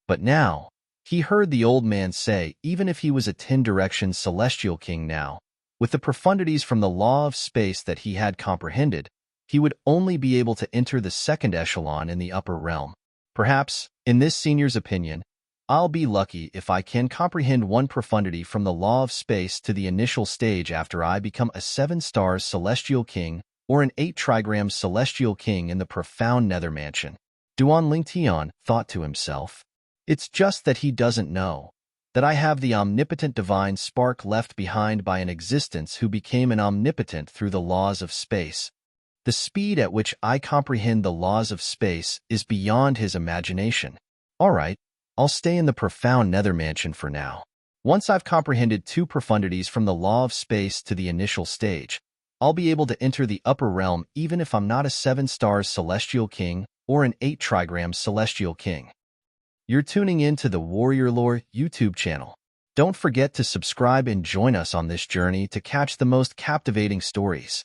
But now, he heard the old man say even if he was a 10-direction celestial king now, with the profundities from the law of space that he had comprehended, he would only be able to enter the second echelon in the upper realm. Perhaps, in this senior's opinion, I'll be lucky if I can comprehend one profundity from the law of space to the initial stage after I become a 7 celestial king or an 8 celestial king in the profound nether mansion. Duan Lingtian thought to himself. It's just that he doesn't know that I have the omnipotent divine spark left behind by an existence who became an omnipotent through the laws of space. The speed at which I comprehend the laws of space is beyond his imagination. All right, I'll stay in the profound nether mansion for now. Once I've comprehended 2 profundities from the law of space to the initial stage, I'll be able to enter the upper realm even if I'm not a 7 celestial king or an 8 celestial king. You're tuning in to the Warrior Lore YouTube channel. Don't forget to subscribe and join us on this journey to catch the most captivating stories.